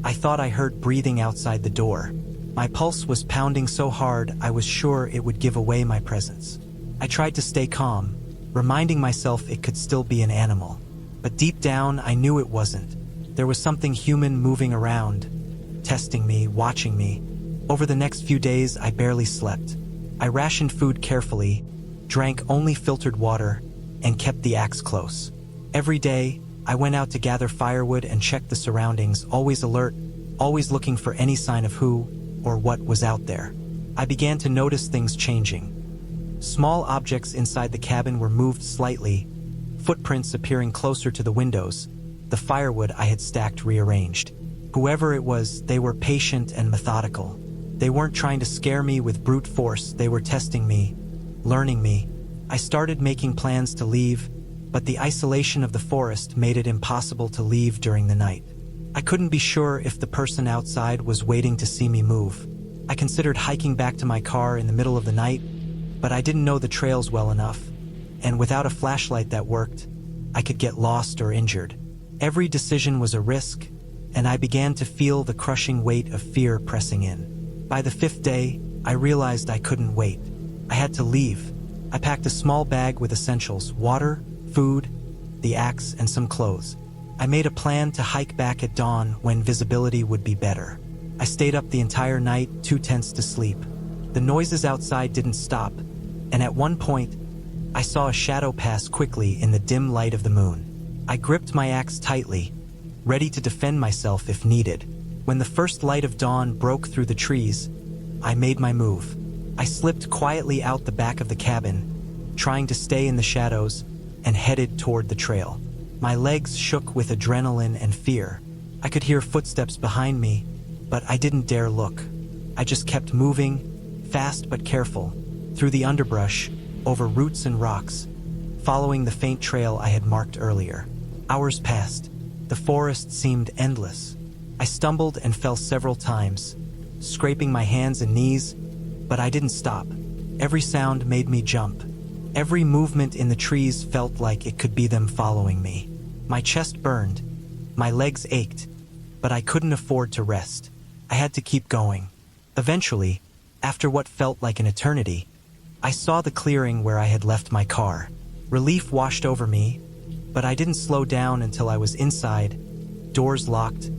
I thought I heard breathing outside the door. My pulse was pounding so hard I was sure it would give away my presence. I tried to stay calm, reminding myself it could still be an animal. But deep down, I knew it wasn't. There was something human moving around, testing me, watching me. Over the next few days, I barely slept. I rationed food carefully, drank only filtered water, and kept the axe close. Every day, I went out to gather firewood and check the surroundings, always alert, always looking for any sign of who or what was out there. I began to notice things changing. Small objects inside the cabin were moved slightly, footprints appearing closer to the windows, the firewood I had stacked rearranged. Whoever it was, they were patient and methodical. They weren't trying to scare me with brute force, they were testing me, learning me. I started making plans to leave, but the isolation of the forest made it impossible to leave during the night. I couldn't be sure if the person outside was waiting to see me move. I considered hiking back to my car in the middle of the night, but I didn't know the trails well enough, and without a flashlight that worked, I could get lost or injured. Every decision was a risk, and I began to feel the crushing weight of fear pressing in. By the 5th day, I realized I couldn't wait. I had to leave. I packed a small bag with essentials, water, food, the axe, and some clothes. I made a plan to hike back at dawn when visibility would be better. I stayed up the entire night, too tense to sleep. The noises outside didn't stop, and at one point, I saw a shadow pass quickly in the dim light of the moon. I gripped my axe tightly, ready to defend myself if needed. When the first light of dawn broke through the trees, I made my move. I slipped quietly out the back of the cabin, trying to stay in the shadows, and headed toward the trail. My legs shook with adrenaline and fear. I could hear footsteps behind me, but I didn't dare look. I just kept moving, fast but careful, through the underbrush, over roots and rocks, following the faint trail I had marked earlier. Hours passed. The forest seemed endless. I stumbled and fell several times, scraping my hands and knees, but I didn't stop. Every sound made me jump. Every movement in the trees felt like it could be them following me. My chest burned, my legs ached, but I couldn't afford to rest. I had to keep going. Eventually, after what felt like an eternity, I saw the clearing where I had left my car. Relief washed over me, but I didn't slow down until I was inside, doors locked,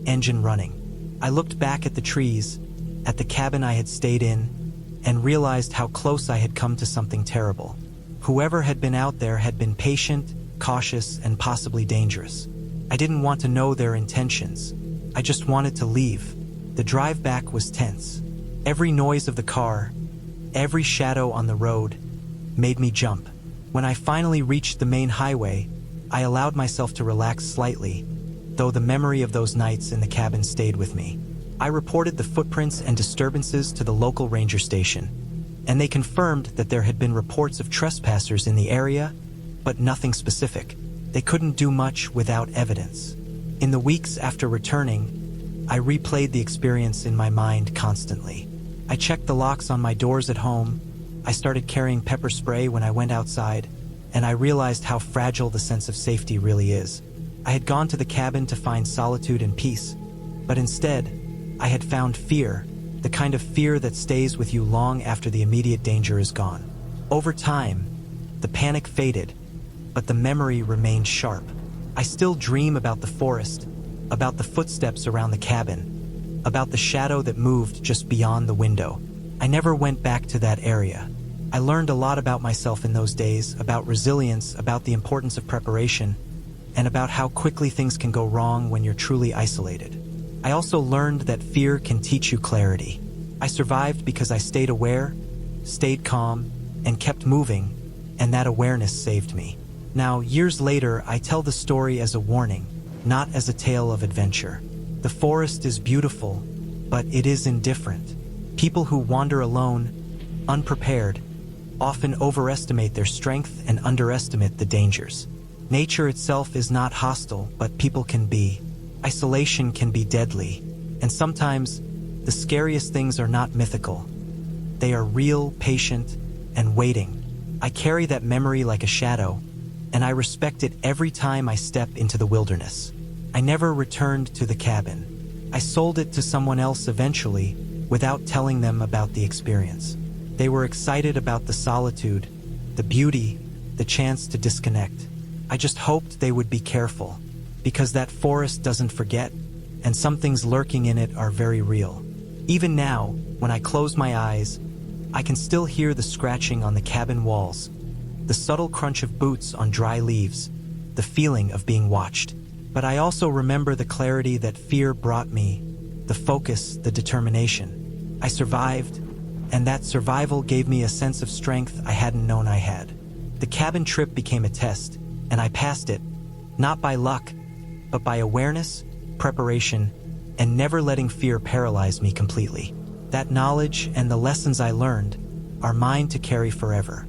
engine running. I looked back at the trees, at the cabin I had stayed in, and realized how close I had come to something terrible. Whoever had been out there had been patient, cautious, and possibly dangerous. I didn't want to know their intentions. I just wanted to leave. The drive back was tense. Every noise of the car, every shadow on the road, made me jump. When I finally reached the main highway, I allowed myself to relax slightly, though the memory of those nights in the cabin stayed with me. I reported the footprints and disturbances to the local ranger station, and they confirmed that there had been reports of trespassers in the area, but nothing specific. They couldn't do much without evidence. In the weeks after returning, I replayed the experience in my mind constantly. I checked the locks on my doors at home. I started carrying pepper spray when I went outside, and I realized how fragile the sense of safety really is. I had gone to the cabin to find solitude and peace, but instead, I had found fear, the kind of fear that stays with you long after the immediate danger is gone. Over time, the panic faded, but the memory remained sharp. I still dream about the forest, about the footsteps around the cabin, about the shadow that moved just beyond the window. I never went back to that area. I learned a lot about myself in those days, about resilience, about the importance of preparation, and about how quickly things can go wrong when you're truly isolated. I also learned that fear can teach you clarity. I survived because I stayed aware, stayed calm, and kept moving, and that awareness saved me. Now, years later, I tell the story as a warning, not as a tale of adventure. The forest is beautiful, but it is indifferent. People who wander alone, unprepared, often overestimate their strength and underestimate the dangers. Nature itself is not hostile, but people can be. Isolation can be deadly, and sometimes the scariest things are not mythical. They are real, patient, and waiting. I carry that memory like a shadow, and I respect it every time I step into the wilderness. I never returned to the cabin. I sold it to someone else eventually, without telling them about the experience. They were excited about the solitude, the beauty, the chance to disconnect. I just hoped they would be careful, because that forest doesn't forget, and some things lurking in it are very real. Even now, when I close my eyes, I can still hear the scratching on the cabin walls, the subtle crunch of boots on dry leaves, the feeling of being watched. But I also remember the clarity that fear brought me, the focus, the determination. I survived, and that survival gave me a sense of strength I hadn't known I had. The cabin trip became a test, and I passed it, not by luck, but by awareness, preparation, and never letting fear paralyze me completely. That knowledge and the lessons I learned are mine to carry forever.